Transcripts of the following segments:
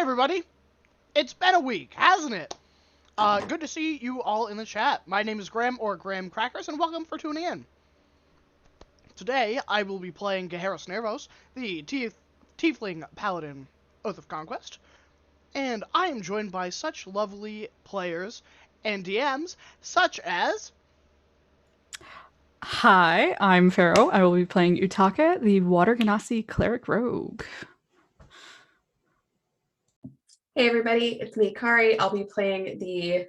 everybody. It's been a week, hasn't it? Good to see you all in the chat. My name is Graham, or Graham Crackers, and welcome for tuning in. Today, I will be playing Gaheros Nervos, the Tiefling Paladin Oath of Conquest, and I am joined by such lovely players and DMs, such as... Hi, I'm Pharaoh. I will be playing Utaka, the Water Ganassi Cleric Rogue. Hey everybody, it's me, Kari. I'll be playing the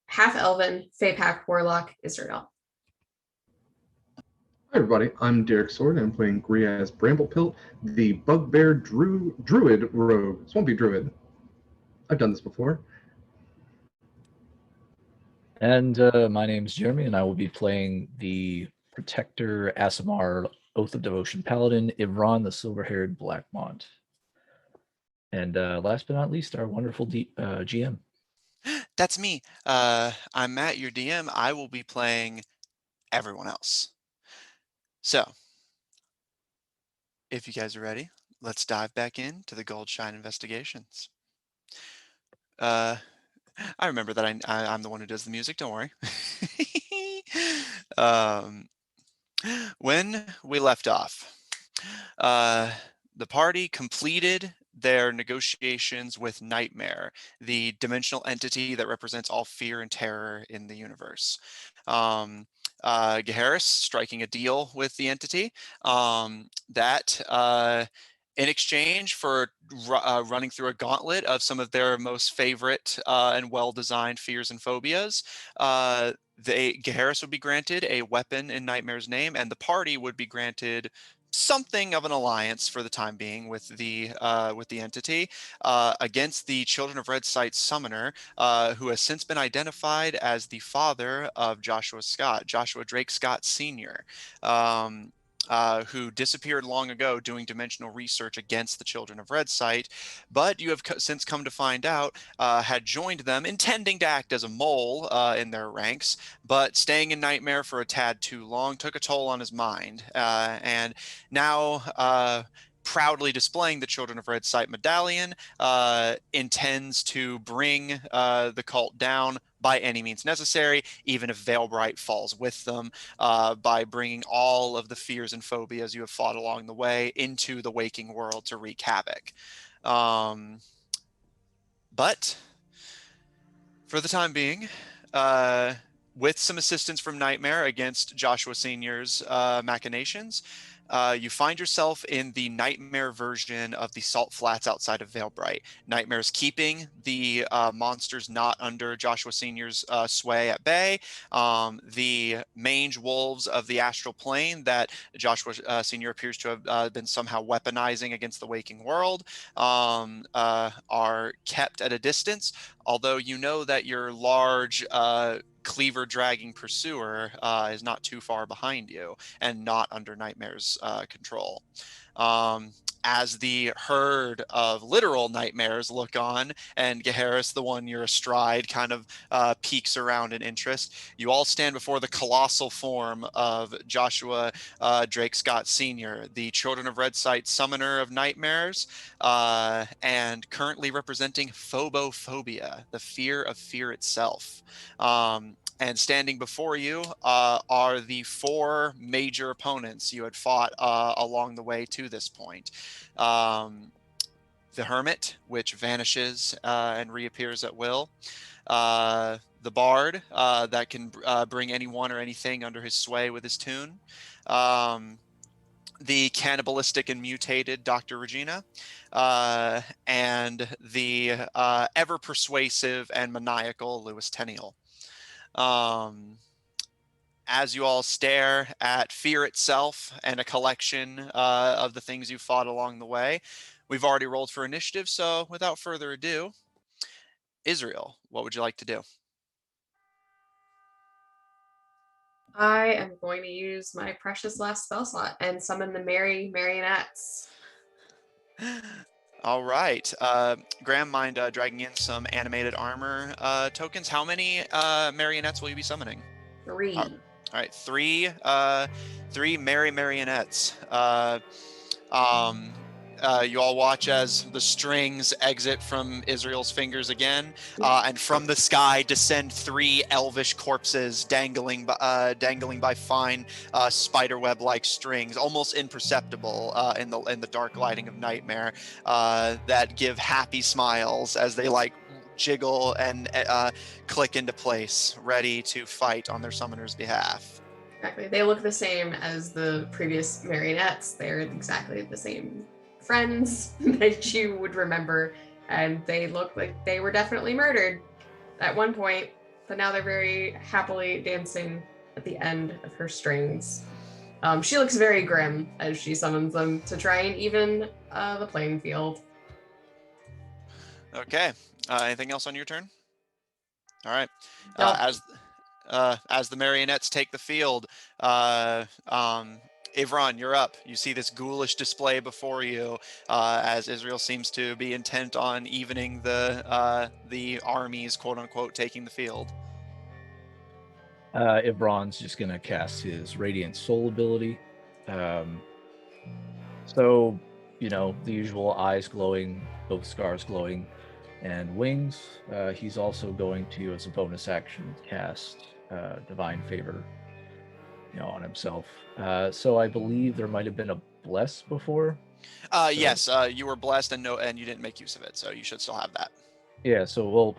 half-elven Fey-Pack Warlock, Israel. Hi everybody, I'm Derek Sword, and I'm playing Griaz Bramblepilt, the Bugbear Druid Rogue. Swampy Druid. I've done this before. And my name's Jeremy, and I will be playing the Protector Asimar Oath of Devotion Paladin, Ivron, the Silver-Haired Blackmont. And last but not least, our wonderful GM. That's me. I'm Matt, your DM. I will be playing everyone else. So, if you guys are ready, let's dive back into the Goldshine investigations. I remember that I'm the one who does the music, don't worry. When we left off, the party completed their negotiations with Nightmare, the dimensional entity that represents all fear and terror in the universe. Gaheris striking a deal with the entity that in exchange for running through a gauntlet of some of their most favorite and well-designed fears and phobias, Gaheris would be granted a weapon in Nightmare's name, and the party would be granted something of an alliance for the time being with the entity against the Children of Red Sight summoner, who has since been identified as the father of Joshua Drake Scott Sr., who disappeared long ago doing dimensional research against the Children of Red Sight, but you have since come to find out had joined them intending to act as a mole in their ranks, but staying in Nightmare for a tad too long took a toll on his mind, and now proudly displaying the Children of Red Sight medallion, intends to bring the cult down by any means necessary, even if Veilbright falls with them, by bringing all of the fears and phobias you have fought along the way into the waking world to wreak havoc. But for the time being, with some assistance from Nightmare against Joshua Sr.'s machinations, you find yourself in the Nightmare version of the Salt Flats outside of Veilbright. Nightmare's keeping the monsters not under Joshua Sr.'s sway at bay. The mange wolves of the astral plane that Joshua Sr. appears to have been somehow weaponizing against the waking world are kept at a distance, although you know that your large cleaver dragging pursuer is not too far behind you and not under Nightmare's control. As the herd of literal nightmares look on, and Gaheris, the one you're astride, kind of peeks around in interest, you all stand before the colossal form of Joshua Drake Scott Sr., the Children of Red Sight summoner of nightmares, and currently representing phobophobia, the fear of fear itself. And standing before you are the four major opponents you had fought along the way to this point. The Hermit, which vanishes and reappears at will. The Bard, that can bring anyone or anything under his sway with his tune. The cannibalistic and mutated Dr. Regina, and the ever persuasive and maniacal Louis Tenniel. As you all stare at fear itself and a collection of the things you fought along the way, we've already rolled for initiative, so without further ado, Israel, what would you like to do? I am going to use my precious last spell slot and summon the Merry Marionettes. All right. Graham, mind dragging in some animated armor tokens? How many marionettes will you be summoning? 3. All right, three merry marionettes. you all watch as the strings exit from Israel's fingers again, and from the sky descend 3 elvish corpses dangling by fine spiderweb-like strings, almost imperceptible in the dark lighting of Nightmare, that give happy smiles as they like jiggle and click into place, ready to fight on their summoner's behalf. Exactly. They look the same as the previous marionettes. They're exactly the same friends that you would remember, and they look like they were definitely murdered at one point, but now they're very happily dancing at the end of her strings. She looks very grim as she summons them to try and even the playing field. Okay. Anything else on your turn? All right. Nope. As the marionettes take the field, Ivron, you're up. You see this ghoulish display before you, as Israel seems to be intent on evening the armies, quote unquote, taking the field. Ivron's just gonna cast his Radiant Soul ability. So, the usual eyes glowing, both scars glowing, and wings. He's also going to, as a bonus action, cast Divine Favor, on himself. So I believe there might have been a bless before. Yes, you were blessed and you didn't make use of it, so you should still have that. Yeah, so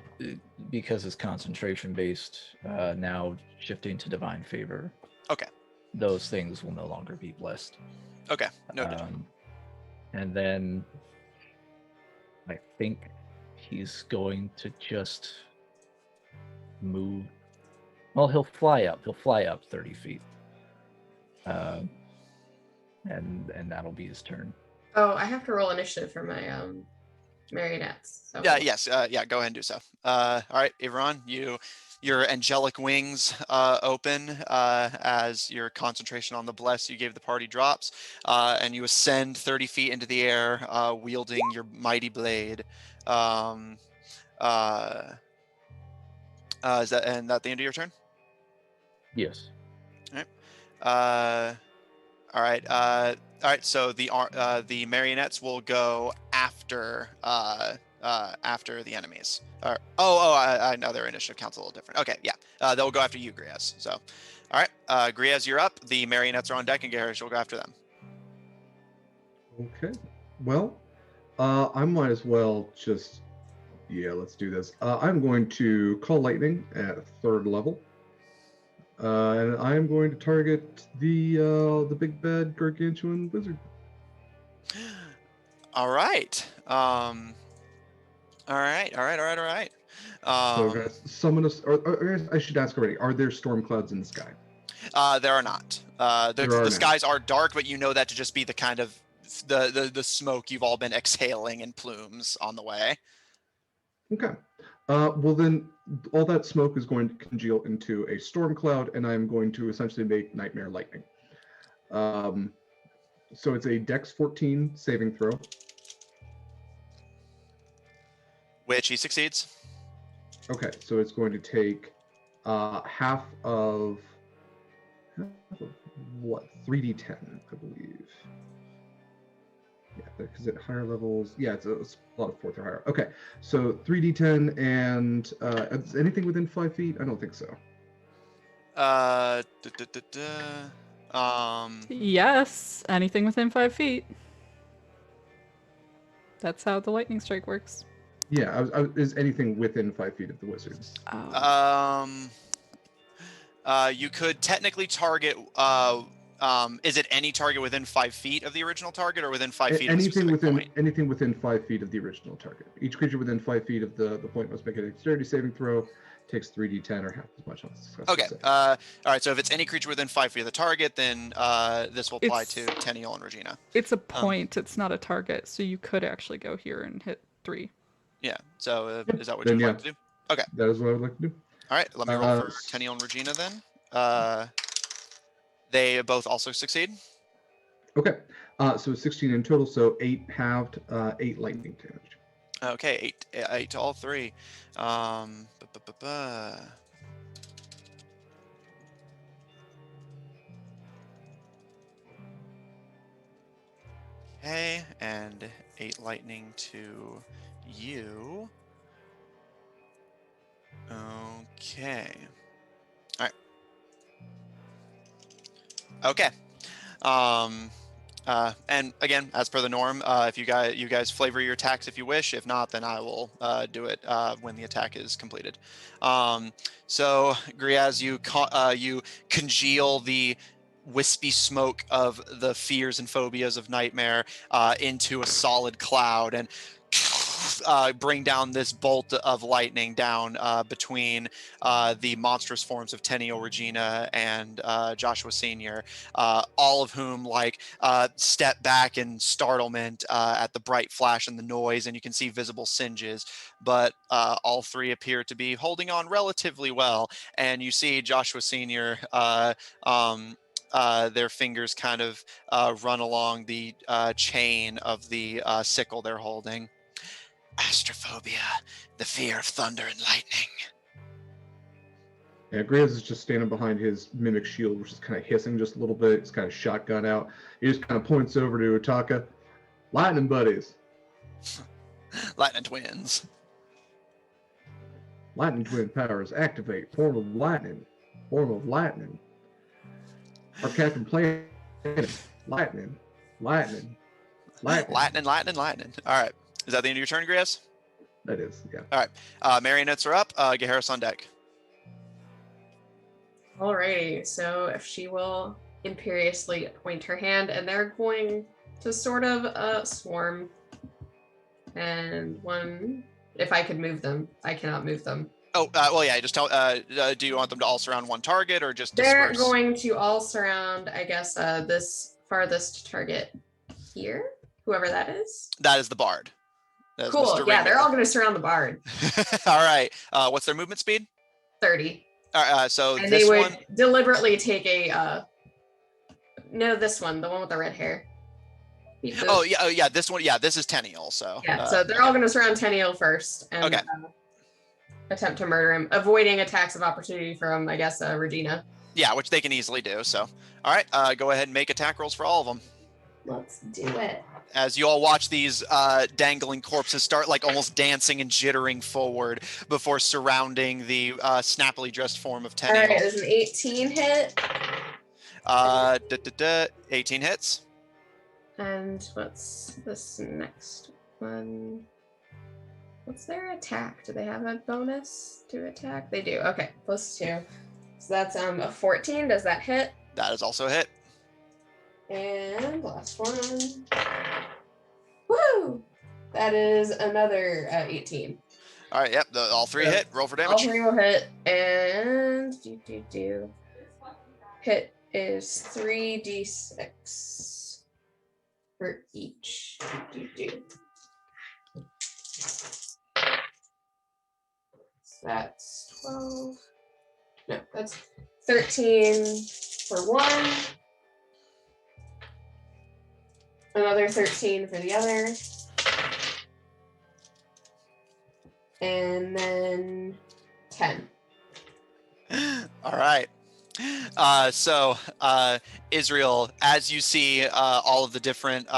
because it's concentration based, now shifting to Divine Favor. Okay. Those things will no longer be blessed. Okay, noted. And then I think he's going to just move. Well, he'll fly up. He'll fly up 30 feet. And that'll be his turn. Oh, I have to roll initiative for my marionettes. So. Yeah, yes, go ahead and do so. All right, Ivron, your angelic wings open as your concentration on the bless you gave the party drops, and you ascend 30 feet into the air, wielding your mighty blade. Is that the end of your turn? Yes. All right. So the marionettes will go after the enemies. I know their initiative count's a little different. Okay, yeah. They'll go after you, Griaz. So, all right, Griaz, you're up. The marionettes are on deck, and Garrish will go after them. Okay. Well, I might as well just, let's do this. I'm going to call lightning at 3rd level. And I am going to target the big bad gargantuan wizard. All right. All right. So guys, summon us. Or I should ask already. Are there storm clouds in the sky? There are not. The skies are dark, but you know that to just be the kind of the smoke you've all been exhaling in plumes on the way. Okay. Well then, all that smoke is going to congeal into a storm cloud, and I'm going to essentially make nightmare lightning. So it's a Dex 14 saving throw. Which he succeeds. Okay, so it's going to take half of what? 3d10, I believe. Yeah, because at higher levels, it's a lot of 4th or higher. Okay, so 3d10 and is anything within 5 feet? I don't think so. Yes, anything within 5 feet. That's how the lightning strike works. Yeah, is anything within 5 feet of the wizard? Oh. You could technically target. Is it any target within 5 feet of the original target, or within 5 feet of a specific point? Anything within 5 feet of the original target. Each creature within 5 feet of the point must make a dexterity saving throw. Takes 3d10 or half as much on success. Okay. All right. So if it's any creature within 5 feet of the target, then this will apply to Tenniel and Regina. It's a point. It's not a target, so you could actually go here and hit 3. Yeah. So is that what you'd like to do? Okay. That is what I would like to do. All right. Let me roll for Tenniel and Regina then. They both also succeed. Okay. So 16 in total. So 8 halved, 8 lightning damage. Okay. 8 to all 3. Okay, and 8 lightning to you. Okay. All right. Okay. Um, and again, as per the norm, if you guys flavor your attacks if you wish. If not, then I will do it when the attack is completed. So, Griaz, you congeal the wispy smoke of the fears and phobias of Nightmare into a solid cloud and bring down this bolt of lightning down between the monstrous forms of Tenio, Regina, and Joshua Senior, all of whom step back in startlement at the bright flash and the noise, and you can see visible singes. But all three appear to be holding on relatively well, and you see Joshua Senior. Their fingers kind of run along the chain of the sickle they're holding. Astrophobia, the fear of thunder and lightning. Yeah, Grizz is just standing behind his mimic shield, which is kind of hissing just a little bit. It's kind of shotgun out. He just kind of points over to Utaka. Lightning buddies. Lightning twins. Lightning twin powers activate. Form of lightning. Form of lightning. Our Captain Planet. Lightning. Lightning. Lightning. Lightning. All right. Is that the end of your turn, Grias? That is, yeah. All right. Marionettes are up. Gaharis on deck. Alrighty, so if she will imperiously point her hand, and they're going to sort of swarm. And one, if I could move them, I cannot move them. Oh, well, yeah, just tell, do you want them to all surround one target or just They're disperse? going to all surround, I guess, this farthest target here, whoever that is. That is the bard. That is Cool, Mr. yeah, they're all Ringo. going to surround the bard. All right. What's their movement speed? 30. All right, so And this they would one... deliberately take a, no, this one, the one with the red hair. Oh yeah, this one. Yeah, this is Tenny also. Yeah, so they're all going to surround Tenniel first and Okay. Attempt to murder him, avoiding attacks of opportunity from, I guess, Regina. Yeah, which they can easily do. So, all right, go ahead and make attack rolls for all of them. Let's do it. As you all watch these dangling corpses start like almost dancing and jittering forward before surrounding the snappily dressed form of Tenny. All right, there's an 18 hit. 18 hits. And what's this next one? What's their attack? Do they have a bonus to attack? They do. Okay, +2. So that's a 14. Does that hit? That is also a hit. And last one. Woo! That is another 18. All right, yep, all three hit. Roll for All damage. 3 will hit. And hit is 3d6 for each. So that's 12. No, that's 13 for one. Another 13 for the other. And then 10. All right. Israel, as you see all of the different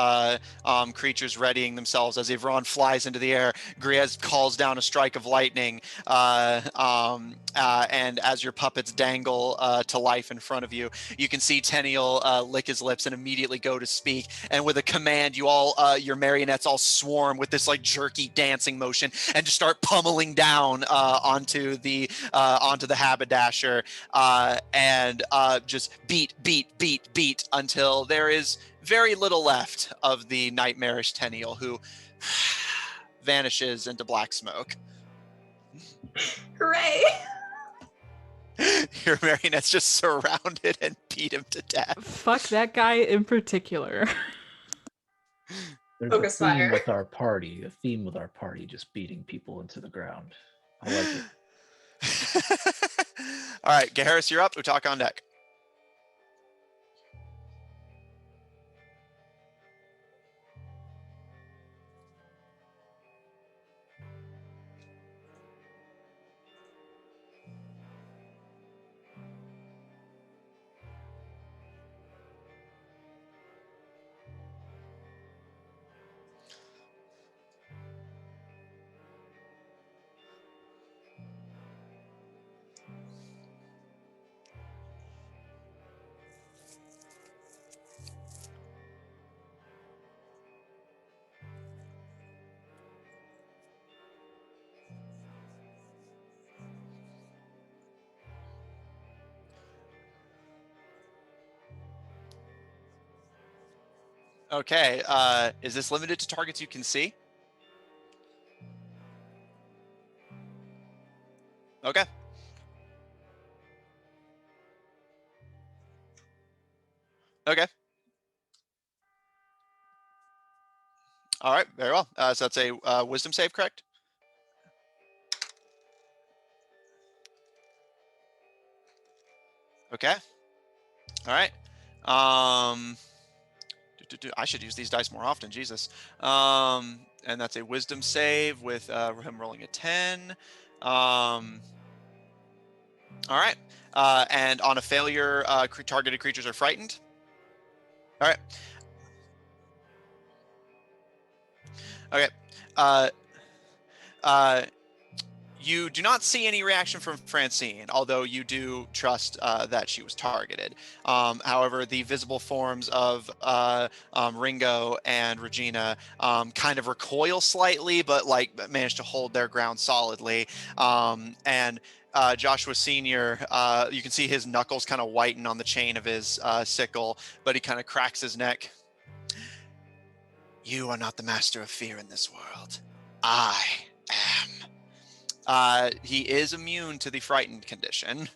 creatures readying themselves as Ivron flies into the air, Griez calls down a strike of lightning, and as your puppets dangle to life in front of you, you can see Tenniel lick his lips and immediately go to speak. And with a command, you all, your marionettes all swarm with this like jerky dancing motion and just start pummeling down onto the haberdasher. And just beat until there is very little left of the nightmarish Tenniel, who vanishes into black smoke. Hooray! Your marionettes just surrounded and beat him to death. Fuck that guy in particular. There's Focus a theme fire. with our party. Just beating people into the ground. I like it. All right, Gaharis, you're up. Utaka on deck. Okay. Is this limited to targets you can see? Okay. Okay. All right. Very well. So that's a wisdom save, correct? Okay. All right. I should use these dice more often. Jesus. And that's a wisdom save with him rolling a 10. All right. And on a failure, targeted creatures are frightened. All right. Okay. Uh, uh, you do not see any reaction from Francine, although you do trust that she was targeted. However, the visible forms of Ringo and Regina kind of recoil slightly, but like manage to hold their ground solidly. And Joshua Sr., you can see his knuckles kind of whiten on the chain of his sickle, but he kind of cracks his neck. You are not the master of fear in this world. I am. He is immune to the frightened condition.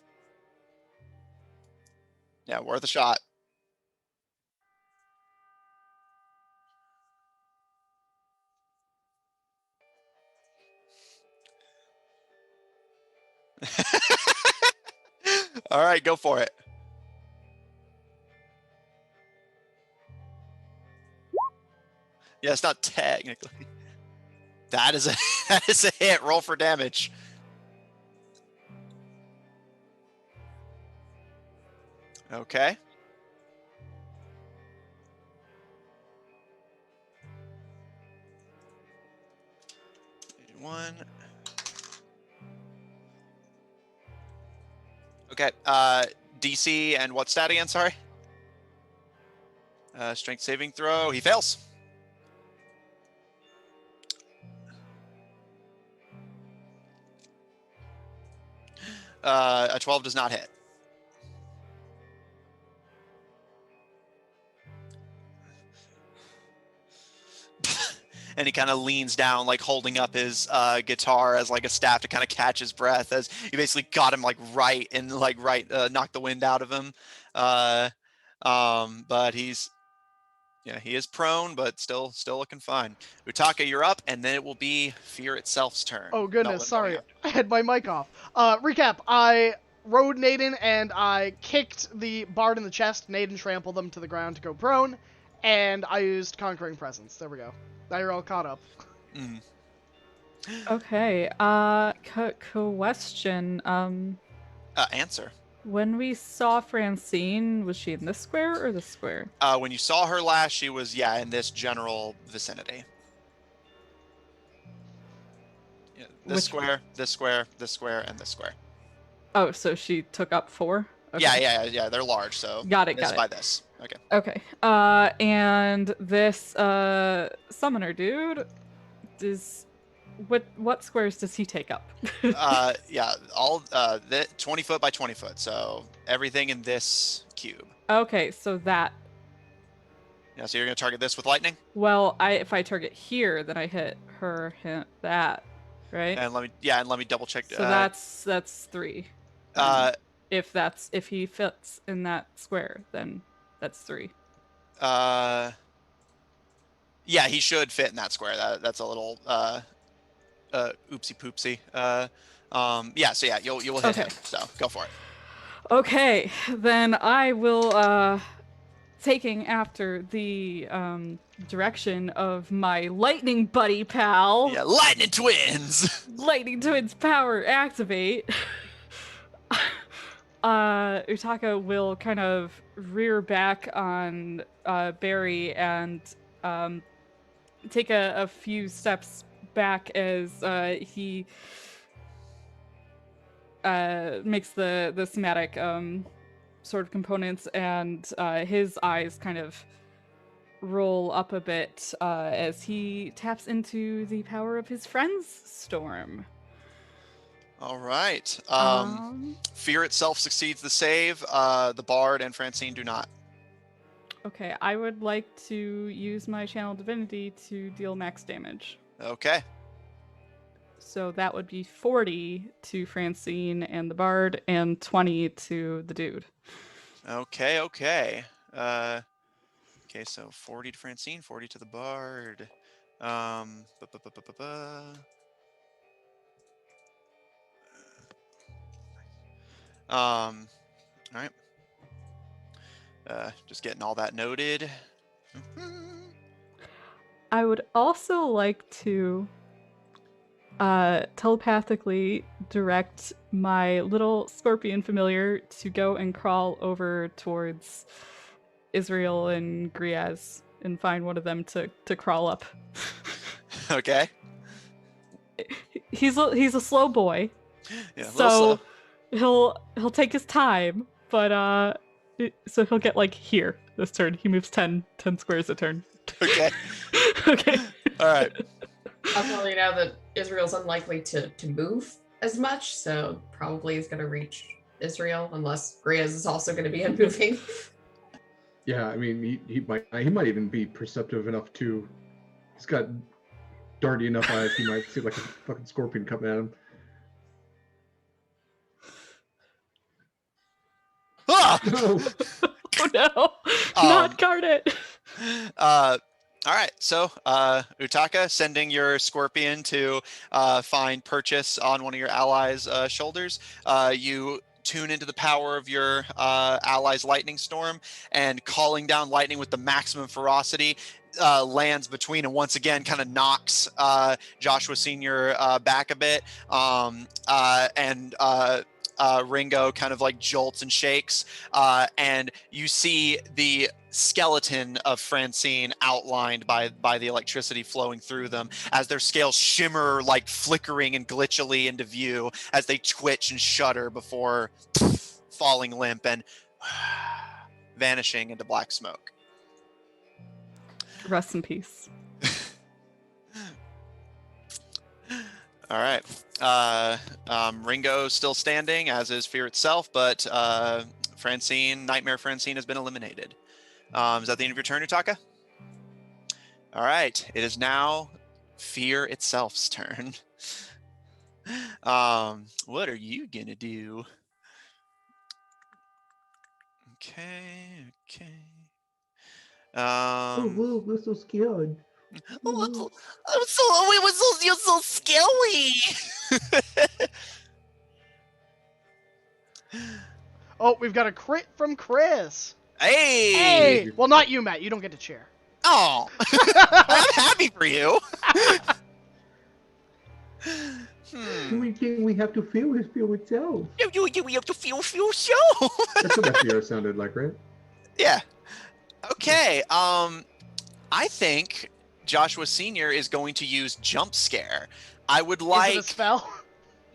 Yeah, worth a shot. All right, go for it. Yeah, it's not technically. That is a hit. Roll for damage. Okay. One. Okay. DC and what stat again? Sorry. Strength saving throw. He fails. A 12 does not hit. And he kind of leans down, like holding up his guitar as like a staff to kind of catch his breath, as you basically got him like right knocked the wind out of him. But he is prone, but still looking fine. Utaka, you're up, and then it will be Fear itself's turn. Oh goodness, Nolan sorry. going after. I had my mic off. Recap. I rode Naden and I kicked the bard in the chest. Naden trampled them to the ground to go prone, and I used Conquering Presence. There we go. Now you're all caught up. Mm. Okay. Question. Answer. When we saw Francine, was she in this square or this square? When you saw her last, she was in this general vicinity. Yeah, this square, this square, this square, and this square. Oh, so she took up 4? Okay. Yeah. They're large, so Got it. by this. Okay. Okay. And this summoner dude is what squares does he take up? All the 20 foot by 20 foot. So everything in this cube. Okay, so that. Yeah. So you're gonna target this with lightning. Well, if I target here, then I hit that, right? And let me double check. So that's 3. If he fits in that square, then that's 3. Yeah, he should fit in that square. That's a little oopsie poopsie. You'll hit him. So go for it. Okay, then I will taking after the direction of my lightning buddy pal. Yeah, lightning twins. Lightning twins power activate. Utaka will kind of rear back on Barry and take a few steps back as he makes the somatic sort of components, and his eyes kind of roll up a bit as he taps into the power of his friend's storm. All right. Fear itself succeeds the save. The bard and Francine do not. Okay, I would like to use my Channel Divinity to deal max damage. Okay. So that would be 40 to Francine and the Bard, and 20 to the dude. Okay. Okay. Okay. So 40 to Francine, 40 to the Bard. Bu- bu- bu- bu- bu- bu. All right. Just getting all that noted. I would also like to telepathically direct my little scorpion familiar to go and crawl over towards Israel and Griaz and find one of them to crawl up. Okay. He's a slow boy, Yeah. A little slow. so he'll take his time, but so he'll get like here this turn. He moves 10 squares a turn. Okay. Okay. All right. I'll tell you now that Israel's unlikely to move as much, so probably is going to reach Israel unless Griaz is also going to be unmoving. Yeah, I mean, he might even be perceptive enough to. He's got darty enough eyes. He might see like a fucking scorpion coming at him. Ah! No. Oh no! Not Garnet. All right, so Utaka, sending your scorpion to find purchase on one of your allies' shoulders. You tune into the power of your allies' lightning storm, and calling down lightning with the maximum ferocity lands between, and once again kind of knocks Joshua Senior back a bit, and Ringo kind of like jolts and shakes, and you see the skeleton of Francine outlined by the electricity flowing through them as their scales shimmer like flickering and glitchily into view as they twitch and shudder before falling limp and vanishing into black smoke. Rest in peace. All right. Ringo's still standing, as is Fear itself, but Nightmare Francine has been eliminated. Is that the end of your turn, Utaka? All right. It is now Fear itself's turn. What are you gonna do? Okay. Whoa, we're so scared. You're so scary. Oh, we've got a crit from Chris. Hey! Hey! Well, not you, Matt. You don't get to cheer. Oh, I'm happy for you. The only thing we have to feel is feel itself. We have to feel show. That's what that fear sounded like, right? Yeah. Okay. I think Joshua Senior is going to use Jump Scare. I would like. Is it a spell?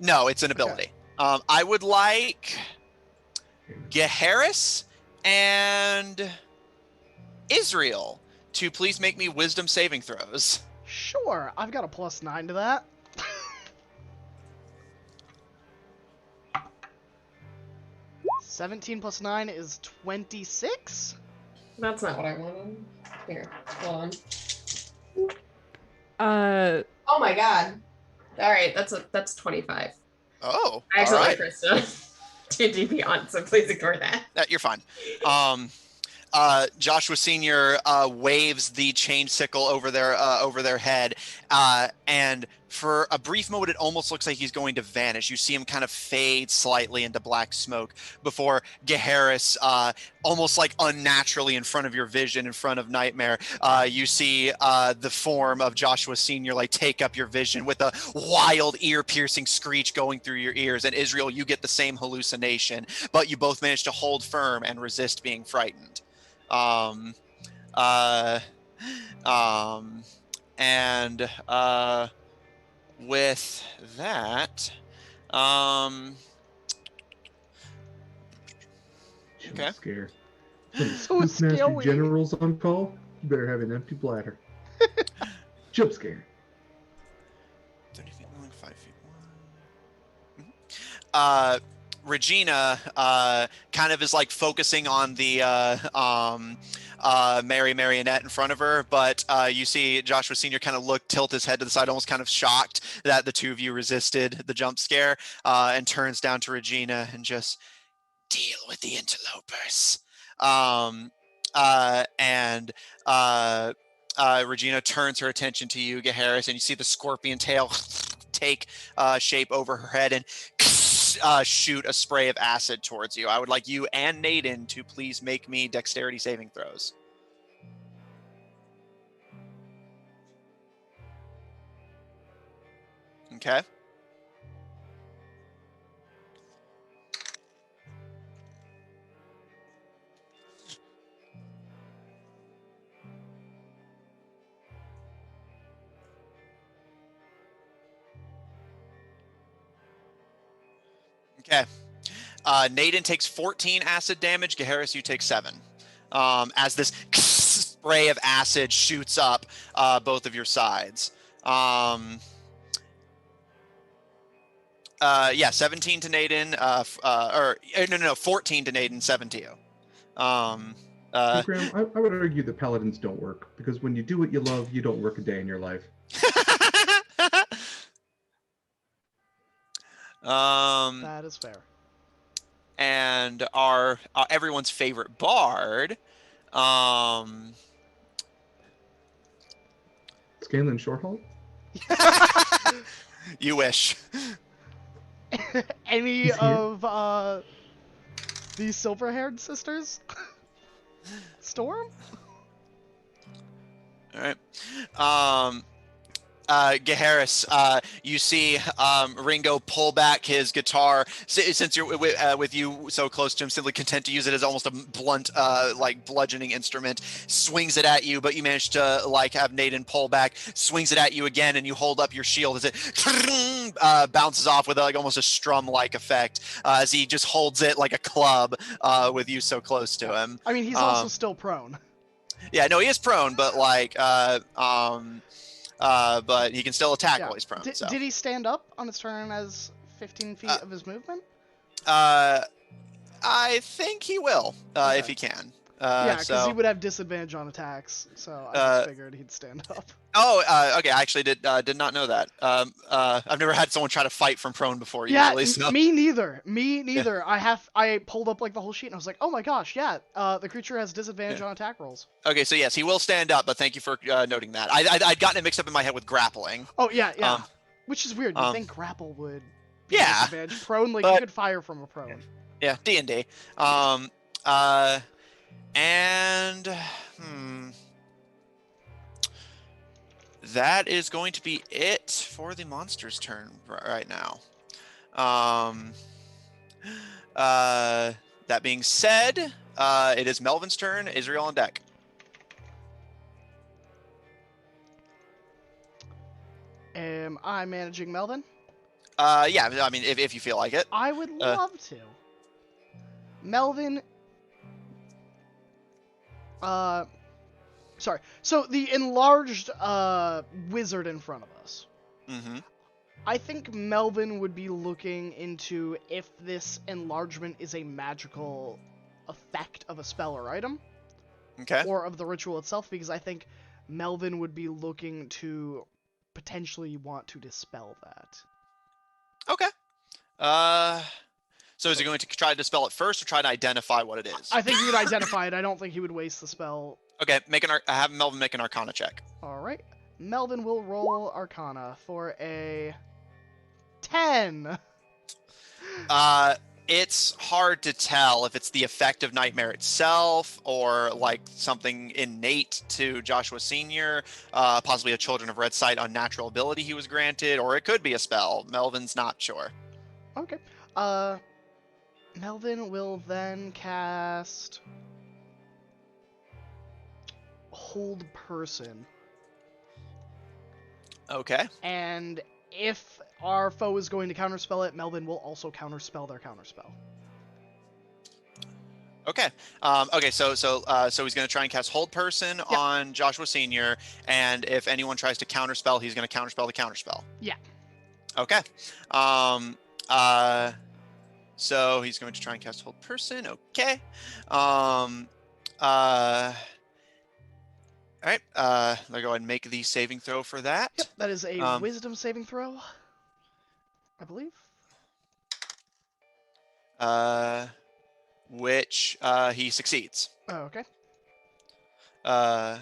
No, it's an ability. Okay. I would like Geharis and Israel to please make me wisdom saving throws. Sure. I've got a +9 to that. 17 + 9 is 26. That's not what I wanted. Here, hold on. Oh my god. All right, that's 25. Oh, I actually all like right. Krista. D&D Beyond, so please ignore that. You're fine. Joshua Senior waves the chain sickle over their head, and for a brief moment, it almost looks like he's going to vanish. You see him kind of fade slightly into black smoke before Geharis, almost like unnaturally in front of your vision, in front of Nightmare, you see the form of Joshua Senior like take up your vision with a wild, ear-piercing screech going through your ears. And Israel, you get the same hallucination, but you both manage to hold firm and resist being frightened. With that, okay. Scare. So Master scary. General's on call. You better have an empty bladder. Jump scare. 30 feet long, 5 feet wide. Regina kind of is like focusing on the Mary Marionette in front of her, but you see Joshua Sr. kind of tilt his head to the side, almost kind of shocked that the two of you resisted the jump scare, and turns down to Regina and just deal with the interlopers. And Regina turns her attention to you, Gaharis, and you see the scorpion tail take shape over her head and shoot a spray of acid towards you. I would like you and Naden to please make me dexterity saving throws. Okay. Okay. Naden takes 14 acid damage. Gaharis, you take 7. As this spray of acid shoots up both of your sides. Yeah, 17 to Naden, no, 14 to Naden, 7 to you. Hey, Graham, I would argue that paladins don't work, because when you do what you love, you don't work a day in your life. That is fair. And our everyone's favorite bard, Scanlan Shorthalt? you wish. Any of these silver-haired sisters? Storm? All right. Gaharis, you see Ringo pull back his guitar. Since you're with you so close to him, simply content to use it as almost a blunt, like bludgeoning instrument. Swings it at you, but you manage to like have Naden pull back. Swings it at you again, and you hold up your shield as it bounces off with like almost a strum-like effect as he just holds it like a club with you so close to him. I mean, he's also still prone. Yeah, no, he is prone, but like but he can still attack while he's prone. Did he stand up on his turn as 15 feet of his movement? I think he will, Okay. if he can. Yeah, because so... he would have disadvantage on attacks, so I just figured he'd stand up. Oh, okay. I actually did not know that. I've never had someone try to fight from prone before. Yeah, usually, so. me neither. Yeah. I pulled up like the whole sheet and I was like, oh my gosh, yeah. The creature has disadvantage on attack rolls. Okay, so yes, he will stand up, but thank you for noting that. I'd gotten it mixed up in my head with grappling. Oh yeah. Which is weird. You think grapple would be Yeah, disadvantage? Prone, like but... you could fire from a prone. Yeah, D&D. That is going to be it for the monster's turn right now. That being said, it is Melvin's turn. Israel on deck. Am I managing Melvin? Yeah, I mean, if you feel like it. I would love to. Melvin... Sorry. So, the enlarged wizard in front of us. Mm-hmm. I think Melvin would be looking into if this enlargement is a magical effect of a spell or item. Okay. Or of the ritual itself, because I think Melvin would be looking to potentially want to dispel that. Okay. So is he going to try to dispel it first, or try to identify what it is? I think he would identify it. I don't think he would waste the spell. Okay, have Melvin make an Arcana check. All right. Melvin will roll Arcana for a 10. It's hard to tell if it's the effect of Nightmare itself, or like something innate to Joshua Sr., possibly a Children of Red Sight unnatural ability he was granted, or it could be a spell. Melvin's not sure. Okay. Melvin will then cast Hold Person. Okay. And if our foe is going to counterspell it, Melvin will also counterspell their counterspell. Okay. Okay. So he's going to try and cast Hold Person on Joshua Sr., and if anyone tries to counterspell, he's going to counterspell the counterspell. Yeah. Okay. So he's going to try and cast Hold Person. Okay. All right. I'll go ahead and make the saving throw for that. Yep, that is a wisdom saving throw, I believe. Which he succeeds. Oh, okay. Uh,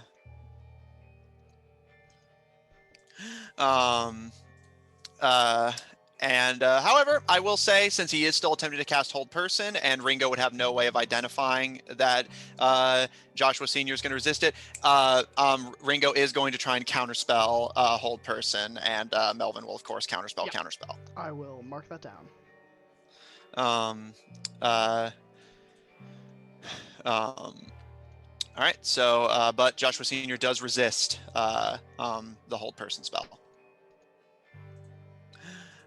however, I will say, since he is still attempting to cast Hold Person, and Ringo would have no way of identifying that Joshua Senior is going to resist it, Ringo is going to try and counterspell Hold Person, and Melvin will, of course, counterspell. I will mark that down. All right. So, but Joshua Senior does resist the Hold Person spell.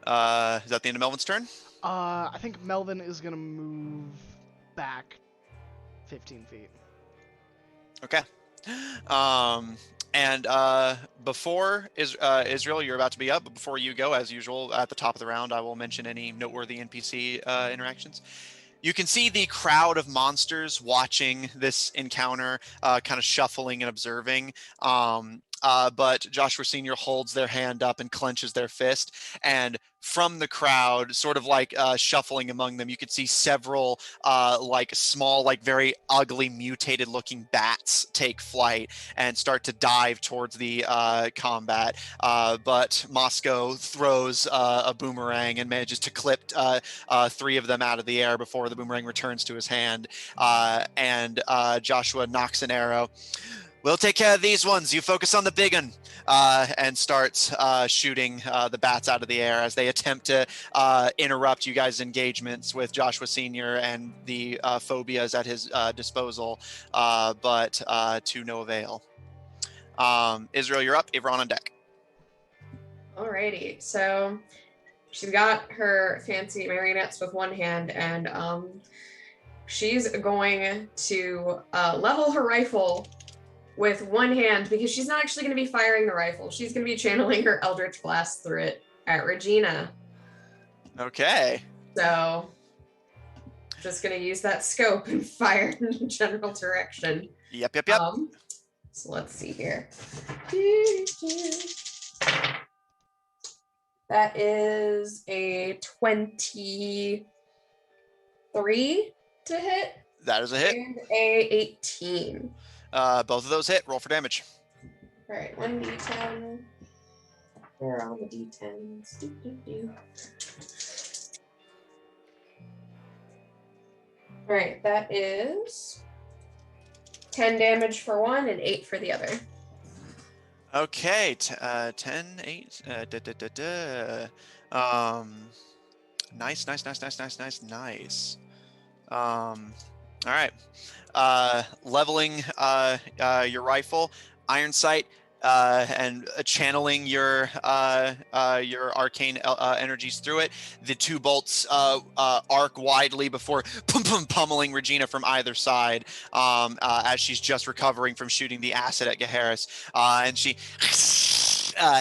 Is that the end of Melvin's turn? I think Melvin is gonna move back 15 feet. Okay. And before Israel, you're about to be up, but before you go, as usual, at the top of the round, I will mention any noteworthy NPC interactions. You can see the crowd of monsters watching this encounter, kind of shuffling and observing. But Joshua Senior holds their hand up and clenches their fist, and from the crowd, sort of like shuffling among them, you could see several like small, like very ugly, mutated-looking bats take flight and start to dive towards the combat. But Moscow throws a boomerang and manages to clip 3 of them out of the air before the boomerang returns to his hand. And Joshua knocks an arrow. We'll take care of these ones. You focus on the big one. And starts shooting the bats out of the air as they attempt to interrupt you guys' engagements with Joshua Senior and the phobias at his disposal, but to no avail. Israel, you're up. Ivron on deck. Alrighty, so she's got her fancy marionettes with one hand, and she's going to level her rifle with one hand, because she's not actually going to be firing the rifle. She's going to be channeling her Eldritch Blast through it at Regina. Okay. So, just going to use that scope and fire in the general direction. Yep. So let's see here. That is a 23 to hit. That is a hit. And a 18. Both of those hit. Roll for damage. All right, 1d10. Where are all the d10s? All right, that is 10 damage for one and 8 for the other. Okay, 10, 8. Nice. All right. Leveling your rifle, iron sight, and channeling your arcane energies through it. The 2 bolts arc widely before pummeling Regina from either side as she's just recovering from shooting the acid at Gaheris, and she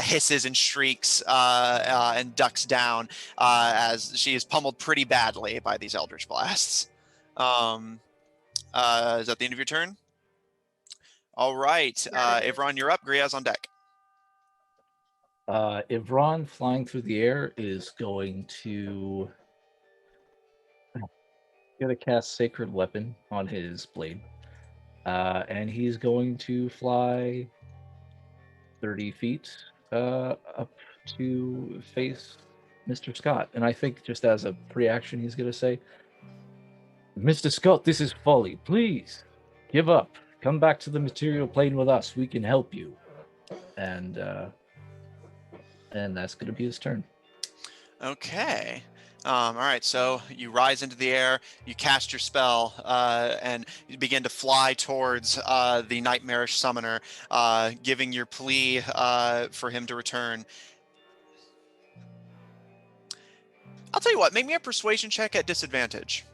hisses and shrieks and ducks down as she is pummeled pretty badly by these Eldritch Blasts. Is that the end of your turn? All right. Ivron, you're up. Griaz on deck. Ivron, flying through the air, is going to cast Sacred Weapon on his blade. And he's going to fly 30 feet up to face Mr. Scott. And I think just as a pre-action, he's going to say, Mr. Scott, this is folly. Please, give up. Come back to the material plane with us. We can help you. And that's going to be his turn. Okay. All right, so you rise into the air, you cast your spell, and you begin to fly towards the nightmarish summoner, giving your plea for him to return. I'll tell you what, make me a persuasion check at disadvantage.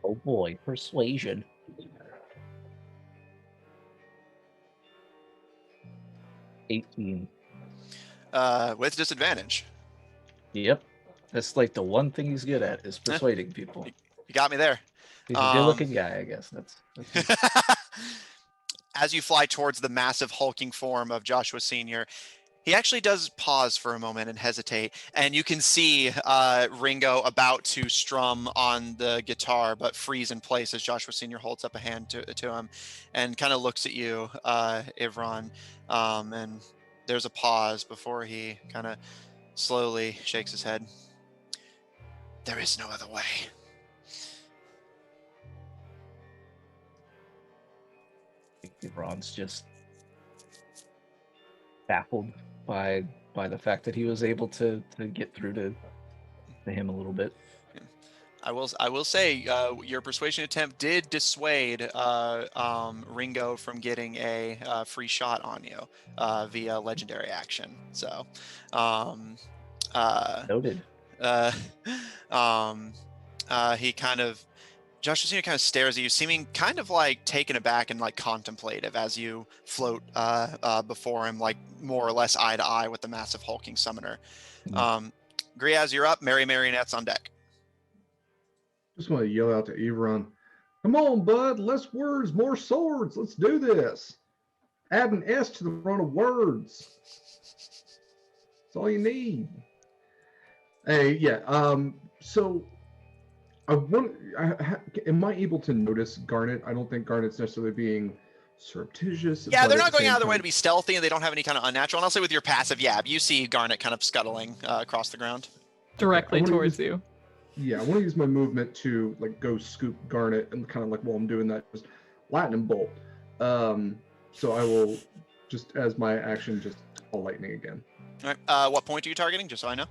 Oh boy, persuasion. 18. With disadvantage. Yep. That's like the one thing he's good at is persuading people. You got me there. He's a good-looking guy, I guess. That's As you fly towards the massive hulking form of Joshua Sr., he actually does pause for a moment and hesitate, and you can see Ringo about to strum on the guitar, but freeze in place as Joshua Sr. holds up a hand to him and kind of looks at you, Ivron, and there's a pause before he kind of slowly shakes his head. There is no other way. I think Ron's just baffled by the fact that he was able to get through to him a little bit. I will say your persuasion attempt did dissuade Ringo from getting a free shot on you via legendary action. So Noted. He kind of Joshua Sr. kind of stares at you, seeming kind of like taken aback and like contemplative as you float before him, like more or less eye to eye with the massive hulking summoner. Griaz, you're up. Merry Marionettes on deck. Just want to yell out to Evron, "Come on, bud, less words, more swords. Let's do this. Add an S to the front of words. That's all you need." Hey, yeah. So am I able to notice Garnet? I don't think Garnet's necessarily being surreptitious. Yeah, but they're at not the going out same of their way time- to be stealthy, and they don't have any kind of unnatural. And I'll say with your passive, yeah, you see Garnet kind of scuttling across the ground. Directly wanna towards use- you. Yeah, I want to use my movement to like go scoop Garnet, and kind of like while I'm doing that, just lightning bolt. So I will just as my action just call lightning again. All right. What point are you targeting, just so I know?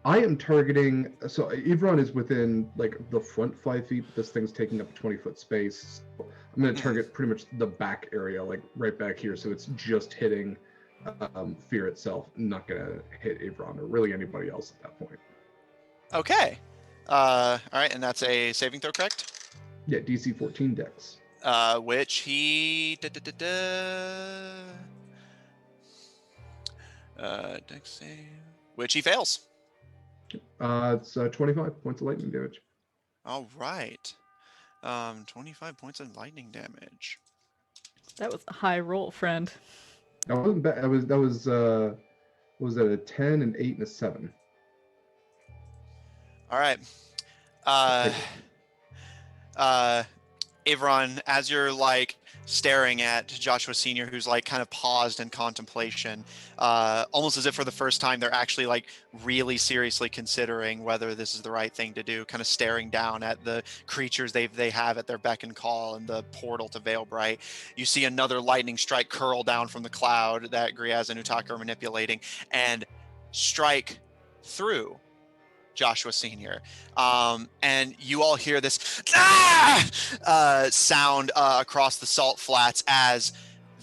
I am targeting. So Evron is within like the front 5 feet. But this thing's taking up a 20-foot space. So I'm going to target pretty much the back area, like right back here. So it's just hitting Fear itself. Not going to hit Evron or really anybody else at that point. Okay. All right, and that's a saving throw, correct? Yeah, DC 14 Dex. Which he dex save, which he fails. It's 25 points of lightning damage. All right. 25 points of lightning damage. That was a high roll, friend. That wasn't bad. That was that a 10, an 8, and a 7. All right. Ivron, as you're like staring at Joshua Sr., who's like kind of paused in contemplation, almost as if for the first time they're actually like really seriously considering whether this is the right thing to do, kind of staring down at the creatures they have at their beck and call and the portal to Veilbright. You see another lightning strike curl down from the cloud that Griaz and Utaka are manipulating and strike through Joshua Sr. And you all hear this sound across the salt flats as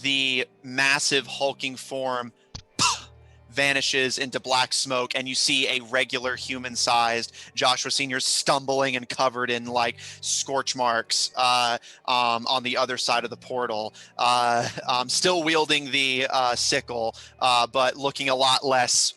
the massive hulking form vanishes into black smoke, and you see a regular human-sized Joshua Sr. stumbling and covered in like scorch marks on the other side of the portal, still wielding the sickle, but looking a lot less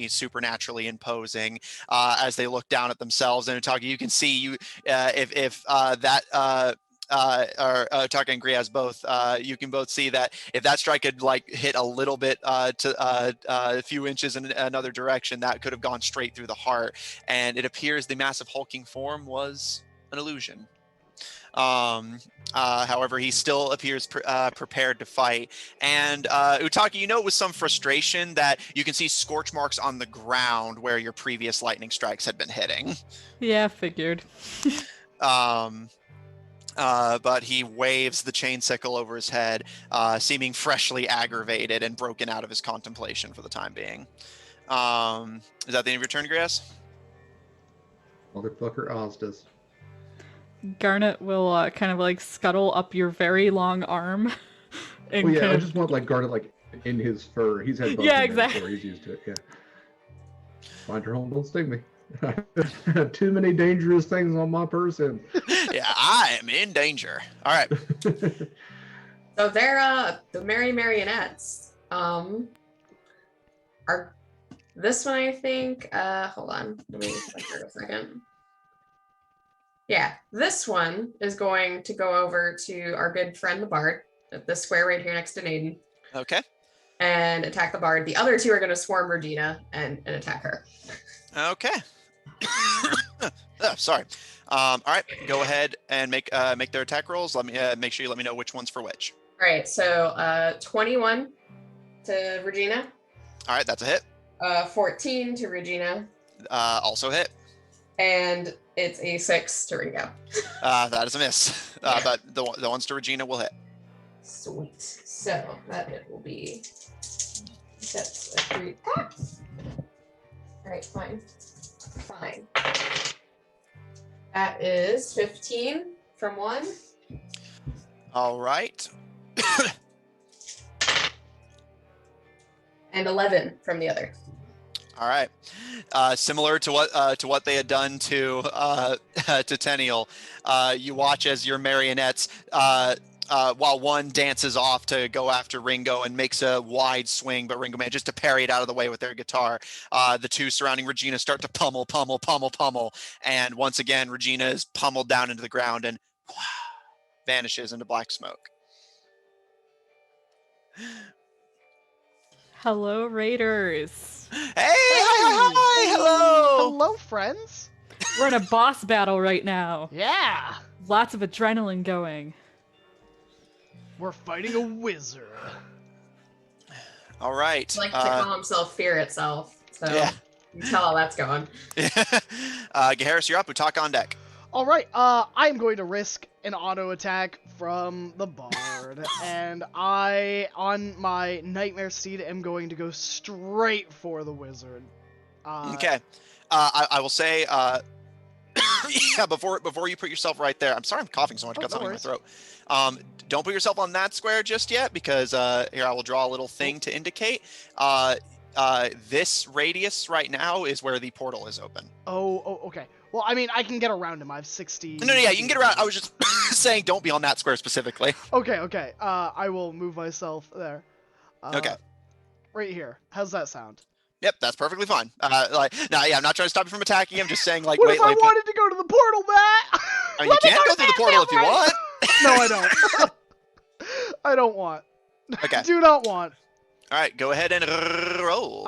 supernaturally imposing as they look down at themselves. And Utaka, you can see if that or Utaka and Griaz both, you can both see that if that strike had like hit a little bit to a few inches in another direction, that could have gone straight through the heart. And it appears the massive hulking form was an illusion. However, he still appears prepared to fight. And Utaka, you know, with some frustration that you can see scorch marks on the ground where your previous lightning strikes had been hitting. Yeah, figured. But he waves the chain sickle over his head, seeming freshly aggravated and broken out of his contemplation for the time being. Is that the end of your turn, Griaz? Motherfucker Oz does. Garnet will kind of like scuttle up your very long arm. And Well, yeah, kind I of... just want like Garnet like in his fur. He's had both Yeah, of them exactly. before. He's used to it. Yeah. Find your home, don't sting me. I have too many dangerous things on my person. Yeah, I am in danger. All right. So they're the Merry Marionettes are This one, I think, hold on. Let me check for a second. Yeah, this one is going to go over to our good friend, the Bard, at this square right here next to Naden, Okay. and attack the Bard. The other two are going to swarm Regina and attack her. Okay. Sorry. All right. Go ahead and make their attack rolls. Let me make sure you let me know which one's for which. All right, so 21 to Regina. All right, that's a hit. 14 to Regina. Also hit. And it's a 6 to Ringo. That is a miss. But the ones to Regina will hit. Sweet. So that it will be. That's a 3 attacks. All right, fine. That is 15 from one. All right. And 11 from the other. All right. Similar to what they had done to Tenniel, you watch as your marionettes, while one dances off to go after Ringo and makes a wide swing, but Ringo manages to parry it out of the way with their guitar. The two surrounding Regina start to pummel, and once again, Regina is pummeled down into the ground and vanishes into black smoke. Hello, Raiders. Hey, hi, hello. Hello, friends. We're in a boss battle right now. Yeah. Lots of adrenaline going. We're fighting a wizard. All right. He likes to call himself Fear itself. So Yeah. you can tell how that's going. Gaharis, you're up. Utak on deck. All right. I'm going to risk an auto attack from the Bard, and I, on my Nightmare Steed, am going to go straight for the wizard. Okay. I will say, yeah, before you put yourself right there, I'm sorry I'm coughing so much. Got no something in my worries. throat. Don't put yourself on that square just yet, because here, I will draw a little thing to indicate. This radius right now is where the portal is open. Oh, okay. Well, I mean, I can get around him. I have 60. No, yeah, you can get around. I was just saying don't be on that square specifically. Okay. I will move myself there. Okay. Right here. How's that sound? Yep, that's perfectly fine. Yeah, I'm not trying to stop you from attacking. I'm just saying, like, What wait, if I like, wanted to go to the portal, Matt? I mean, you can go through the portal if you want. No, I don't. I don't want. Okay. Do not want. All right, go ahead and roll.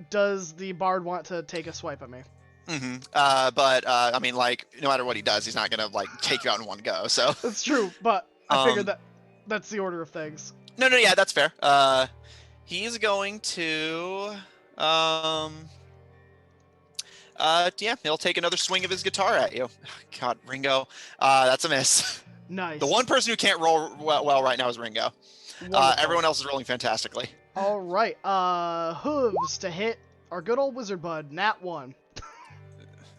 Does the Bard want to take a swipe at me? Mm-hmm. But I mean, like, no matter what he does, he's not gonna like take you out in one go. So That's true, but I figured that's the order of things. no, yeah, that's fair. He's going to yeah, he'll take another swing of his guitar at you. God, Ringo, that's a miss. Nice. The one person who can't roll well right now is Ringo. Wonderful. Everyone else is rolling fantastically. All right. Hooves to hit our good old wizard bud. Nat 1.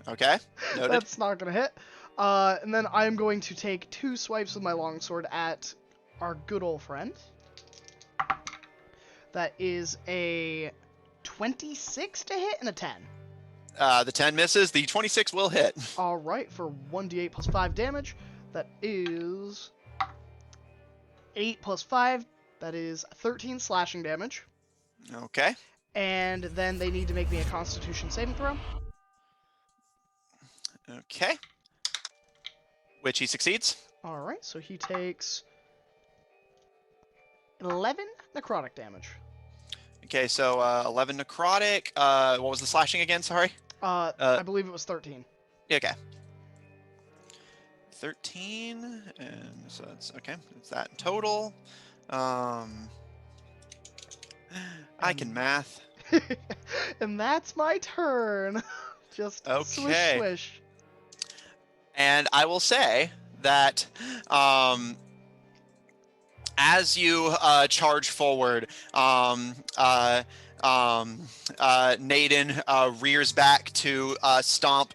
Okay. Noted. That's not gonna hit. And then I'm going to take 2 swipes with my longsword at our good old friend. That is a 26 to hit and a 10. The 10 misses. The 26 will hit. All right, for 1d8 plus 5 damage. That is 8 plus 5. That is 13 slashing damage. Okay. And then they need to make me a Constitution saving throw. Okay. Which he succeeds. All right, so he takes 11 necrotic damage. Okay, so 11 necrotic. What was the slashing again? Sorry. I believe it was 13. Okay. 13, and so that's okay. It's that in total. I can math. And that's my turn. Just Okay. swish. And I will say that as you charge forward, Naden rears back to stomp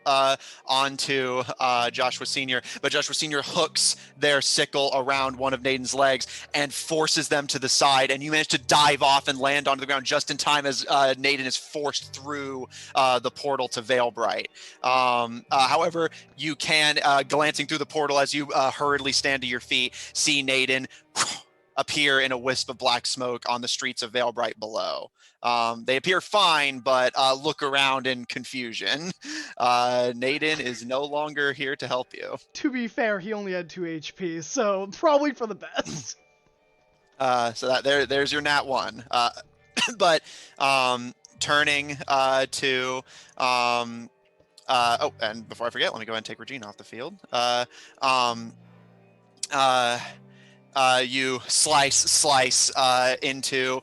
onto Joshua Sr., but Joshua Sr. hooks their sickle around one of Naden's legs and forces them to the side, and you manage to dive off and land onto the ground just in time as Naden is forced through the portal to Veilbright. However, you can, glancing through the portal as you hurriedly stand to your feet, see Naden appear in a wisp of black smoke on the streets of Valebright below. They appear fine, but look around in confusion. Naden is no longer here to help you. To be fair, he only had 2 HP, so probably for the best. So there's your nat 1. But turning to and before I forget, let me go ahead and take Regina off the field. You slice into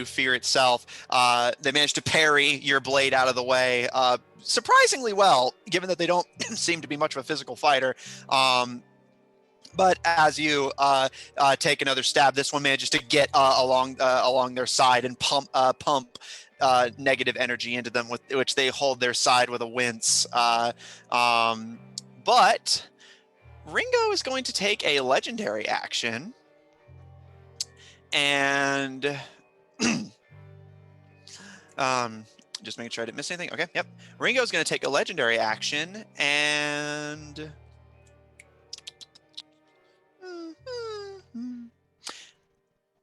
Fear itself. They manage to parry your blade out of the way surprisingly well, given that they don't seem to be much of a physical fighter. But as you take another stab, this one manages to get along their side and pump negative energy into them, with which they hold their side with a wince. But Ringo is going to take a legendary action, and just making sure I didn't miss anything. Okay, yep. Ringo is going to take a legendary action, and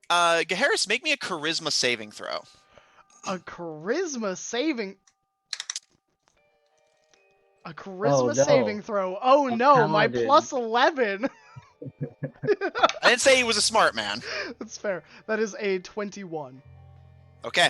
Gaharis, make me a charisma saving throw. A charisma saving no. saving throw. Oh no, my Paladin. plus 11. I didn't say he was a smart man. That's fair. That is a 21. Okay.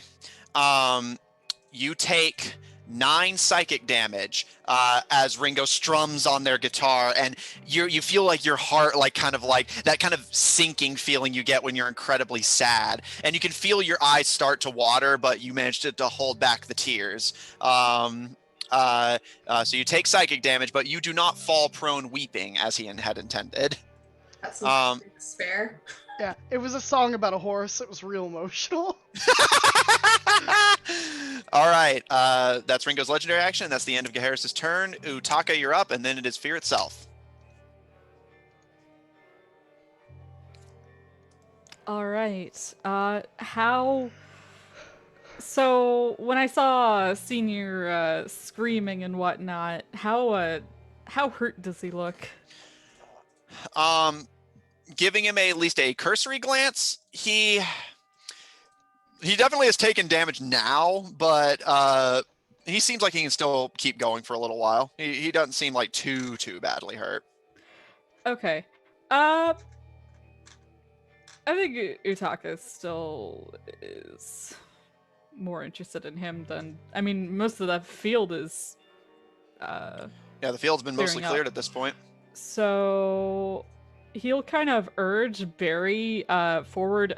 You take 9 psychic damage as Ringo strums on their guitar, and you feel like your heart, like that kind of sinking feeling you get when you're incredibly sad, and you can feel your eyes start to water, but you managed to hold back the tears. So you take psychic damage, but you do not fall prone weeping as he had intended. That's some despair. Yeah, it was a song about a horse. It was real emotional. All right, that's Ringo's legendary action. That's the end of Gaharis' turn. Utaka, you're up, and then it is Fear itself. All right. So when I saw Senior screaming and whatnot, how hurt does he look? Giving him at least a cursory glance, he definitely has taken damage now, but he seems like he can still keep going for a little while. He doesn't seem like too badly hurt. Okay. I think Utaka still is more interested in him than, I mean, most of that field is Yeah, the field's been mostly clearing cleared up. at this point. So he'll kind of urge Barry forward,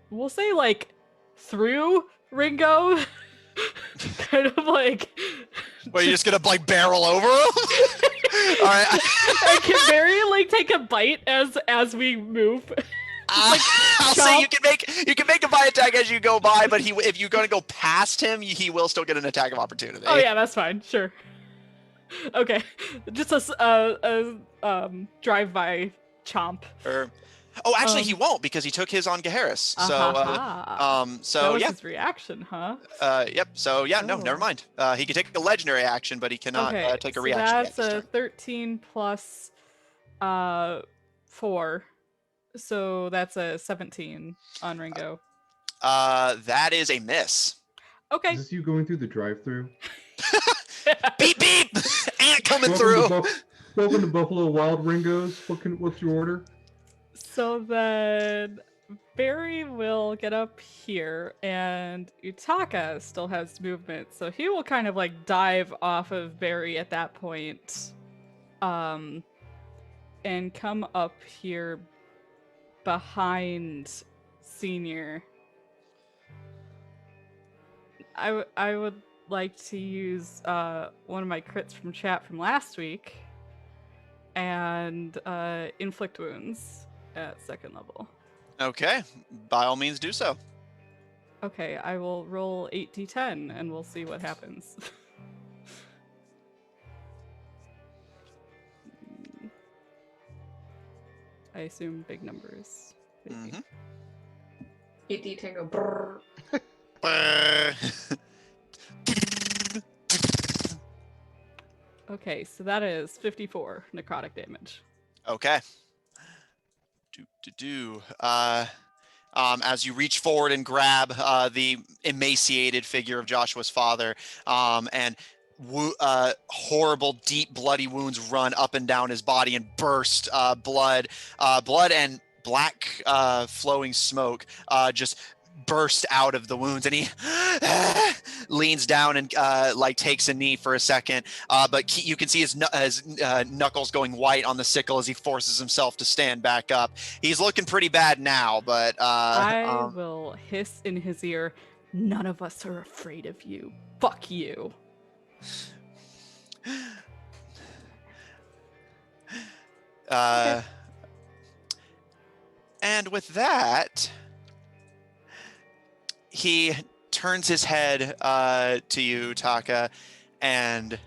we'll say like through Ringo. Kind of like, Well, you're just gonna like barrel over him? All right. and can Barry like take a bite as we move? I'll say you can make a bite attack as you go by, but if you're going to go past him, he will still get an attack of opportunity. Oh yeah, that's fine. Sure. Okay, just a drive-by chomp. Actually, he won't, because he took his on Gaharis. So, that was yeah. his reaction, huh? Yep. So yeah, no, never Oh. mind. He can take a legendary action, but he cannot take a so reaction. That's yet this a turn. 13 plus 4. So that's a 17 on Ringo. That is a miss. Okay. Is this you going through the drive-through? Beep beep. Ant coming through. Welcome to Buffalo Wild Ringos. What's your order? So then Barry will get up here, and Utaka still has movement, so he will kind of like dive off of Barry at that point, and come up here behind Senior. I would like to use one of my crits from chat from last week and inflict wounds at 2nd level. Okay, by all means do so. Okay, I will roll 8d10 and we'll see what happens. I assume big numbers. Maybe. 8d10 go brrr. Okay, so that is 54 necrotic damage. Okay. As you reach forward and grab the emaciated figure of Joshua's father, and horrible, deep, bloody wounds run up and down his body and burst blood and black flowing smoke just burst out of the wounds, and he leans down and like takes a knee for a second, but you can see his knuckles going white on the sickle as he forces himself to stand back up. He's looking pretty bad now, but I will hiss in his ear, none of us are afraid of you. Fuck you. Okay. And with that, he turns his head to you, Utaka, and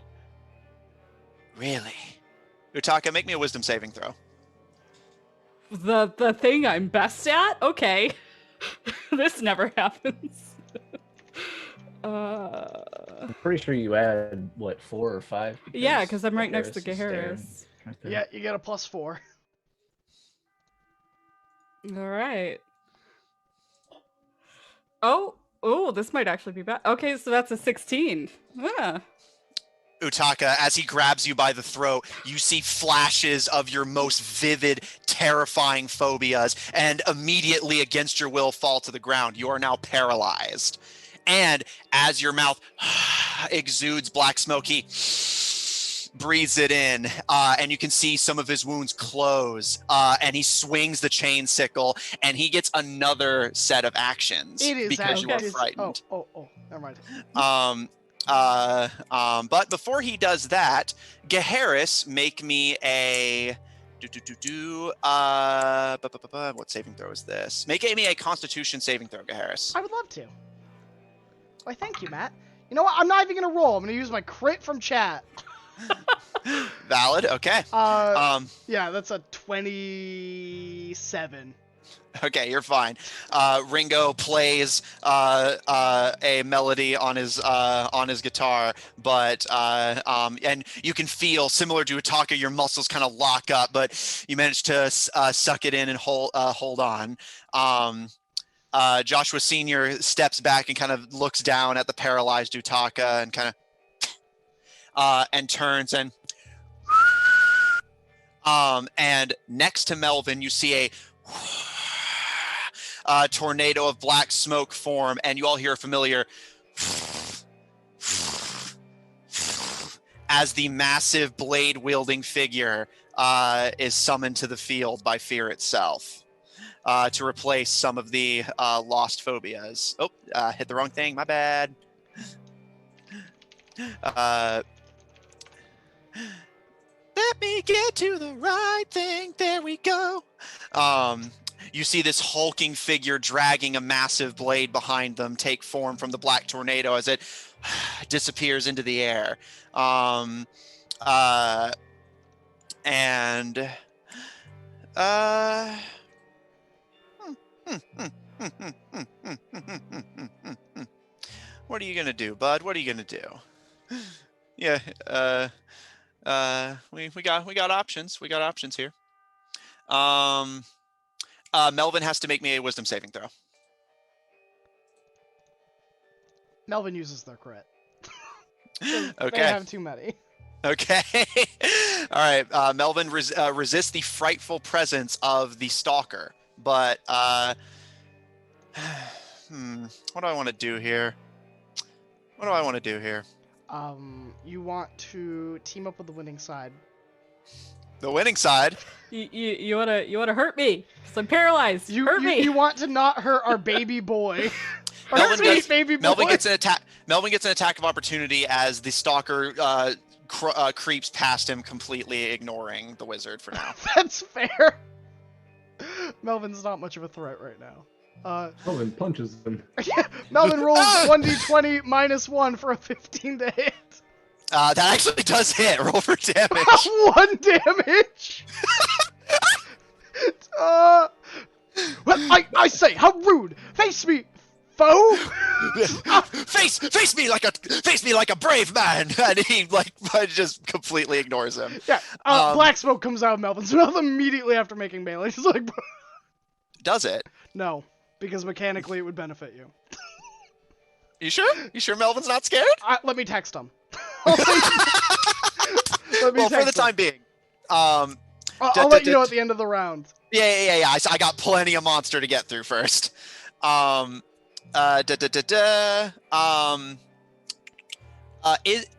really, Utaka, make me a wisdom saving throw. The thing I'm best at? Okay. This never happens. I'm pretty sure you add, what, 4 or 5? Yeah, because I'm right next to Gaheris is Gaheris. right there. Yeah, you get a +4. All right. Oh, this might actually be bad. Okay, so that's a 16. Yeah. Utaka, as he grabs you by the throat, you see flashes of your most vivid, terrifying phobias, and immediately against your will fall to the ground. You are now paralyzed. And as your mouth exudes black smoke, he breathes it in, and you can see some of his wounds close, and he swings the chain sickle, and he gets another set of actions because you are frightened. Oh, never mind. But before he does that, Gaheris, make me a what saving throw is this? Make me a Constitution saving throw, Gaheris. I would love to. Why, thank you, Matt. You know what? I'm not even gonna roll. I'm gonna use my crit from chat. Valid. Okay. Yeah, that's a 27. Okay, you're fine. Ringo plays a melody on his guitar, but and you can feel, similar to Utaka, your muscles kind of lock up, but you manage to suck it in and hold on. Joshua Senior steps back and kind of looks down at the paralyzed Utaka and kind of and turns and next to Melvin, you see a tornado of black smoke form, and you all hear a familiar as the massive blade-wielding figure is summoned to the field by fear itself to replace some of the lost phobias. Oh, hit the wrong thing. My bad. Let me get to the right thing. There we go. You see this hulking figure dragging a massive blade behind them take form from the black tornado as it disappears into the air. What are you gonna do, bud? What are you gonna do? Yeah, we got options. We got options here. Melvin has to make me a wisdom saving throw. Melvin uses their crit. Okay. They have too many. Okay. All right. Melvin resists the frightful presence of the stalker, but what do I want to do here? You want to team up with the winning side. The winning side. You wanna hurt me? 'Cause I'm paralyzed. Hurt me. You want to not hurt our baby boy. Baby boy. Melvin gets an attack. Melvin gets an attack of opportunity as the stalker creeps past him, completely ignoring the wizard for now. That's fair. Melvin's not much of a threat right now. Melvin punches him. Melvin rolls 1d20 -1 for a 15 to hit. That actually does hit. Roll for damage. 1 damage. Well, I say, how rude! Face me, foe! face me like a brave man, and he just completely ignores him. Yeah. Black smoke comes out of Melvin's mouth immediately after making melee. He's like, Does it? No, because mechanically it would benefit you. You sure? You sure Melvin's not scared? Let me text him. Let me Well, for the text him. time being. I'll let you know at the end of the round. Yeah. I got plenty of monster to get through first.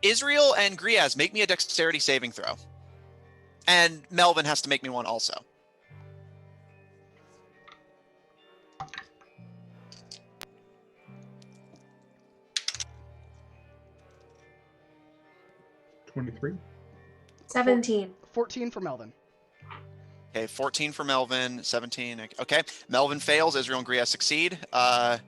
Israel and Griaz, make me a dexterity saving throw. And Melvin has to make me one also. '23. 17. 14 for Melvin. Okay, 14 for Melvin, 17. Okay, Melvin fails. Israel and Griaz succeed. Okay.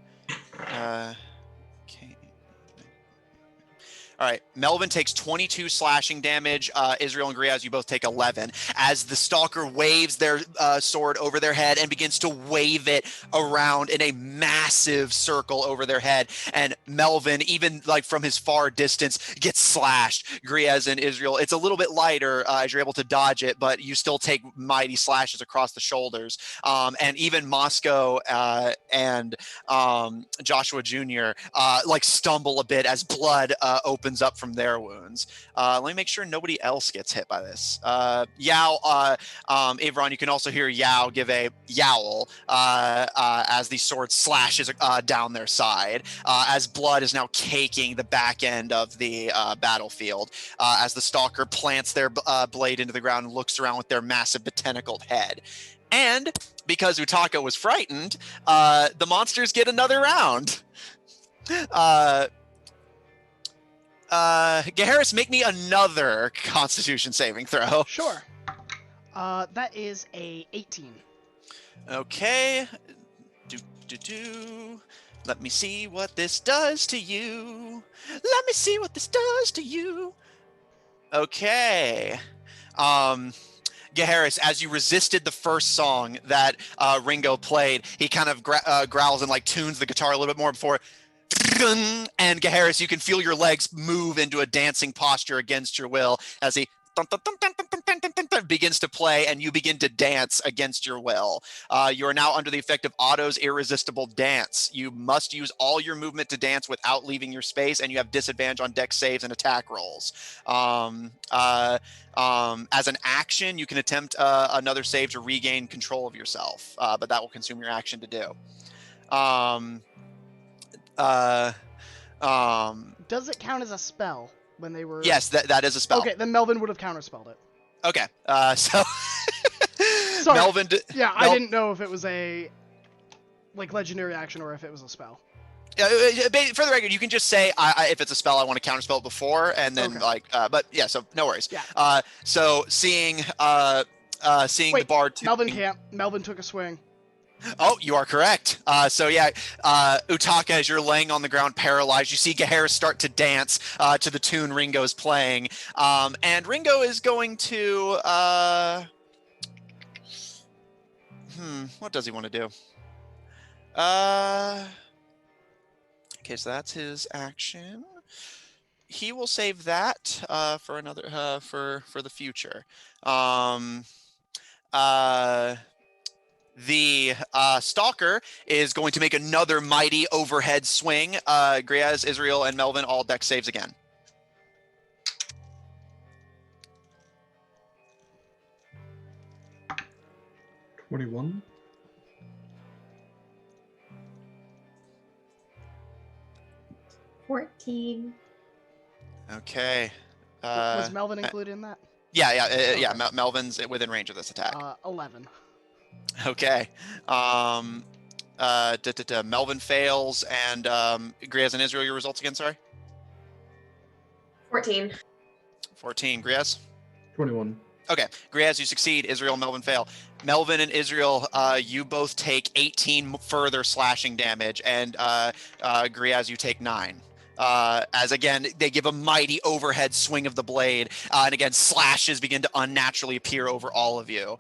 All right, Melvin takes 22 slashing damage. Israel and Griaz, you both take 11. As the stalker waves their sword over their head and begins to wave it around in a massive circle over their head. And Melvin, even like from his far distance, gets slashed. Griaz and Israel, it's a little bit lighter as you're able to dodge it, but you still take mighty slashes across the shoulders. And even Moscow and Joshua Jr. Like stumble a bit as blood opens up from their wounds. Let me make sure nobody else gets hit by this. Yao, Avron, you can also hear Yao give a yowl as the sword slashes down their side, as blood is now caking the back end of the battlefield, as the stalker plants their blade into the ground and looks around with their massive tentacled head. And because Utaka was frightened, the monsters get another round. Gaharis, make me another Constitution saving throw. Sure. That is a 18. Okay. Let me see what this does to you. Let me see what this does to you. Okay. Gaharis, as you resisted the first song that Ringo played, he kind of growls and like tunes the guitar a little bit more before. And Gaharis, you can feel your legs move into a dancing posture against your will as he begins to play, and you begin to dance against your will. You are now under the effect of Otto's irresistible dance. You must use all your movement to dance without leaving your space, and you have disadvantage on dex saves and attack rolls. As an action, you can attempt another save to regain control of yourself, but that will consume your action to do. Does it count as a spell when they were? Yes, that is a spell. Okay, then Melvin would have counterspelled it. Okay, so Sorry. Melvin. I didn't know if it was a like legendary action or if it was a spell. For the record, you can just say if it's a spell, I want to counterspell it before, and then but yeah, so no worries. Yeah. So seeing the bard. Melvin can't. Melvin took a swing. Oh, you are correct. Utaka, as you're laying on the ground paralyzed, you see Gaharis start to dance to the tune Ringo's playing. And Ringo is going to... what does he want to do? Okay, so that's his action. He will save that for another for the future. The stalker is going to make another mighty overhead swing. Griaz, Israel, and Melvin all dex saves again. '21. 14. Okay. Was Melvin included in that? Yeah. Melvin's within range of this attack. 11. Okay. Melvin fails, and Griaz and Israel, your results again, sorry? 14. 14. Griaz? 21. Okay. Griaz, you succeed. Israel and Melvin fail. Melvin and Israel, you both take 18 further slashing damage, and Griaz, you take 9. As again, they give a mighty overhead swing of the blade, and again, slashes begin to unnaturally appear over all of you.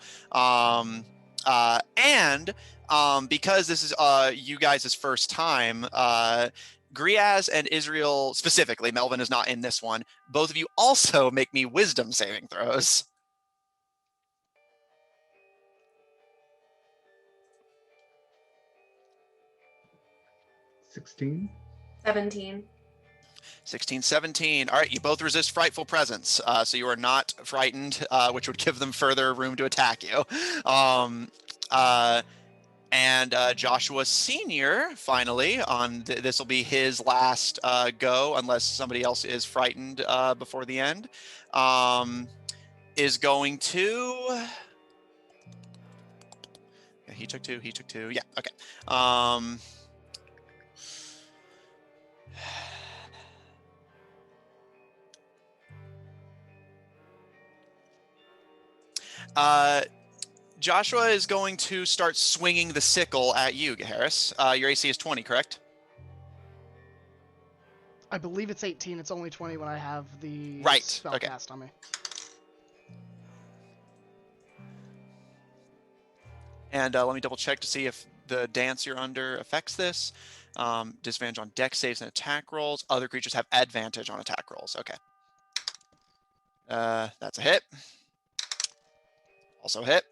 Because this is you guys' first time, Griaz and Israel specifically, Melvin is not in this one, both of you also make me wisdom saving throws. 16. 17. 16, 17. All right, you both resist frightful presence, so you are not frightened, which would give them further room to attack you. And Joshua Senior, finally, on this will be his last go, unless somebody else is frightened before the end, is going to. He took 2. He took 2. Yeah. Okay. Joshua is going to start swinging the sickle at you, Harris. Your AC is 20, correct? I believe it's 18. It's only 20 when I have the Right, spell okay. cast on me. And let me double check to see if the dance you're under affects this. Disadvantage on dex saves and attack rolls. Other creatures have advantage on attack rolls. Okay. That's a hit. Also hit.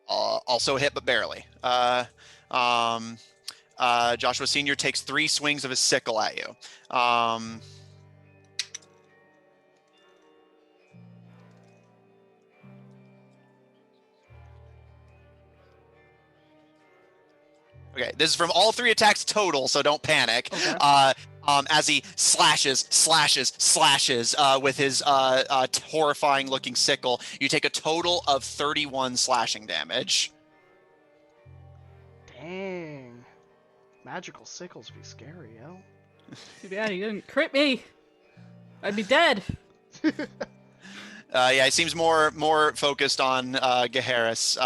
Also hit, but barely. Joshua Senior takes 3 swings of his sickle at you. Okay, this is from all 3 attacks total, so don't panic. Okay. As he slashes with his horrifying-looking sickle, you take a total of 31 slashing damage. Dang. Magical sickles be scary, yo. Too bad he didn't crit me. I'd be dead. Yeah, he seems more focused on Gaheris.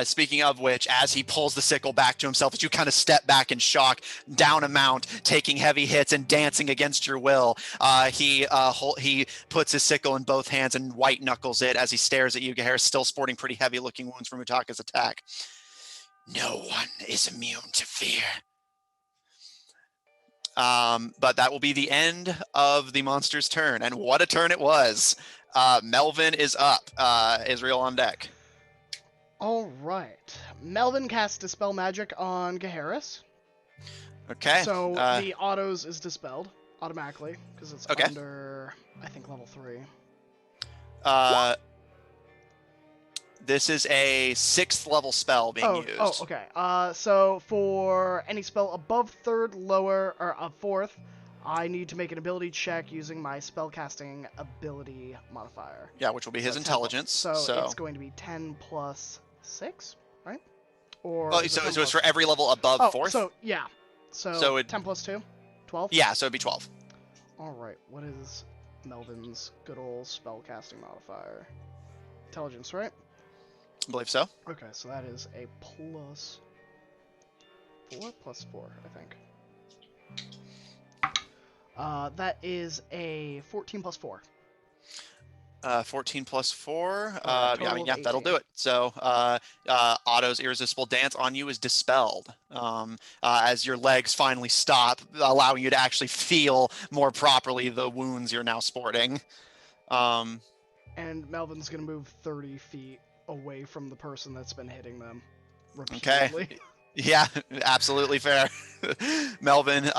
Speaking of which, as he pulls the sickle back to himself, as you kind of step back in shock, down a mount, taking heavy hits and dancing against your will, he puts his sickle in both hands and white knuckles it as he stares at you, Gaheris, still sporting pretty heavy-looking wounds from Utaka's attack. No one is immune to fear. But that will be the end of the monster's turn, and what a turn it was. Melvin is up. Israel on deck. All right. Melvin casts Dispel Magic on Gaheris. Okay. So the autos is dispelled automatically because it's Okay. under, I think, level 3. This is a 6th level spell being used. Oh, okay. So for any spell above 3rd, lower, or 4th, I need to make an ability check using my spellcasting ability modifier. Yeah, which will be his 10 intelligence. So it's going to be 10 plus 6, right? Or Oh, is it so 10 it's plus- for every level above 4th? So yeah. So, So 10 plus 2? 12? Yeah, so it'd be 12. All right. What is Melvin's good old spellcasting modifier? Intelligence, right? I believe so. Okay, so that is a plus 4, I think. That is a 14 plus 4. 14 plus 4. total I mean, of yeah, that'll 18. do it. So Otto's irresistible dance on you is dispelled as your legs finally stop, allowing you to actually feel more properly the wounds you're now sporting. And Melvin's gonna move 30 feet away from the person that's been hitting them repeatedly. Okay. Yeah, absolutely fair. Melvin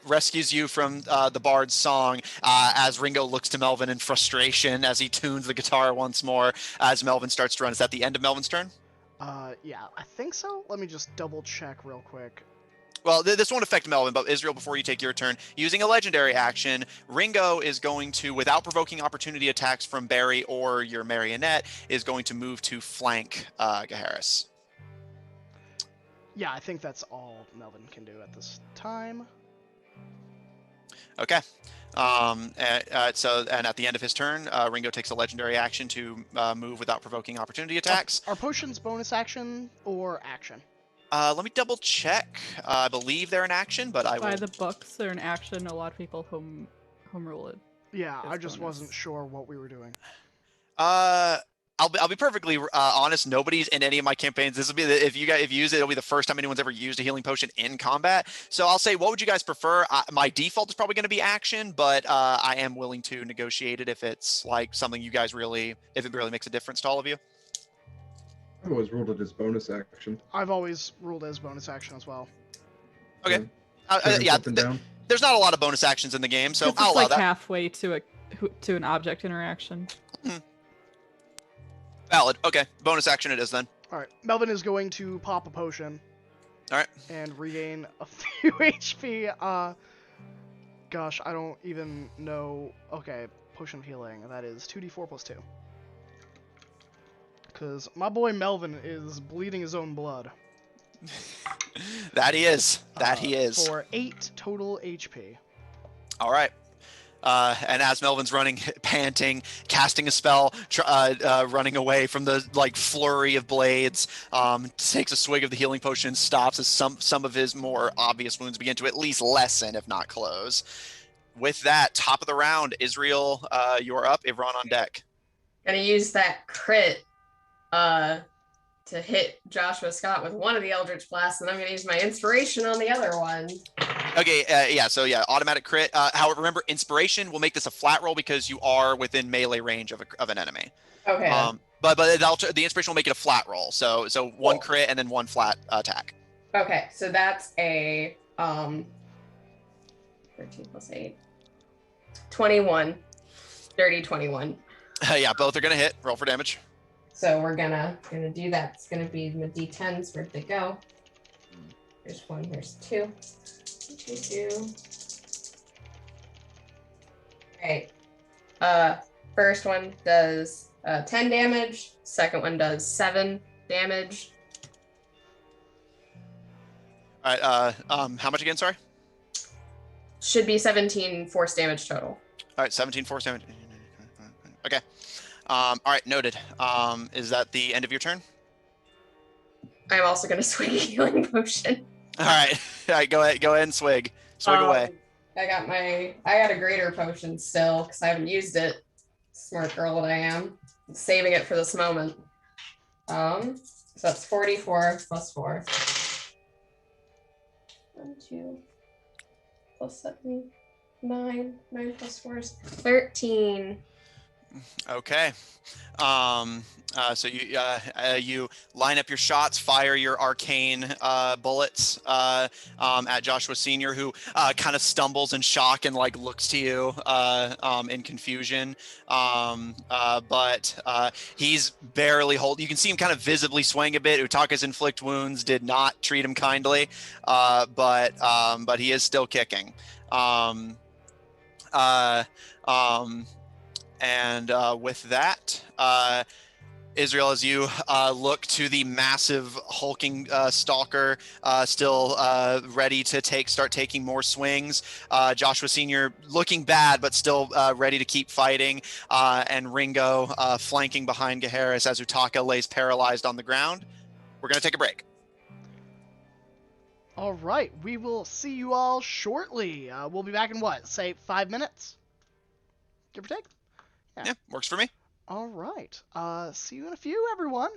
rescues you from the bard's song as Ringo looks to Melvin in frustration as he tunes the guitar once more as Melvin starts to run. Is that the end of Melvin's turn? Yeah, I think so. Let me just double check real quick. Well, this won't affect Melvin, but Israel, before you take your turn, using a legendary action, Ringo is going to, without provoking opportunity attacks from Barry or your marionette, is going to move to flank Gaheris. Yeah, I think that's all Melvin can do at this time. Okay. And at the end of his turn, Ringo takes a legendary action to move without provoking opportunity attacks. Are potions bonus action or action? Let me double check. I believe they're an action, but I will. By the books, they're an action. A lot of people home rule it. Yeah, It's I just bonus. wasn't sure what we were doing. I'll be perfectly honest. Nobody's in any of my campaigns. This will be if you use it, it'll be the first time anyone's ever used a healing potion in combat. So I'll say, what would you guys prefer? My default is probably going to be action, but I am willing to negotiate it if it's like something you guys if it really makes a difference to all of you. always ruled it as bonus action. I've always ruled as bonus action as well. Okay. Turning Yeah, something down. there's not a lot of bonus actions in the game, so 'Cause I'll it's allow like that. halfway to an object interaction. Valid. Okay, bonus action it is then. All right, Melvin is going to pop a potion. All right. And regain a few HP. Gosh, I don't even know. Okay, potion of healing. That is 2d4 plus 2. Because my boy Melvin is bleeding his own blood. That he is. That he is. For 8 total HP. All right. And as Melvin's running, panting, casting a spell, running away from the like flurry of blades, takes a swig of the healing potion, stops as some of his more obvious wounds begin to at least lessen, if not close. With that, top of the round, Israel, you're up. Ivron on deck. Gonna use that crit to hit Joshua Scott with one of the Eldritch Blasts, and I'm gonna use my inspiration on the other one. Okay, so automatic crit. However, remember, inspiration will make this a flat roll because you are within melee range of an enemy. Okay. But the inspiration will make it a flat roll. So one crit and then one flat attack. Okay, so that's a 13 plus 8. 21. Dirty 21. Yeah, both are gonna hit. Roll for damage. So we're gonna do that. It's gonna be the D10s. Where'd they go? Here's 1, here's 2. 2. Alright. First one does 10 damage. Second one does 7 damage. All right. How much again? Sorry. Should be 17 force damage total. All right, 17 force damage. Okay. All right, noted. Is that the end of your turn? I'm also gonna swing a healing potion. All right. All right. Go ahead and swig. Swig away. I got a greater potion still because I haven't used it. Smart girl that I am. Saving it for this moment. So that's 44 plus 4. 1, 2 plus 7, 9. 9 plus 4 is 13. Okay. So you line up your shots, fire your arcane bullets at Joshua Senior, who kind of stumbles in shock and like looks to you in confusion. But he's barely holding. You can see him kind of visibly swaying a bit. Utaka's inflict wounds did not treat him kindly, but he is still kicking. And with that, Israel, as you look to the massive hulking stalker, still ready to start taking more swings. Joshua Senior looking bad, but still ready to keep fighting. And Ringo flanking behind Gaharis as Utaka lays paralyzed on the ground. We're gonna take a break. All right, we will see you all shortly. We'll be back in say 5 minutes, give or take. Yeah, works for me. All right. See you in a few, everyone.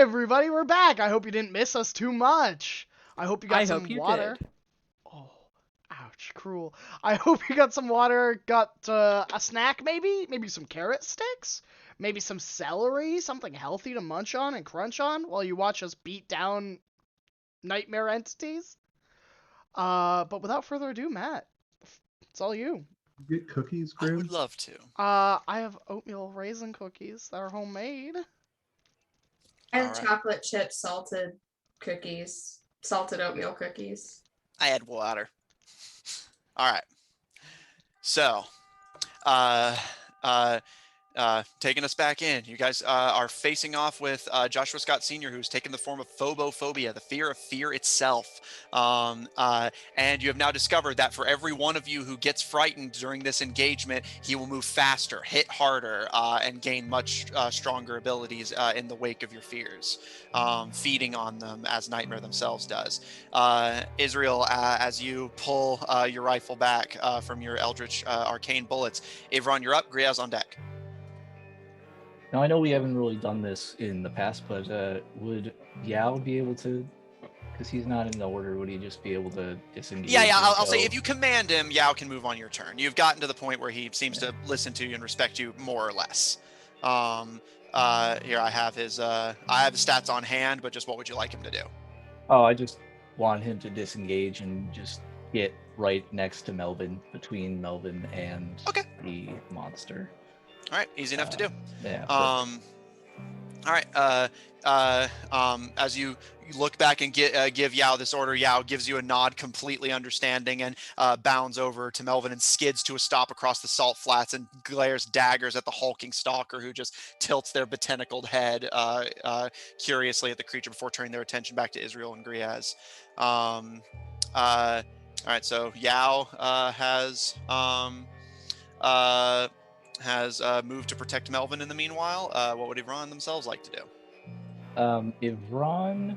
everybody, we're back. I hope you didn't miss us too much. I hope you got I some hope you water. did. Oh, ouch, cruel. I hope you got some water, got a snack maybe? Maybe some carrot sticks? Maybe some celery, something healthy to munch on and crunch on while you watch us beat down nightmare entities? But without further ado, Matt, it's all you. Get cookies, I Grim? would love to. I have oatmeal raisin cookies that are homemade. I have Alright. chocolate chip salted cookies, salted oatmeal cookies. I had water. All right. So, uh, uh, taking us back in, you guys are facing off with Joshua Scott Sr., who's taken the form of phobophobia, the fear of fear itself. And you have now discovered that for every one of you who gets frightened during this engagement, he will move faster, hit harder, and gain much stronger abilities in the wake of your fears, feeding on them as Nightmare themselves does. Israel, as you pull your rifle back from your Eldritch Arcane bullets, Avron, you're up. Griaz on deck. Now I know we haven't really done this in the past, but would Yao be able to? Because he's not in the order. Would he just be able to disengage? Yeah, and I'll say go? if you command him, Yao can move on your turn. You've gotten to the point where he seems to listen to you and respect you more or less. Here I have his stats on hand, but just what would you like him to do? Oh, I just want him to disengage and just get right next to Melvin, between Melvin and Okay. the monster. All right, easy enough to do. Yeah. All right. As you look back and give Yao this order, Yao gives you a nod, completely understanding, and bounds over to Melvin and skids to a stop across the salt flats and glares daggers at the hulking stalker, who just tilts their betentacled head curiously at the creature before turning their attention back to Israel and Griaz. All right. So Yao has moved to protect Melvin in the meanwhile. What would Ivran themselves like to do? Ivran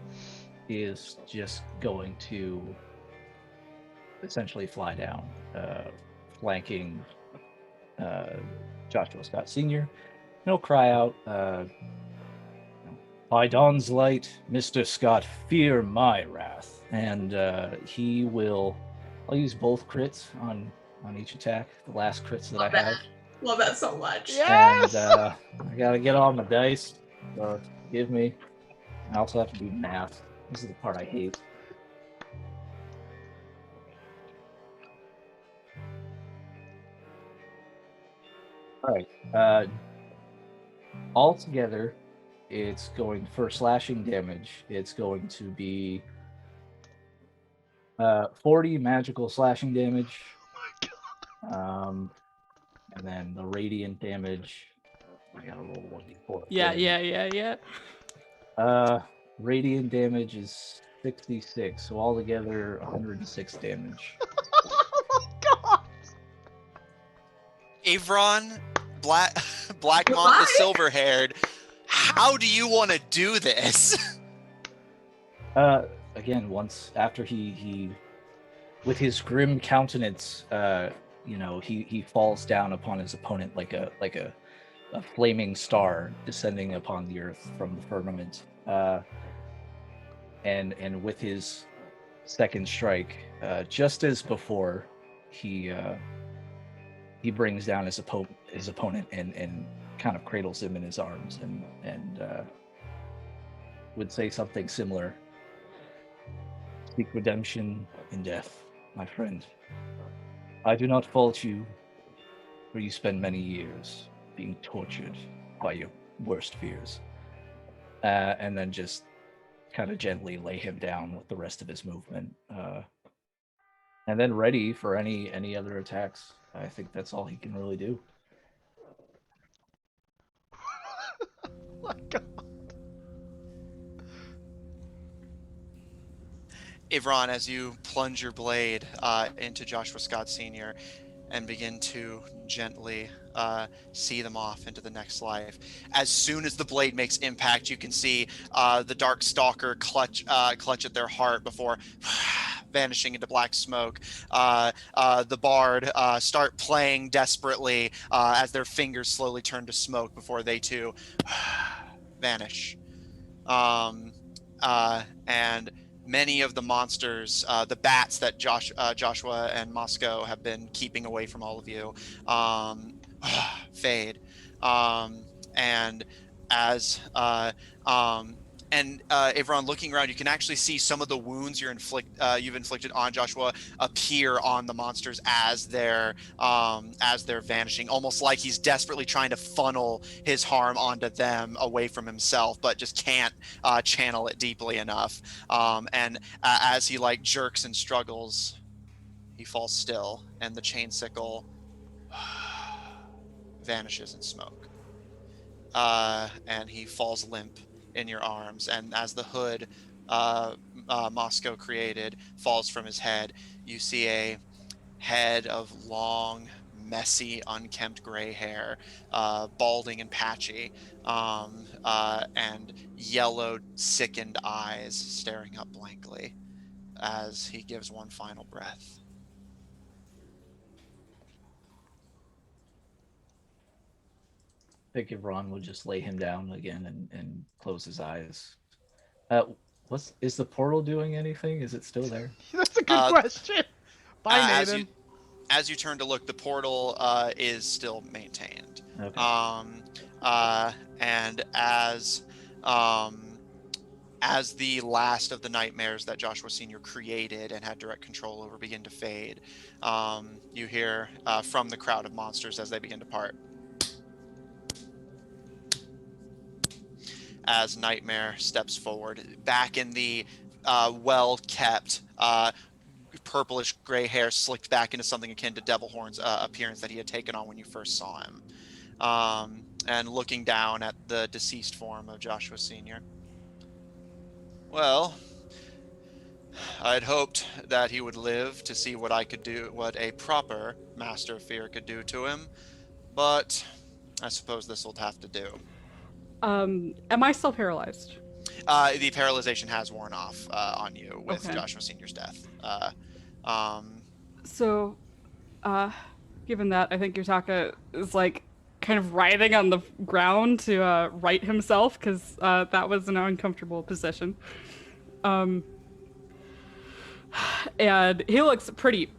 is just going to essentially fly down, flanking Joshua Scott Sr. And he'll cry out, "By dawn's light, Mr. Scott, fear my wrath." And he will. I'll use both crits on each attack. The last crits that I have. Love that so much. Yes! And I gotta get all my dice. So give me. I also have to do math. This is the part I hate. Alright. Altogether, it's going for slashing damage. It's going to be 40 magical slashing damage. And then the radiant damage. I gotta roll 1d4. Yeah. Radiant damage is 66, so altogether 106 damage. Oh my god! Avron, Blackmont the Silver-Haired, how do you want to do this? Again, once after he with his grim countenance, he falls down upon his opponent like a flaming star descending upon the earth from the firmament. And with his second strike, just as before, he brings down his opponent and kind of cradles him in his arms and would say something similar. "Seek redemption in death, my friend. I do not fault you, for you spend many years being tortured by your worst fears." And then just kind of gently lay him down with the rest of his movement. And then ready for any other attacks. I think that's all he can really do. Oh my god. Avron, as you plunge your blade into Joshua Scott Sr. and begin to gently see them off into the next life. As soon as the blade makes impact, you can see the Dark Stalker clutch at their heart before vanishing into black smoke. The Bard start playing desperately as their fingers slowly turn to smoke before they too vanish. And many of the monsters, the bats that Joshua and Moscow have been keeping away from all of you, fade. And as Avron, looking around, you can actually see some of the wounds you've inflicted on Joshua appear on the monsters as they're vanishing, almost like he's desperately trying to funnel his harm onto them away from himself, but just can't channel it deeply enough. And as he like jerks and struggles, he falls still, and the chain sickle vanishes in smoke. And he falls limp in your arms. And as the hood Moscow created falls from his head, you see a head of long, messy, unkempt gray hair, balding and patchy, and yellowed, sickened eyes staring up blankly as he gives one final breath. I think Ron would just lay him down again and close his eyes. Is the portal doing anything? Is it still there? That's a good question. Bye, Nathan. As you turn to look, the portal is still maintained. Okay. And as the last of the nightmares that Joshua Sr. created and had direct control over begin to fade, you hear from the crowd of monsters as they begin to part. As Nightmare steps forward, back in the well-kept, purplish gray hair slicked back into something akin to Devil Horn's appearance that he had taken on when you first saw him. And looking down at the deceased form of Joshua Sr. Well, I'd hoped that he would live to see what a proper Master of Fear could do to him, but I suppose this will have to do. Am I still paralyzed? The paralyzation has worn off on you with Okay. Joshua Sr.'s death. So, given that, I think Yutaka is like kind of writhing on the ground to right himself because that was an uncomfortable position. And he looks pretty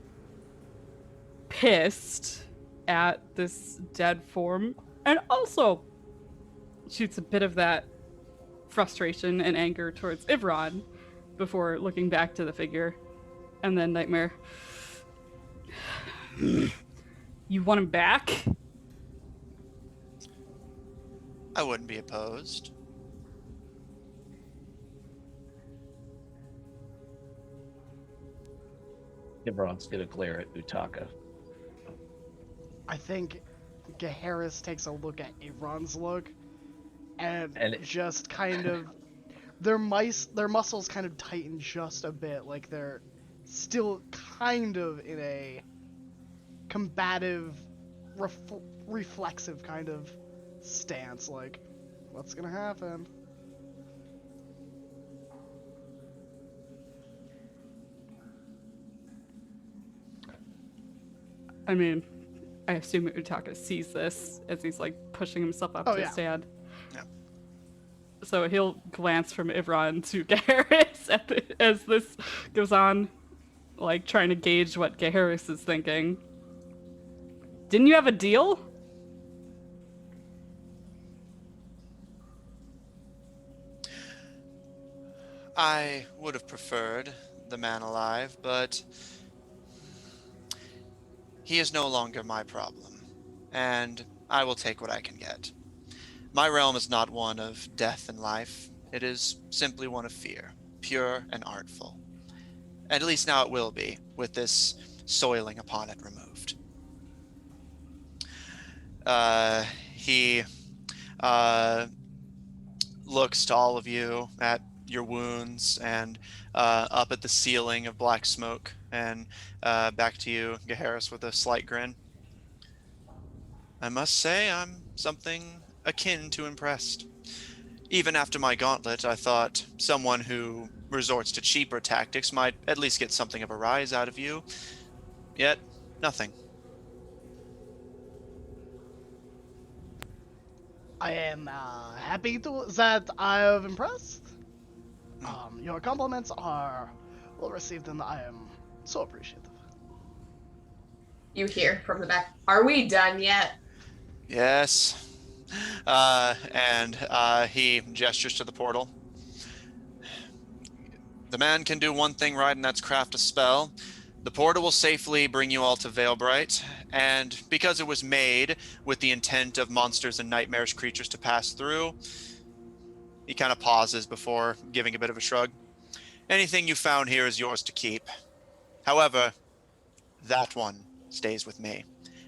pissed at this dead form, and also shoots a bit of that frustration and anger towards Ivron before looking back to the figure. And then Nightmare. You want him back? I wouldn't be opposed. Ivron's gonna glare at Utaka. I think Gaheris takes a look at Ivron's look and just kind of their muscles kind of tighten just a bit, like they're still kind of in a combative, reflexive kind of stance, like, what's gonna happen? I mean, I assume Utaka sees this as he's like pushing himself up to stand. Yeah. So he'll glance from Ivron to Gaheris as this goes on, like trying to gauge what Gaheris is thinking. Didn't you have a deal? I would have preferred the man alive, but he is no longer my problem, and I will take what I can get. My realm is not one of death and life. It is simply one of fear, pure and artful. And at least now it will be, with this soiling upon it removed. He looks to all of you, at your wounds, and up at the ceiling of black smoke, and back to you, Gaheris, with a slight grin. I must say I'm something akin to impressed. Even after my gauntlet, I thought someone who resorts to cheaper tactics might at least get something of a rise out of you. Yet, nothing. I am happy that I have impressed. Your compliments are well received, and I am so appreciative. You hear from the back, "Are we done yet?" Yes. And he gestures to the portal. The man can do one thing right, and that's craft a spell. The portal will safely bring you all to Veilbright, and because it was made with the intent of monsters and nightmarish creatures to pass through, he kind of pauses before giving a bit of a shrug. Anything you found here is yours to keep. However, that one stays with me.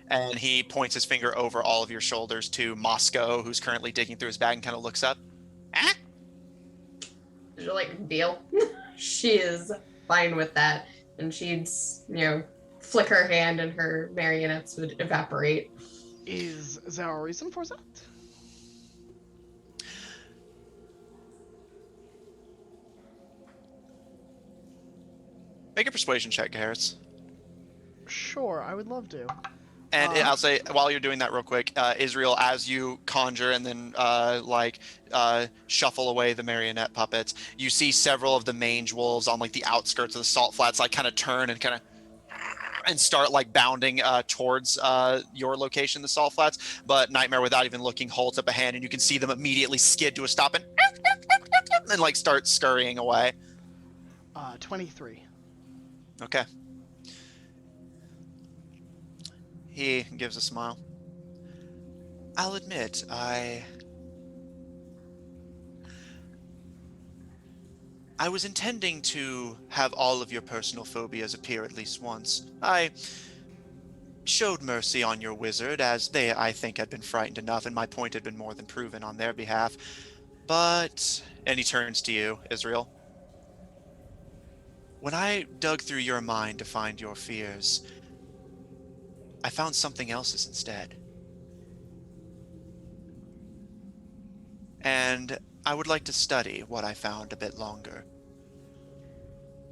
And he points his finger over all of your shoulders to Moscow, who's currently digging through his bag and kind of looks up. Ah? You're like, "Deal." She is fine with that. And she'd, flick her hand and her marionettes would evaporate. Is there a reason for that? Make a persuasion check, Harris. Sure, I would love to. And I'll say, while you're doing that real quick, Israel, as you conjure and then shuffle away the marionette puppets, you see several of the mange wolves on like the outskirts of the salt flats like kind of turn and start like bounding towards your location, the salt flats. But Nightmare, without even looking, holds up a hand, and you can see them immediately skid to a stop and like start scurrying away. 23. Okay. He gives a smile. I'll admit, I was intending to have all of your personal phobias appear at least once. I showed mercy on your wizard, as they, I think, had been frightened enough, and my point had been more than proven on their behalf. But, and he turns to you, Israel. When I dug through your mind to find your fears, I found something else's instead. And I would like to study what I found a bit longer.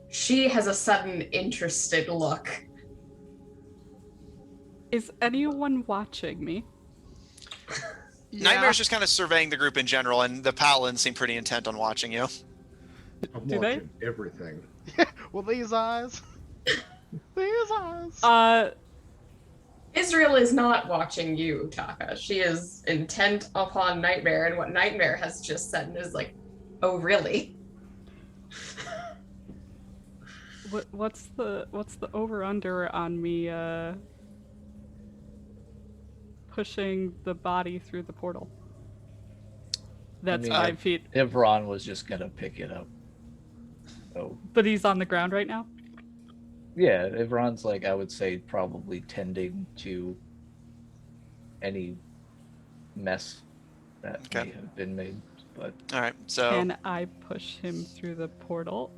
She has a sudden interested look. Is anyone watching me? Yeah. Nightmare's just kind of surveying the group in general, and the paladins seem pretty intent on watching you. I'm Do they? watching everything. Well, these eyes. These eyes. Israel is not watching you, Taka. She is intent upon Nightmare, and what Nightmare has just said is like, "Oh, really?" What's the over under on me pushing the body through the portal? That's mean, 5 feet. Ivron was just gonna pick it up. So But he's on the ground right now? yeah, Ivron's like, I would say, probably tending to any mess that Okay. may have been made. But All right, so Can I push him through the portal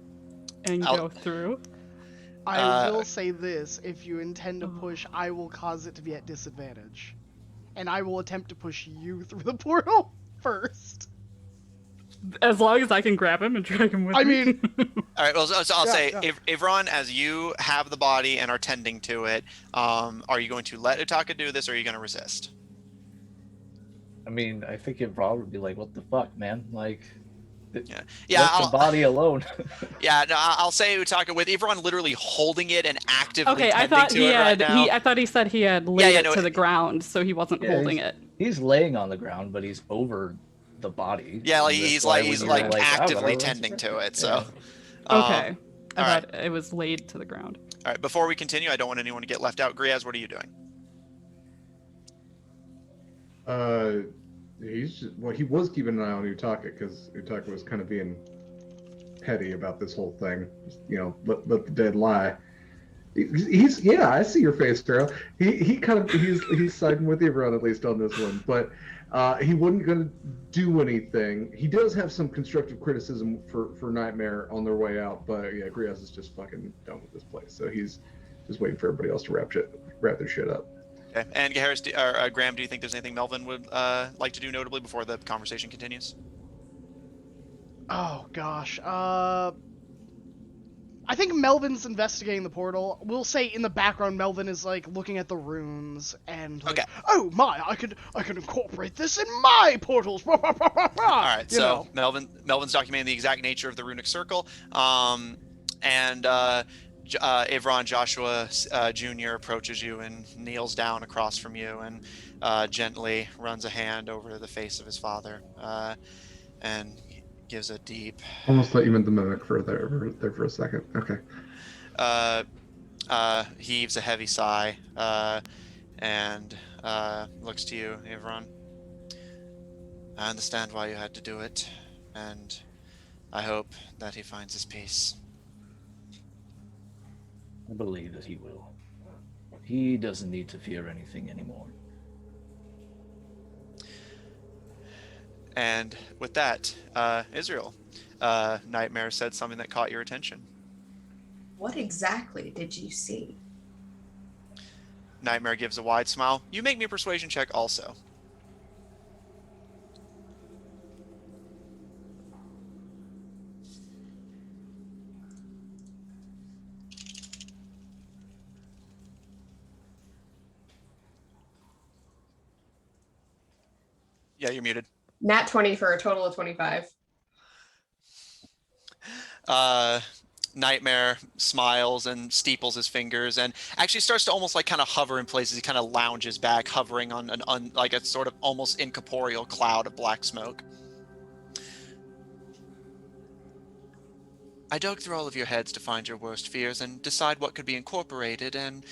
and I'll- go through? I will say this: if you intend to push, I will cause it to be at disadvantage, and I will attempt to push you through the portal first. As long as I can grab him and drag him with I me. mean- all right. Well, so I'll Yeah, say, yeah. Ivron, as you have the body and are tending to it, are you going to let Utaka do this, or are you going to resist? I mean, I think Ivron would be like, "What the fuck, man? Like, Yeah, let the body alone." Yeah, no, I'll say Utaka with Ivron literally holding it and actively Okay, I tending thought to he it had right now. I thought he said he had laid yeah, it no, to the ground, so he wasn't Yeah, holding it. He's laying on the ground, but he's over the body. Yeah, like And that's he's why like when he's you're like "Oh, actively well, tending that's to okay." it. So, Yeah. Okay. I all thought it was laid to the ground. all right. Before we continue, I don't want anyone to get left out. Griaz, what are you doing? He was keeping an eye on Utaka because Utaka was kind of being petty about this whole thing. Let the dead lie. He's yeah, I see your face, Pharaoh. He's siding with Ivron at least on this one, but he wasn't going to do anything. He does have some constructive criticism for Nightmare on their way out, but yeah, Griaz is just fucking done with this place, so he's just waiting for everybody else to wrap their shit up. Okay. And Harris, Graham, do you think there's anything Melvin would like to do notably before the conversation continues? Oh gosh. I think Melvin's investigating the portal. We'll say in the background, Melvin is like looking at the runes and like, Okay. oh my, I could incorporate this in my portals. All right, so Melvin's documenting the exact nature of the runic circle, and Ivron Joshua Jr. approaches you and kneels down across from you and gently runs a hand over the face of his father and gives a deep. Almost thought you meant the mimic for there for a second. Okay. Heaves a heavy sigh and looks to you, Ivron. I understand why you had to do it, and I hope that he finds his peace. I believe that he will. He doesn't need to fear anything anymore. And with that, Israel, Nightmare said something that caught your attention. What exactly did you see? Nightmare gives a wide smile. You make me a persuasion check also. Yeah, you're muted. Nat 20 for a total of 25. Nightmare smiles and steeples his fingers and actually starts to almost like kind of hover in places. He kind of lounges back, hovering on like a sort of almost incorporeal cloud of black smoke. I dug through all of your heads to find your worst fears and decide what could be incorporated, and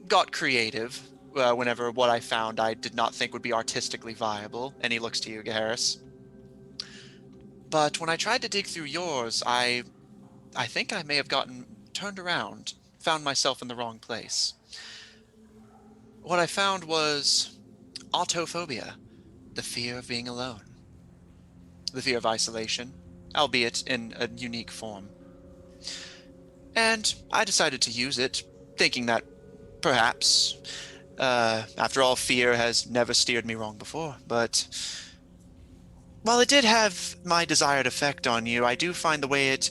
got creative whenever what I found I did not think would be artistically viable. And he looks to you, Gaharis. But when I tried to dig through yours, I think I may have gotten turned around, found myself in the wrong place. What I found was autophobia, the fear of being alone, the fear of isolation, albeit in a unique form. And I decided to use it, thinking that perhaps, after all, fear has never steered me wrong before, but while it did have my desired effect on you, I do find the way it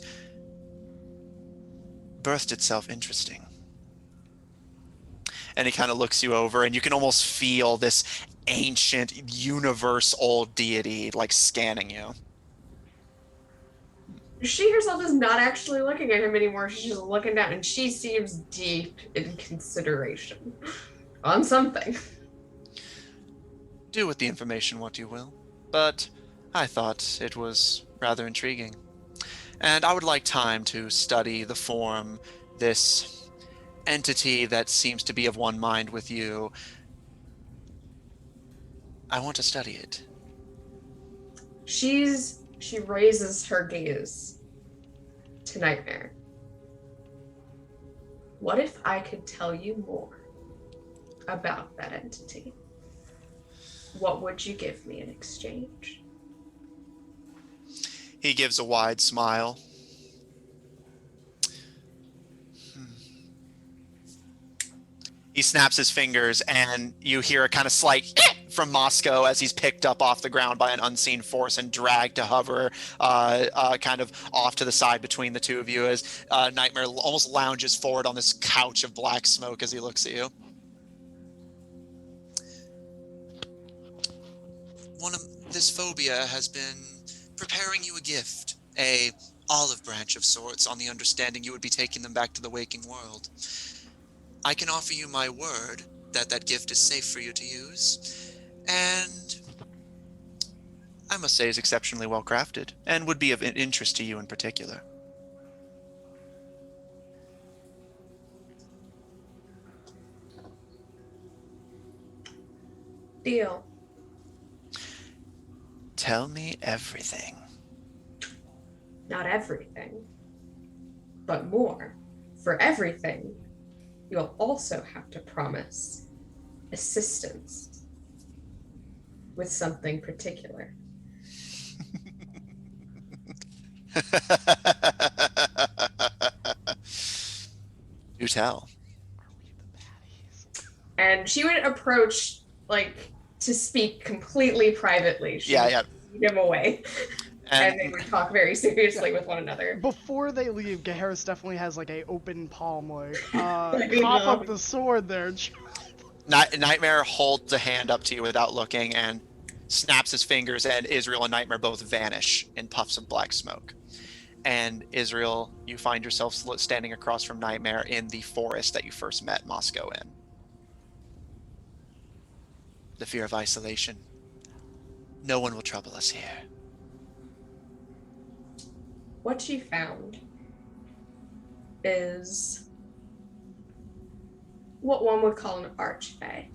birthed itself interesting. And he kind of looks you over, and you can almost feel this ancient, universe-old deity like scanning you. She herself is not actually looking at him anymore. She's just looking down, and she seems deep in consideration on something. Do with the information what you will, but I thought it was rather intriguing. And I would like time to study the form, this entity that seems to be of one mind with you. I want to study it. She raises her gaze to Nightmare. What if I could tell you more about that entity? What would you give me in exchange? He gives a wide smile. He snaps his fingers, and you hear a kind of slight from Moscow as he's picked up off the ground by an unseen force and dragged to hover kind of off to the side between the two of you as Nightmare almost lounges forward on this couch of black smoke as he looks at you. This phobia has been preparing you a gift, a olive branch of sorts, on the understanding you would be taking them back to the waking world. I can offer you my word that that gift is safe for you to use, and I must say is exceptionally well crafted, and would be of interest to you in particular. Deal. Tell me everything. Not everything, but more. For everything, you'll also have to promise assistance with something particular. Do tell. And she would approach, like, to speak completely privately. She would lead him away. And they would talk very seriously with one another. Before they leave, Gaheris definitely has like a open palm, like, I cough know. up the sword there. Nightmare holds a hand up to you without looking and snaps his fingers, and Israel and Nightmare both vanish in puffs of black smoke. And Israel, you find yourself standing across from Nightmare in the forest that you first met Moscow in. The fear of isolation. No one will trouble us here. What she found is what one would call an archfey,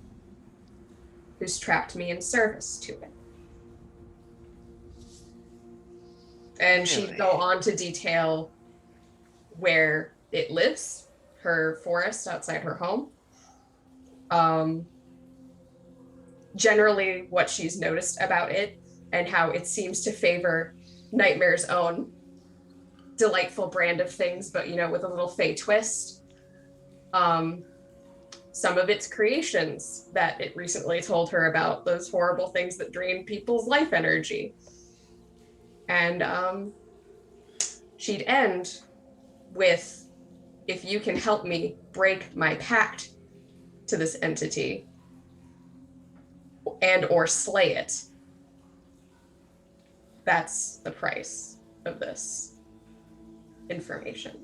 who's trapped me in service to it. And she'd Really? go on to detail where it lives, her forest outside her home. Generally, what she's noticed about it and how it seems to favor Nightmare's own delightful brand of things, but with a little fey twist. Some of its creations that it recently told her about, those horrible things that drain people's life energy. And she'd end with, if you can help me break my pact to this entity and or slay it, that's the price of this information.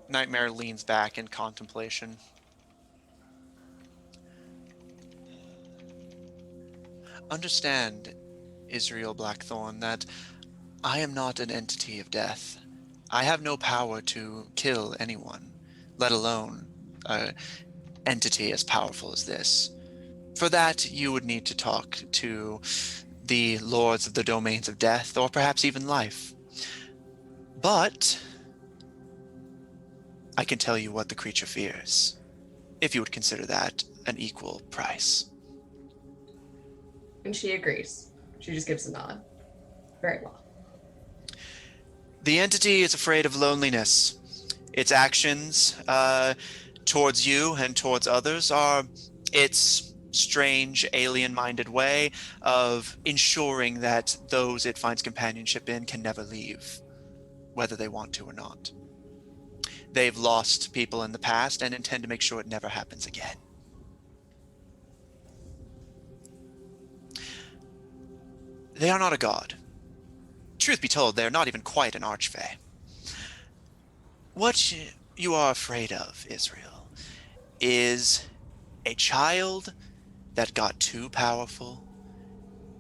Nightmare leans back in contemplation. Understand, Israel Blackthorn, that I am not an entity of death. I have no power to kill anyone, let alone an entity as powerful as this. For that, you would need to talk to the lords of the domains of death, or perhaps even life. But I can tell you what the creature fears, if you would consider that an equal price. And she agrees. She just gives a nod. Very well. The entity is afraid of loneliness. Its actions towards you and towards others are its strange, alien-minded way of ensuring that those it finds companionship in can never leave, whether they want to or not. They've lost people in the past and intend to make sure it never happens again. They are not a god. Truth be told, they are not even quite an archfey. What you are afraid of, Israel, is a child that got too powerful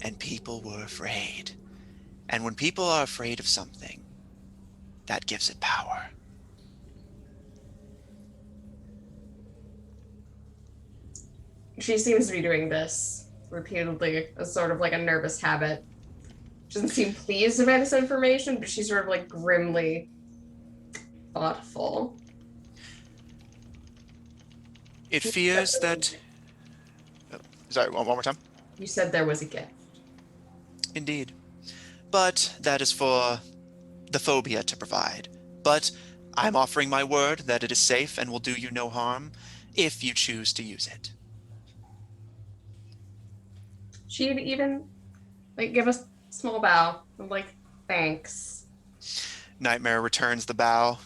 and people were afraid. And when people are afraid of something, that gives it power. She seems to be doing this repeatedly as sort of like a nervous habit. She doesn't seem pleased about this information, but she's sort of like grimly thoughtful. It fears that... Oh, sorry, one more time. You said there was a gift. Indeed. But that is for the phobia to provide. But I'm offering my word that it is safe and will do you no harm if you choose to use it. She'd even give a small bow of thanks. Nightmare returns the bow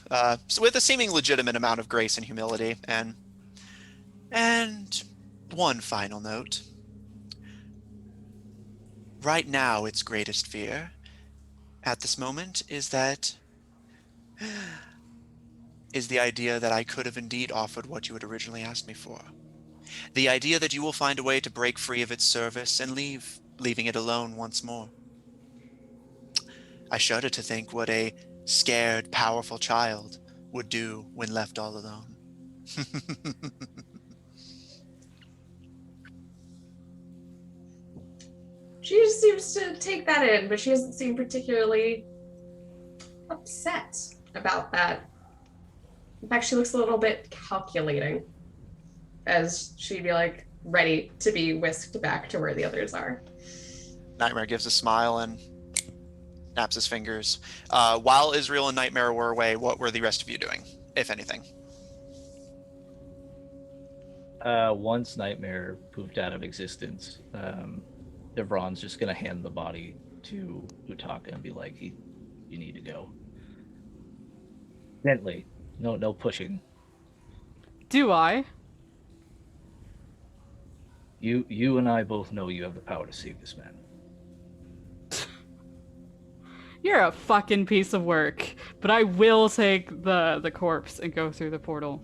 with a seeming legitimate amount of grace and humility. And one final note. Right now, its greatest fear at this moment is the idea that I could have indeed offered what you had originally asked me for. The idea that you will find a way to break free of its service and leaving it alone once more. I shudder to think what a scared, powerful child would do when left all alone. She just seems to take that in, but she doesn't seem particularly upset about that. In fact, she looks a little bit calculating as she'd be ready to be whisked back to where the others are. Nightmare gives a smile and snaps his fingers. While Israel and Nightmare were away, what were the rest of you doing, if anything? Once Nightmare poofed out of existence, Ivron's just gonna hand the body to Utaka and be like, "You need to go gently. No pushing. Do I? You and I both know you have the power to save this man." You're a fucking piece of work. But I will take the corpse and go through the portal.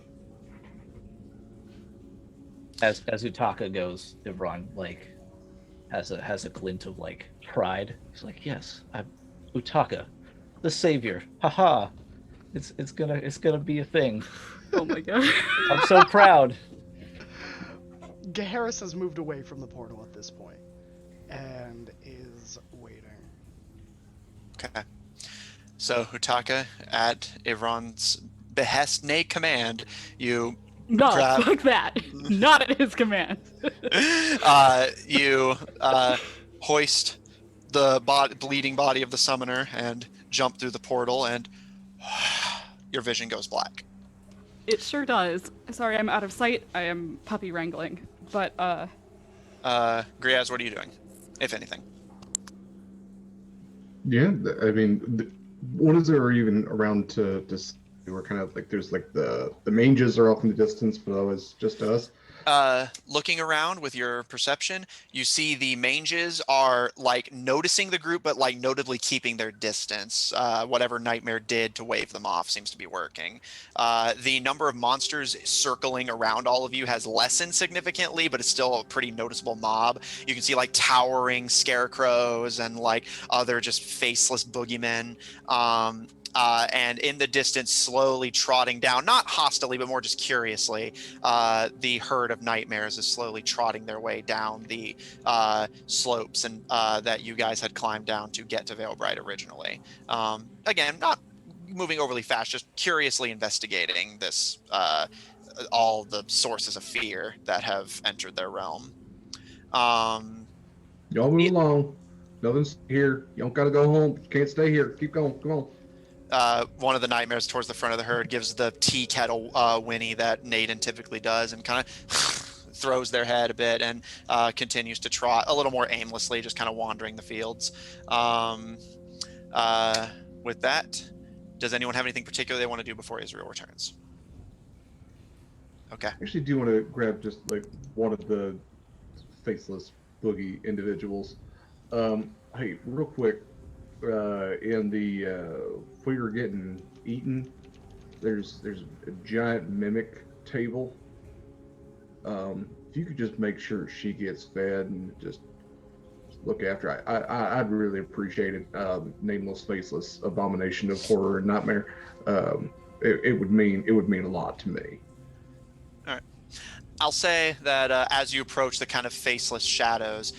As Utaka goes, Ivron like has a glint of like pride. He's like, "Yes, I'm Utaka, the savior. Haha. It's gonna be a thing. Oh my god. I'm so proud." Gaheris has moved away from the portal at this point and is waiting. Okay. So Hutaka, at Ivron's behest, nay command, you No, grab. fuck that. Not at his command. You hoist the bleeding body of the summoner and jump through the portal, and your vision goes black. It sure does. Sorry, I'm out of sight. I am puppy wrangling. But, Griaz, what are you doing, if anything? Yeah, I mean, what is there even around to see? We're kind of like, there's like the manges are off in the distance, but otherwise just us. Looking around with your perception, you see the manges are like noticing the group, but like notably keeping their distance. Whatever Nightmare did to wave them off seems to be working. The number of monsters circling around all of you has lessened significantly, but it's still a pretty noticeable mob. You can see like towering scarecrows and like other just faceless boogeymen. And in the distance, slowly trotting down, not hostilely, but more just curiously, the herd of nightmares is slowly trotting their way down the slopes and that you guys had climbed down to get to Veilbright originally. Again, not moving overly fast, just curiously investigating this, all the sources of fear that have entered their realm. Y'all move along. Nothing's here. You don't gotta go home. You can't stay here. Keep going. Come on. One of the nightmares towards the front of the herd gives the tea kettle whinny that Naden typically does and kind of throws their head a bit and continues to trot a little more aimlessly, just kind of wandering the fields. With that, does anyone have anything particular they want to do before Israel returns? Okay. I actually do want to grab just like one of the faceless boogie individuals. Hey, real quick, in the where you're getting eaten, there's a giant mimic table. If you could just make sure she gets fed and just look after her, I'd really appreciate it. Nameless, faceless abomination of horror and nightmare. It would mean a lot to me. I'll say that as you approach the kind of faceless shadows,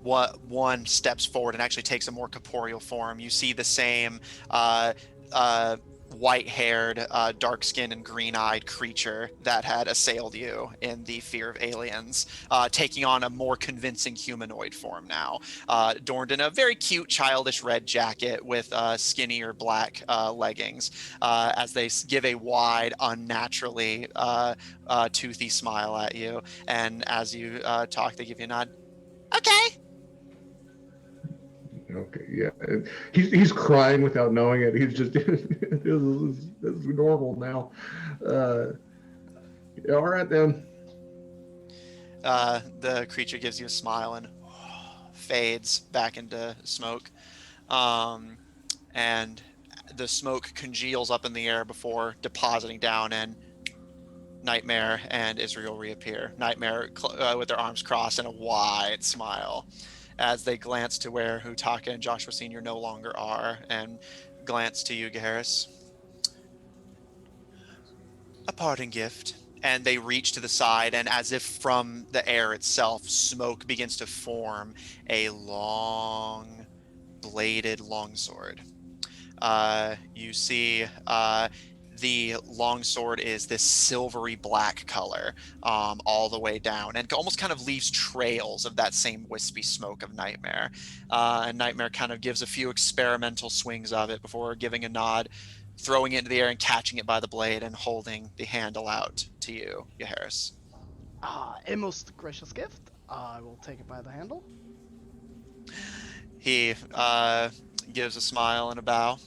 one steps forward and actually takes a more corporeal form. You see the same white-haired, dark-skinned, and green-eyed creature that had assailed you in the fear of aliens, taking on a more convincing humanoid form now, adorned in a very cute, childish red jacket with skinnier black leggings, as they give a wide, unnaturally toothy smile at you. And as you talk, they give you a nod. Okay. Okay, yeah. He's crying without knowing it. He's just this is normal now. Yeah, all right then. The creature gives you a smile and fades back into smoke. And the smoke congeals up in the air before depositing down, and Nightmare and Israel reappear. Nightmare with their arms crossed and a wide smile as they glance to where Hutaka and Joshua Sr. no longer are, and glance to you, Gaheris. A parting gift. And they reach to the side, and as if from the air itself, smoke begins to form a long bladed longsword. You see the longsword is this silvery black color all the way down, and almost kind of leaves trails of that same wispy smoke of Nightmare. And Nightmare kind of gives a few experimental swings of it before giving a nod, throwing it into the air and catching it by the blade and holding the handle out to you, Gaheris. A most gracious gift. I will take it by the handle. He gives a smile and a bow.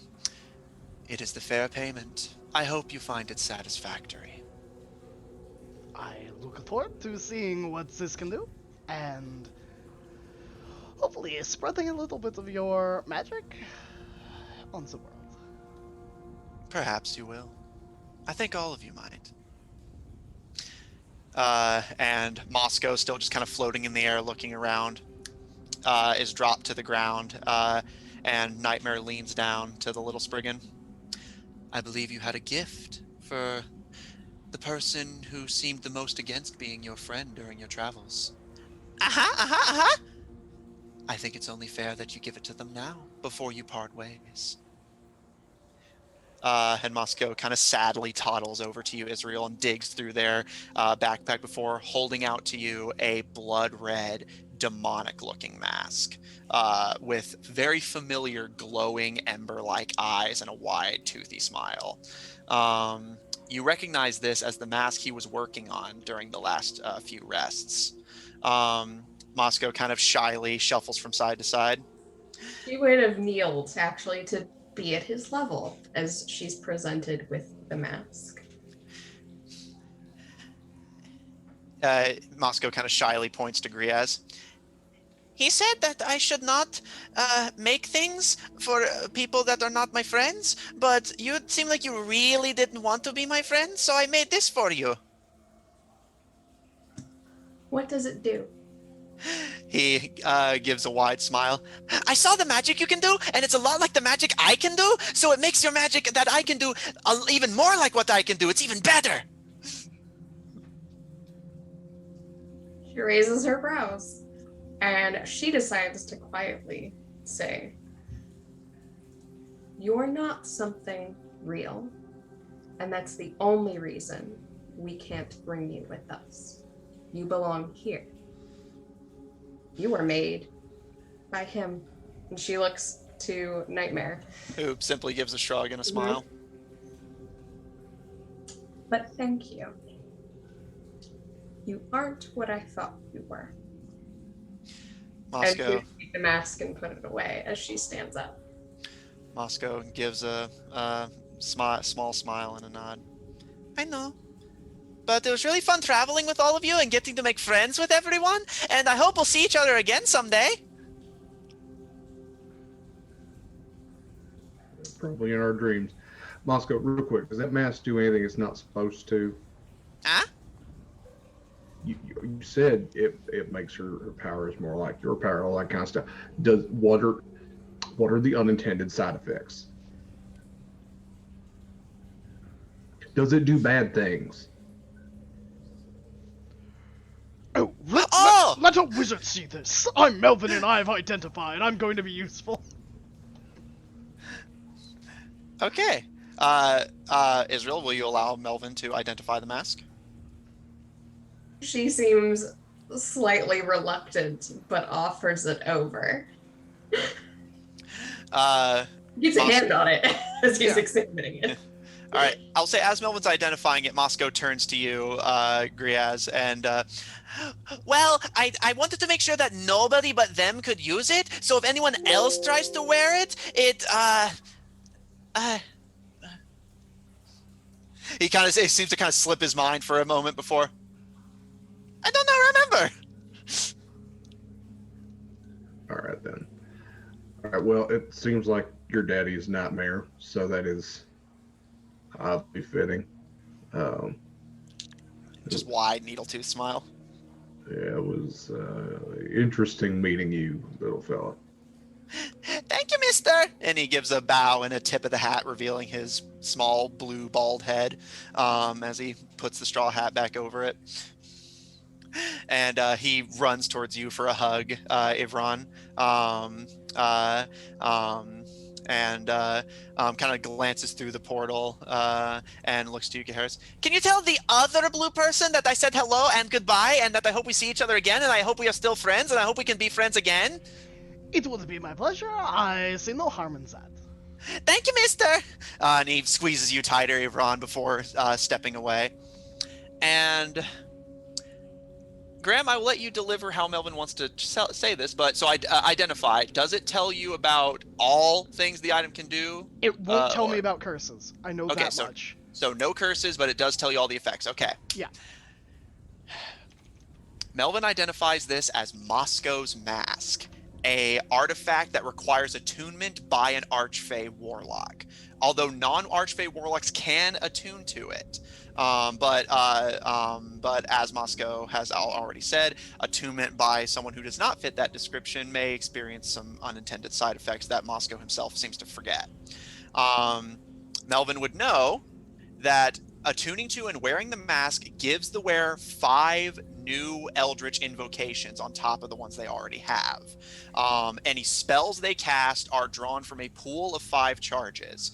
It is the fair payment. I hope you find it satisfactory. I look forward to seeing what this can do, and hopefully spreading a little bit of your magic on the world. Perhaps you will. I think all of you might. And Moscow, still just kind of floating in the air, looking around, is dropped to the ground, and Nightmare leans down to the little Spriggan. I believe you had a gift for the person who seemed the most against being your friend during your travels. I think it's only fair that you give it to them now, before you part ways. And Moscow kind of sadly toddles over to you, Israel, and digs through their backpack before holding out to you a blood-red, demonic-looking mask with very familiar glowing ember-like eyes and a wide, toothy smile. You recognize this as the mask he was working on during the last few rests. Moscow kind of shyly shuffles from side to side. She would have kneeled actually to be at his level as she's presented with the mask. Moscow kind of shyly points to Griaz. He said that I should not make things for people that are not my friends, but you seem like you really didn't want to be my friend, so I made this for you. What does it do? He gives a wide smile. I saw the magic you can do, and it's a lot like the magic I can do, so it makes your magic that I can do even more like what I can do. It's even better. She raises her brows, and she decides to quietly say, "You're not something real, and that's the only reason we can't bring you with us. You belong here. You were made by him." And she looks to Nightmare. Who simply gives a shrug and a smile. But thank you. You aren't what I thought you were. Moscow. And she take the mask and put it away as she stands up. Moscow gives a small smile and a nod. I know. But it was really fun traveling with all of you and getting to make friends with everyone, and I hope we'll see each other again someday. Probably in our dreams. Moscow, real quick, does that mask do anything it's not supposed to? Huh? You said it makes her powers more like your power, all that kind of stuff. What are the unintended side effects? Does it do bad things? Oh, let a wizard see this. I'm Melvin and I've identified. I'm going to be useful. Okay. Israel, will you allow Melvin to identify the mask? She seems slightly reluctant, but offers it over. Keeps a hand on it as he's examining it. All right. I'll say as Melvin's identifying it, Moscow turns to you, Griaz, and well, I wanted to make sure that nobody but them could use it, so if anyone else tries to wear it, he seems to kind of slip his mind for a moment before. I don't remember. All right, then. All right, well, it seems like your daddy's nightmare, so that is oddly fitting. Just wide needle-tooth smile. Yeah, it was interesting meeting you, little fella. Thank you, mister. And he gives a bow and a tip of the hat, revealing his small blue bald head as he puts the straw hat back over it. And he runs towards you for a hug, Ivron, and kind of glances through the portal and looks to you, Harris. Can you tell the other blue person that I said hello and goodbye, and that I hope we see each other again, and I hope we are still friends, and I hope we can be friends again? It would be my pleasure. I see no harm in that. Thank you, mister. And he squeezes you tighter, Ivron, before stepping away. And Graham, I will let you deliver how Melvin wants to say this, but so identify. Does it tell you about all things the item can do? It won't tell me Or- about curses. I know Okay, that so much. so no curses, but it does tell you all the effects. Okay. Yeah. Melvin identifies this as Moscow's Mask, a artifact that requires attunement by an Archfey warlock. Although non-Archfey warlocks can attune to it, but as Moscow has already said, attunement by someone who does not fit that description may experience some unintended side effects that Moscow himself seems to forget. Melvin would know that attuning to and wearing the mask gives the wearer 5 new Eldritch invocations on top of the ones they already have. Any spells they cast are drawn from a pool of 5 charges.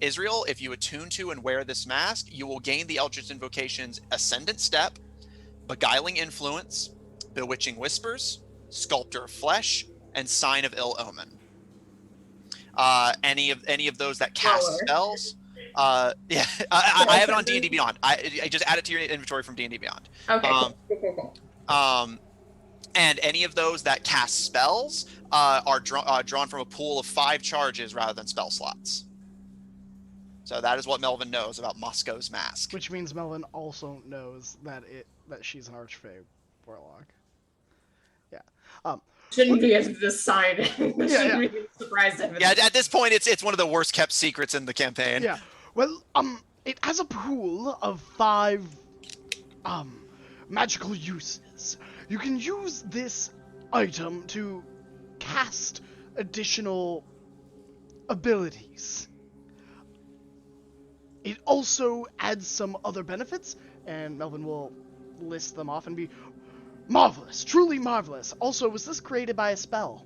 Israel, if you attune to and wear this mask, you will gain the Eldritch invocations Ascendant Step, Beguiling Influence, Bewitching Whispers, Sculptor of Flesh, and Sign of Ill Omen. Any of those that cast spells. Yeah, I have it on D&D Beyond. I just add it to your inventory from D&D Beyond. Okay. Cool. And any of those that cast spells are drawn from a pool of 5 charges rather than spell slots. So that is what Melvin knows about Moscow's Mask. Which means Melvin also knows that she's an Archfey warlock. Yeah. Shouldn't be as decided. Yeah. Be surprised. Yeah, at this point, it's one of the worst kept secrets in the campaign. Yeah. Well, it has a pool of 5 magical uses. You can use this item to cast additional abilities. It also adds some other benefits, and Melvin will list them off and be marvelous, truly marvelous. Also, was this created by a spell?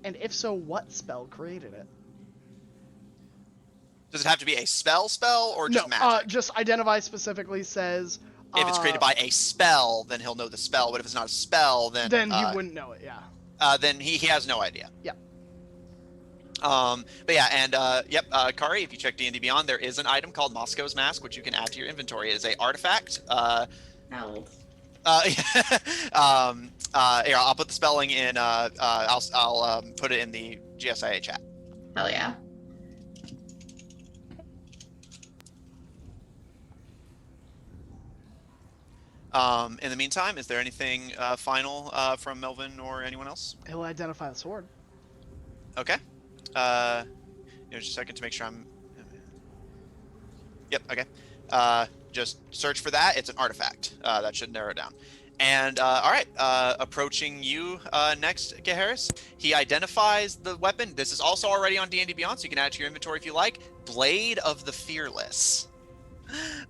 And if so, what spell created it? Does it have to be a spell or just magic? Just identify specifically says... if it's created by a spell, then he'll know the spell. But if it's not a spell, then he wouldn't know it, yeah. Then he has no idea. Yeah. But yeah, and Kari, if you check D&D Beyond, there is an item called Moscow's Mask, which you can add to your inventory. It is a artifact. Held. Here, I'll put the spelling in. I'll put it in the GSIA chat. Hell yeah. In the meantime, is there anything final from Melvin or anyone else? He'll identify the sword. Okay. Just a second to make sure I'm... Yep, okay. Just search for that. It's an artifact. That should narrow it down. And, all right, approaching you next, Geharis. He identifies the weapon. This is also already on D&D Beyond, so you can add it to your inventory if you like. Blade of the Fearless.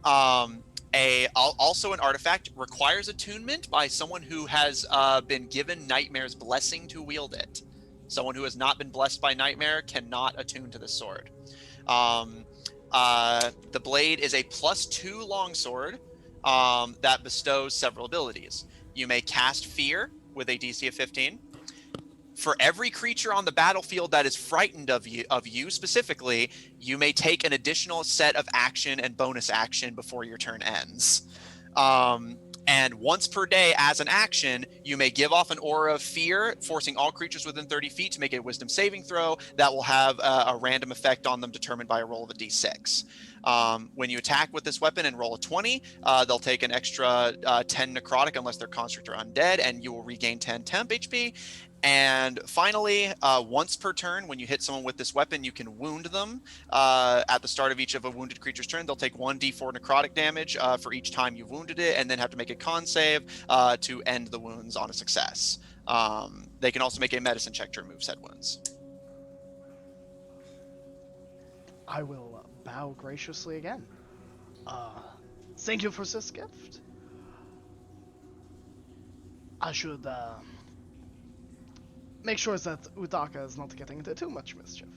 Also an artifact, requires attunement by someone who has been given Nightmare's blessing to wield it. Someone who has not been blessed by Nightmare cannot attune to the sword. The blade is a +2 longsword that bestows several abilities. You may cast Fear with a DC of 15. For every creature on the battlefield that is frightened of you specifically, you may take an additional set of action and bonus action before your turn ends. And once per day as an action, you may give off an aura of fear, forcing all creatures within 30 feet to make a wisdom saving throw that will have a random effect on them determined by a roll of a d6. When you attack with this weapon and roll a 20, they'll take an extra 10 necrotic unless they're construct or undead, and you will regain 10 temp HP. And finally, once per turn, when you hit someone with this weapon, you can wound them. At the start of each of a wounded creature's turn, they'll take 1d4 necrotic damage for each time you've wounded it, and then have to make a con save to end the wounds on a success. They can also make a medicine check to remove said wounds. I will bow graciously again. Thank you for this gift. I should make sure that Udaka is not getting into too much mischief.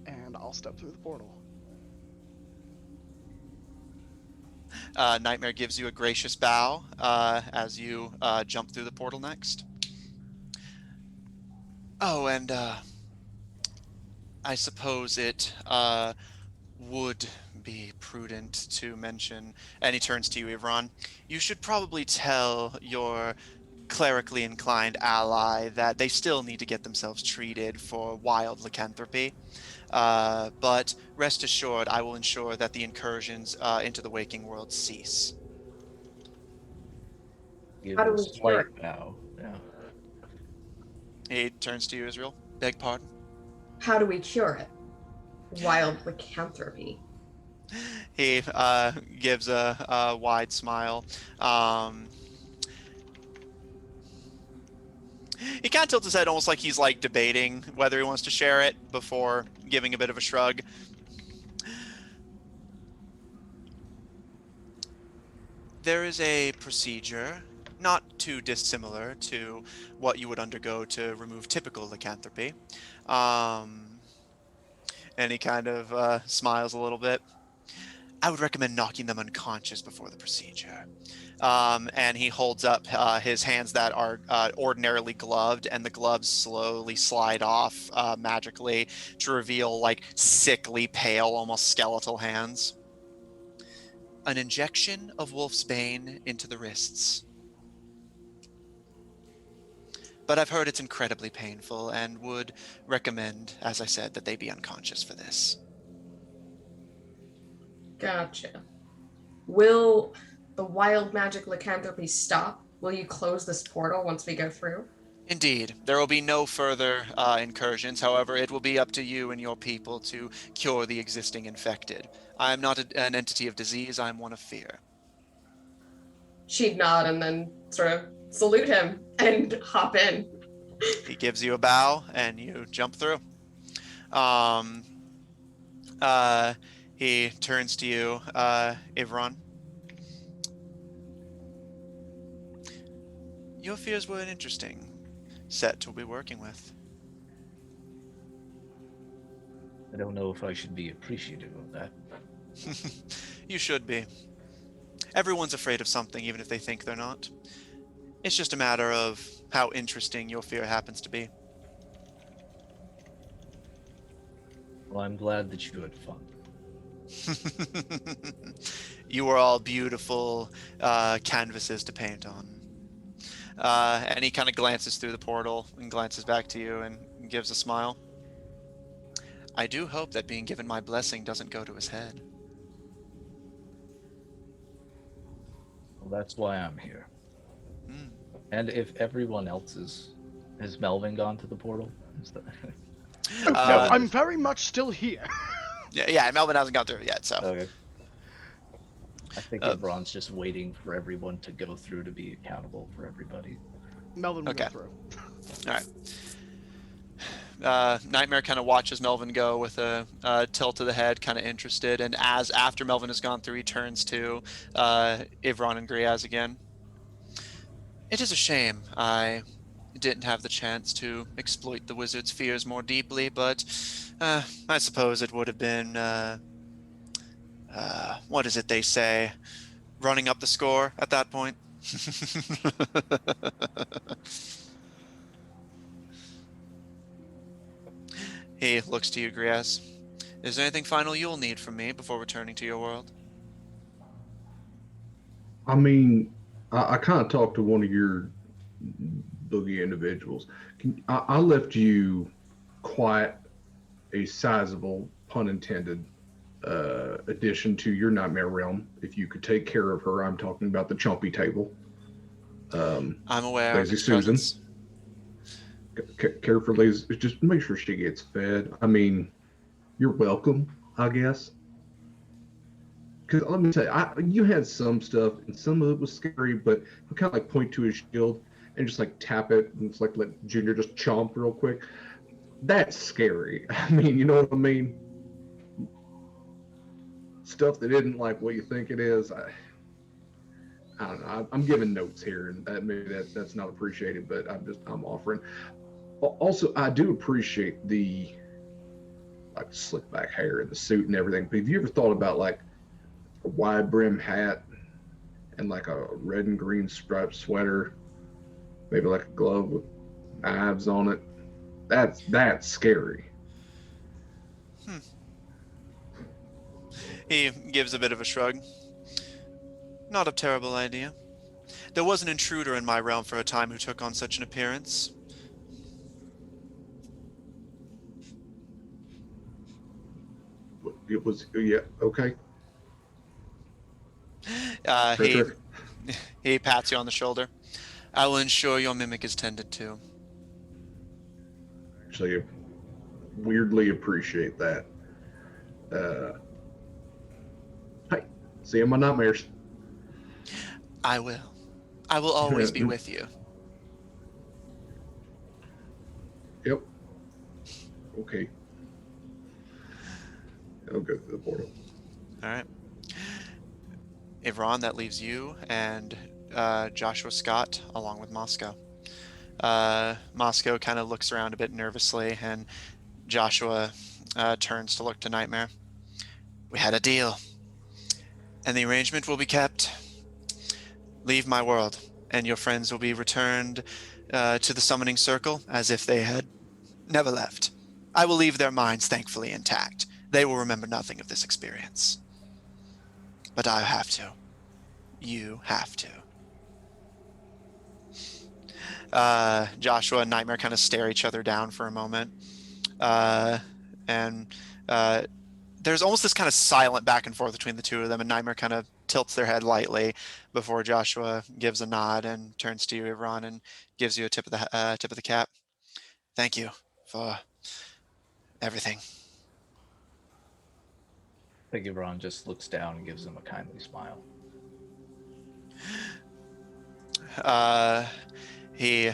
And I'll step through the portal. Nightmare gives you a gracious bow as you jump through the portal next. Oh, and I suppose it would be prudent to mention, and he turns to you, Ivron, you should probably tell your clerically inclined ally that they still need to get themselves treated for wild lycanthropy. But rest assured, I will ensure that the incursions into the waking world cease. Give How do a we cure slight it? bow. Yeah. He turns to you, Israel. Beg pardon? How do we cure it? Wild lycanthropy. He gives a wide smile. He kind of tilts his head almost like he's like debating whether he wants to share it before giving a bit of a shrug. There is a procedure not too dissimilar to what you would undergo to remove typical lycanthropy. And he kind of smiles a little bit. I would recommend knocking them unconscious before the procedure. And he holds up his hands that are ordinarily gloved, and the gloves slowly slide off magically to reveal like sickly, pale, almost skeletal hands. An injection of Wolf's Bane into the wrists. But I've heard it's incredibly painful and would recommend, as I said, that they be unconscious for this. Gotcha. Will the wild magic lycanthropy stop? Will you close this portal once we go through? Indeed, there will be no further incursions. However, it will be up to you and your people to cure the existing infected. I am not an entity of disease, I am one of fear. She'd nod and then sort of salute him and hop in. He gives you a bow, and you jump through. He turns to you, Ivron. Your fears were an interesting set to be working with. I don't know if I should be appreciative of that. You should be. Everyone's afraid of something, even if they think they're not. It's just a matter of how interesting your fear happens to be. Well, I'm glad that you had fun. You are all beautiful canvases to paint on. And he kind of glances through the portal and glances back to you and gives a smile. I do hope that being given my blessing doesn't go to his head. Well, that's why I'm here. Mm. And if everyone else has Melvin gone to the portal? No, Uh, I'm very much still here. Yeah, Melvin hasn't gone through it yet, so. Okay. I think Uh, LeBron's just waiting for everyone to go through to be accountable for everybody. Melvin will Okay. go through. All right. Nightmare kind of watches Melvin go with a tilt of the head, kind of interested. And after Melvin has gone through, he turns to Ivron and Griaz again. It is a shame I didn't have the chance to exploit the wizard's fears more deeply, but I suppose it would have been, what is it they say? Running up the score at that point? He looks to you, Griaz. Is there anything final you'll need from me before returning to your world? I mean, I kind of talked to one of your boogie individuals. I left you quite a sizable, pun intended, addition to your nightmare realm. If you could take care of her, I'm talking about the Chompy table. I'm aware Lazy of its Susan. presence. Care for Lazy. Just make sure she gets fed. I mean, you're welcome, I guess. Because let me tell you, you had some stuff, and some of it was scary, but you kind of like point to his shield and just like tap it, and it's like let Junior just chomp real quick. That's scary. I mean, you know what I mean? Stuff that isn't like what you think it is. I don't know. I'm giving notes here, and maybe that's not appreciated, but I'm offering. Also, I do appreciate the like slick back hair and the suit and everything. But have you ever thought about like a wide brim hat and like a red and green striped sweater, maybe like a glove with knives on it? That's scary. He gives a bit of a shrug. Not a terrible idea. There was an intruder in my realm for a time who took on such an appearance. It was, yeah, okay. He Terrific. he pats you on the shoulder. I will ensure your mimic is tended to. Actually, I weirdly appreciate that. Hi, see you in my nightmares. I will. I will always be with you. Yep. Okay. I'll go through the portal. All right. Ivron, that leaves you and Joshua Scott along with Moscow. Moscow kind of looks around a bit nervously, and Joshua turns to look to Nightmare. We had a deal, and the arrangement will be kept. Leave my world, and your friends will be returned to the summoning circle as if they had never left. I will leave their minds thankfully intact. They will remember nothing of this experience. But I have to. You have to. Joshua and Nightmare kind of stare each other down for a moment. And there's almost this kind of silent back and forth between the two of them, and Nightmare kind of tilts their head lightly before Joshua gives a nod and turns to you, Ivron, and gives you a tip of the cap. Thank you for everything. I think Ivron just looks down and gives him a kindly smile. He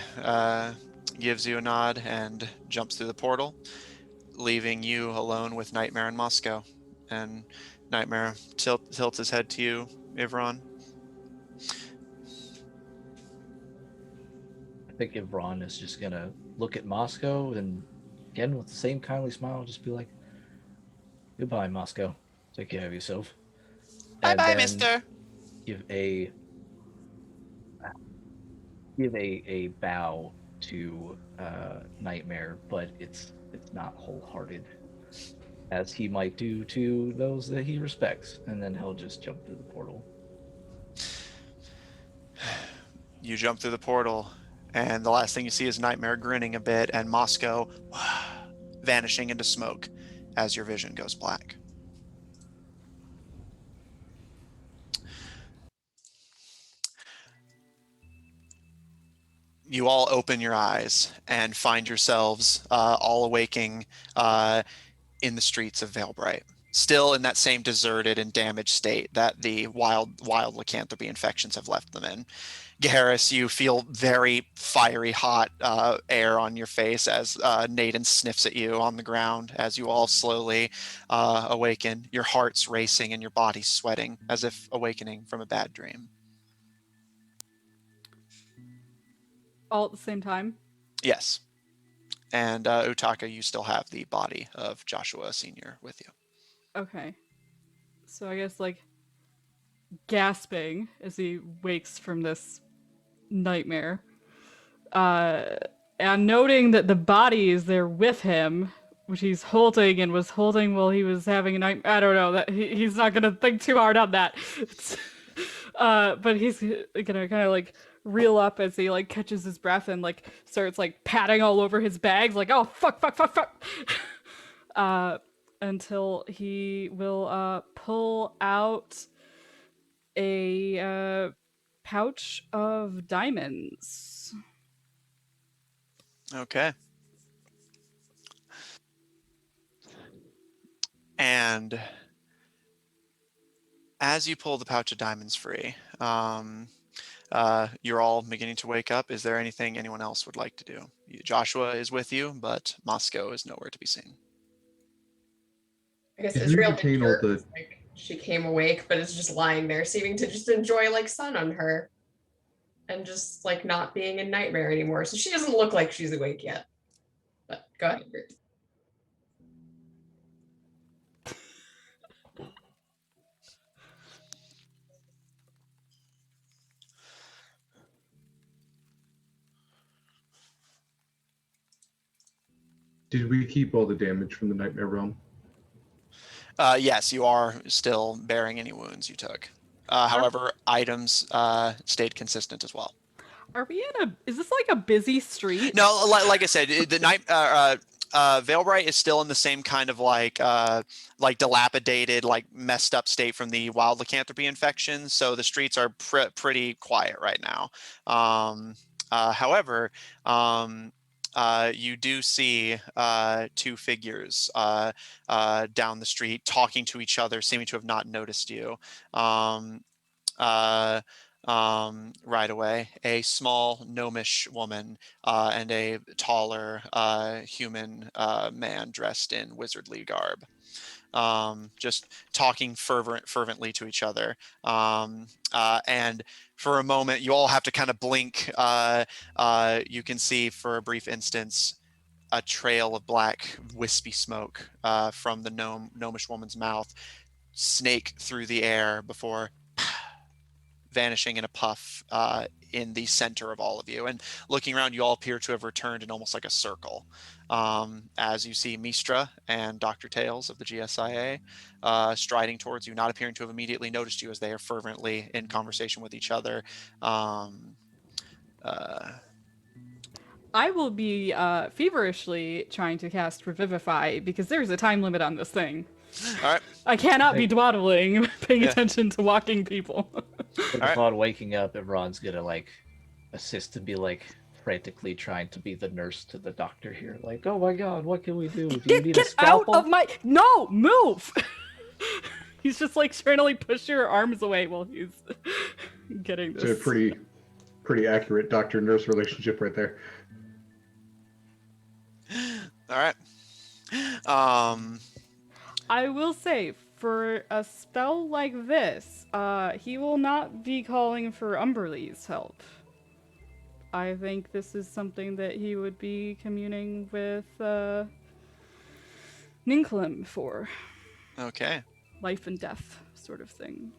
gives you a nod and jumps through the portal, leaving you alone with Nightmare and Moscow. And Nightmare tilts his head to you, Ivron. I think Ivron is just gonna look at Moscow and again with the same kindly smile, just be like, "Goodbye, Moscow. Take care of yourself." Bye And bye, then mister. give a bow to Nightmare, but it's not wholehearted, as he might do to those that he respects, and then he'll just jump through the portal. You jump through the portal, and the last thing you see is Nightmare grinning a bit, and Moscow vanishing into smoke as your vision goes black. You all open your eyes and find yourselves all awaking in the streets of Valebright, still in that same deserted and damaged state that the wild lycanthropy infections have left them in. Garrus, you feel very fiery hot air on your face as Naden sniffs at you on the ground as you all slowly awaken, your heart's racing and your body sweating as if awakening from a bad dream. All at the same time? Yes. And Utaka, you still have the body of Joshua Sr. with you. Okay. So I guess, like, gasping as he wakes from this nightmare. And noting that the body is there with him, which he's holding and was holding while he was having a nightmare. I don't know, that he's not gonna think too hard on that. But he's gonna kind of like reel up as he like catches his breath and like starts like patting all over his bags, like, oh fuck. Until he will pull out a pouch of diamonds. Okay. And as you pull the pouch of diamonds free, you're all beginning to wake up. Is there anything anyone else would like to do? Joshua is with you, but Moscow is nowhere to be seen. I guess Can we Israel retain all the- like she came awake, but is just lying there, seeming to just enjoy like sun on her, and just like not being in nightmare anymore. So she doesn't look like she's awake yet. But go ahead. Did we keep all the damage from the Nightmare Realm? Yes, you are still bearing any wounds you took. However, items stayed consistent as well. Are we in a? Is this like a busy street? No, like I said, the night Veilbright is still in the same kind of like dilapidated, like messed up state from the wild lycanthropy infection. So the streets are pretty quiet right now. However, you do see two figures down the street talking to each other, seeming to have not noticed you. Uh, right away, a small gnomish woman and a taller human man dressed in wizardly garb, just talking fervently to each other. And for a moment, you all have to kind of blink. You can see for a brief instance a trail of black wispy smoke from the gnomish woman's mouth snake through the air before vanishing in a puff in the center of all of you. And looking around, you all appear to have returned in almost like a circle. As you see Mistra and Dr. Tails of the GSIA striding towards you, not appearing to have immediately noticed you as they are fervently in conversation with each other. I will be feverishly trying to cast Revivify because there's a time limit on this thing. All right. I cannot be dawdling, paying Yeah. attention to walking people. But Alright. upon waking up, Ron's gonna like assist and be like frantically trying to be the nurse to the doctor here. Like, oh my god, what can we do? Do you need a Get out scalpel? of my... No! Move! He's just like trying to like push your arms away while he's getting this. It's a pretty accurate doctor-nurse relationship right there. All right. I will say, for a spell like this, he will not be calling for Umberlee's help. I think this is something that he would be communing with Ninklim for. Okay. Life and death sort of thing.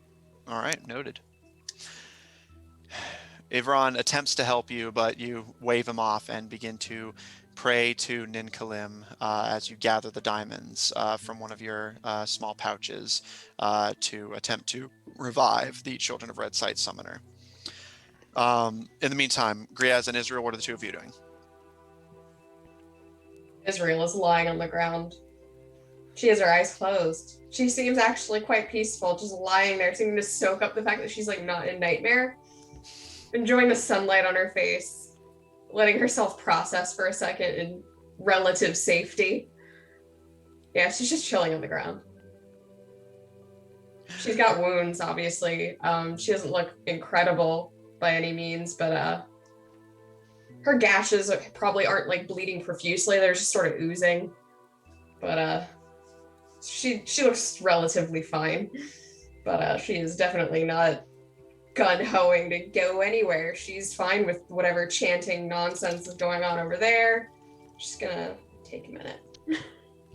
All right. Noted. Ivron attempts to help you, but you wave him off and begin to pray to Ninkalim as you gather the diamonds from one of your small pouches to attempt to revive the Children of Red Sight summoner. In the meantime, Griaz and Israel, what are the two of you doing? Israel is lying on the ground. She has her eyes closed. She seems actually quite peaceful, just lying there, seeming to soak up the fact that she's like not in nightmare. Enjoying the sunlight on her face, letting herself process for a second in relative safety. Yeah, she's just chilling on the ground. She's got wounds, obviously. She doesn't look incredible by any means, but her gashes probably aren't like bleeding profusely. They're just sort of oozing. But she looks relatively fine. But she is definitely not gun-hoing to go anywhere. She's fine with whatever chanting nonsense is going on over there. She's gonna take a minute.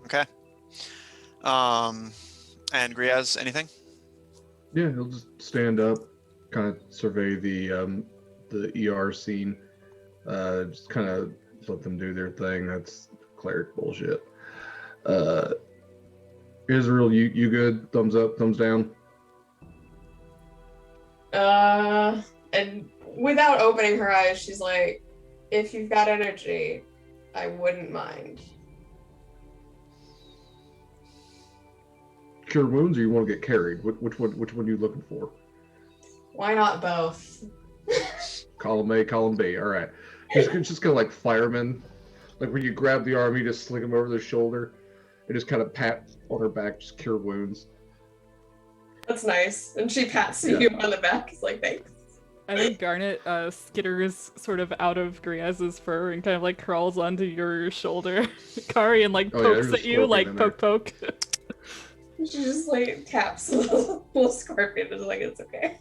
Okay. And Griaz, anything? Yeah, he'll just stand up, kind of survey the ER scene, just kind of let them do their thing. That's cleric bullshit. Israel, you good? Thumbs up, thumbs down? And without opening her eyes, she's like, if you've got energy, I wouldn't mind. Cure wounds, or you want to get carried? Which one are you looking for? Why not both? Column A, column B. All right. Just kind of like firemen, like when you grab the arm, you just sling them over their shoulder, and just kind of pat on her back, just cure wounds. That's nice. And she pats you on the back. It's like, thanks. I think Garnet skitters sort of out of Griaz's fur and kind of like crawls onto your shoulder, Kari, and like pokes at you, like poke. She just like taps a little scorpion and is like, it's okay.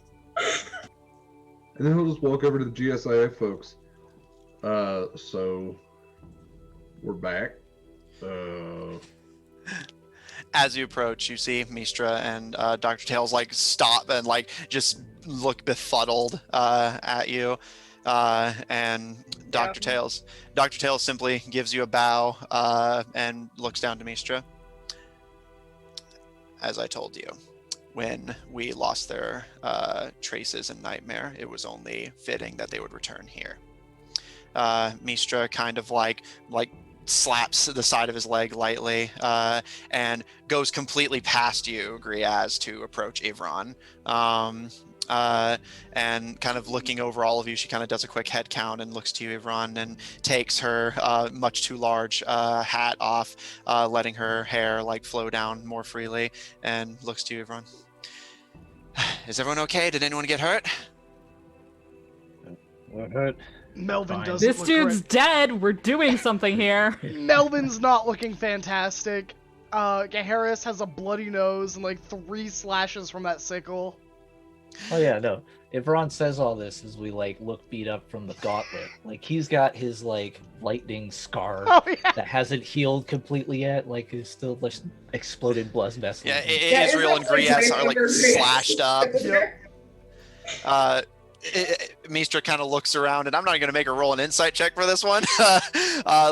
And then he'll just walk over to the GSIA folks. So we're back. As you approach, you see Mistra and Dr. Tails like stop and like just look befuddled at you. And Dr. Tails simply gives you a bow and looks down to Mistra. as I told you, when we lost their traces in Nightmare, it was only fitting that they would return here. Mistra kind of like slaps the side of his leg lightly and goes completely past you, Griaz, to approach Ivron. And kind of looking over all of you, she kind of does a quick head count and looks to you, Ivron, and takes her much too large hat off, letting her hair like flow down more freely, and looks to you, Ivron. Is everyone okay? Did anyone get hurt? What hurt? Melvin Fine. doesn't This look dude's great. dead. We're doing something here. Melvin's not looking fantastic. Gaheris has a bloody nose and like 3 slashes from that sickle. Oh yeah, no. If Ron says all this as we like look beat up from the gauntlet, like he's got his like lightning scar Oh yeah. that hasn't healed completely yet, like it's still just exploded blood vessels. Yeah, Yeah, Israel and it's like Griaz are like over Griaz. slashed up. Yep. Mistra kind of looks around, and I'm not going to make her roll an insight check for this one.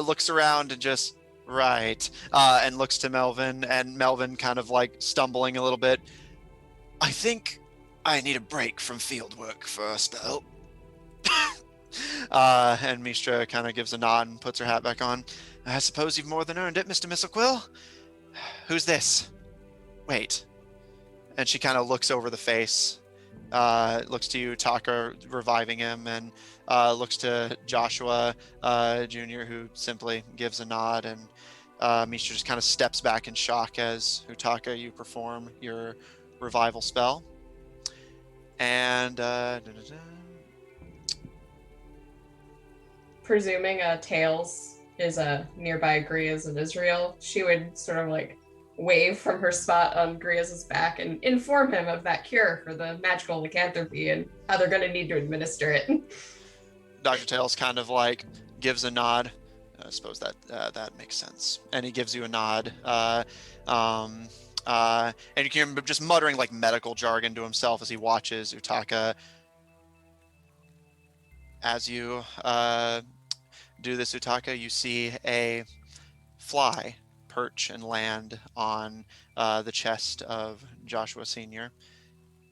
Looks around and just, right. And looks to Melvin, and Melvin kind of like stumbling a little bit. I think I need a break from field work for a spell. And Mistra kind of gives a nod and puts her hat back on. I suppose you've more than earned it, Mr. Mistlequill. Who's this? Wait. And she kind of looks over the face. Looks to you, Taka, reviving him, and looks to Joshua Jr., who simply gives a nod, and Mistra just kind of steps back in shock as Hutaka, you perform your revival spell. And Presuming Tails is nearby Griaz and Israel, she would sort of like wave from her spot on Griaz's back and inform him of that cure for the magical lycanthropy and how they're going to need to administer it. Dr. Tails kind of like gives a nod. I suppose that makes sense. And he gives you a nod. And you can hear him just muttering like medical jargon to himself as he watches Utaka. As you do this, Utaka, you see a fly perch and land on the chest of Joshua Sr.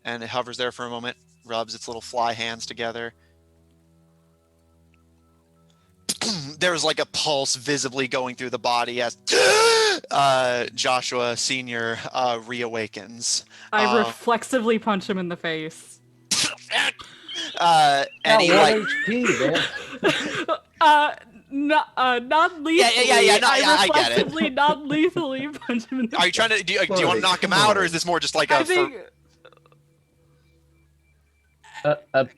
And it hovers there for a moment, rubs its little fly hands together. There's like a pulse visibly going through the body as Joshua Sr. Reawakens. I reflexively punch him in the face. And he like, HP, man. Non-lethally. Yeah, no, I I get it. reflexively, non-lethally punch him in the are you trying to do you want to knock him out, or is this more just like I think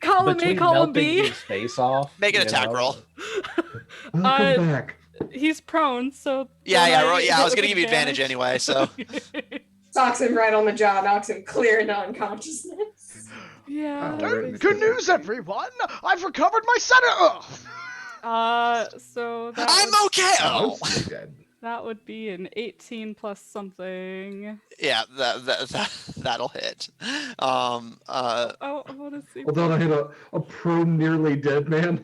column A, Between column melting B. his face off. make an you attack know, roll? Welcome back. He's prone, so I was gonna give you advantage anyway, so Socks him right on the jaw, knocks him clear into unconsciousness. Yeah. Oh, Good news, everyone! I've recovered my senator! So that I'm would, okay. Oh, Oh. so dead. that would be an 18 plus something. Yeah, that'll hit. Oh, what is he? Hold on, I hit a prone, nearly dead man.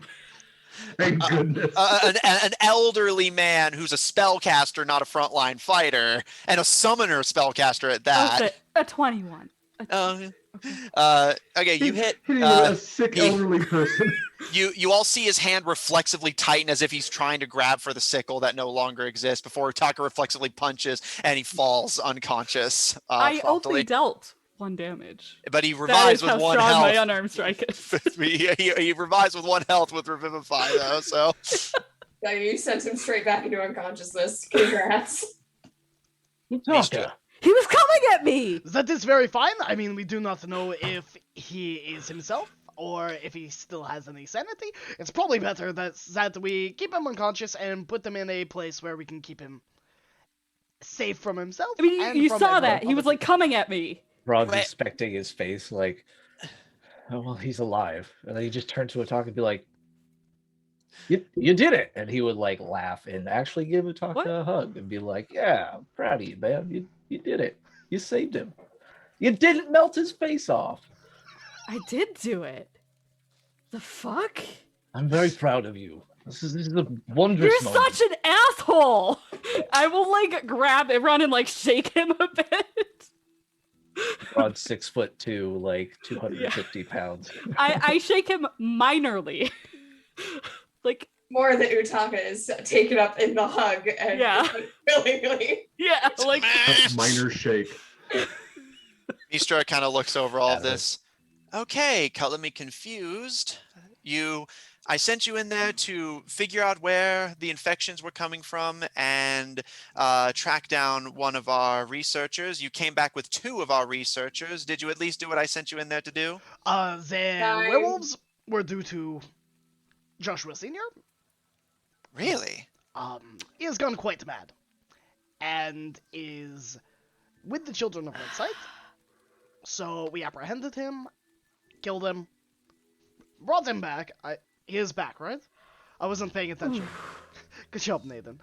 Thank goodness. An elderly man who's a spellcaster, not a frontline fighter, and a summoner spellcaster at that. A 21. Okay, you hit. Hitting a sick he- elderly person. You all see his hand reflexively tighten as if he's trying to grab for the sickle that no longer exists before Taka reflexively punches and he falls unconscious. I promptly. only dealt 1 damage. But he That revives is how with 1 strong my health. unarmed strike is. he revives with 1 health with Revivify though, so Yeah, you sent him straight back into unconsciousness. Congrats. Utaka. He was coming at me! That is very fine. I mean, we do not know if he is himself or if he still has any sanity. It's probably better that we keep him unconscious and put him in a place where we can keep him safe from himself. I mean, and you from saw everyone that. He was other like coming at me. Ron's Right. inspecting his face like, oh, well, he's alive. And then he just turned to Utaka and be like, you did it. And he would like laugh and actually give Utaka What? a hug and be like, yeah, I'm proud of you, man. You did it. You saved him. You didn't melt his face off. I did do it. The fuck? I'm very proud of you. This is a wondrous You're moment. such an asshole! I will like grab Imran and like shake him a bit. Ron's 6'2", like 250 pounds. I shake him minorly. Like, More that Utaka is taken up in the hug and Yeah. willingly. yeah, like Minor shake. Mistra kind of looks over all of Got it. this. Okay, color me confused. I sent you in there to figure out where the infections were coming from and track down one of our researchers. You came back with 2 of our researchers. Did you at least do what I sent you in there to do? The Fine. werewolves were due to Joshua Sr. Really? He has gone quite mad. And is with the children of Red Sight. So we apprehended him, killed him, brought him back. He is back, right? I wasn't paying attention. Good job, Nathan.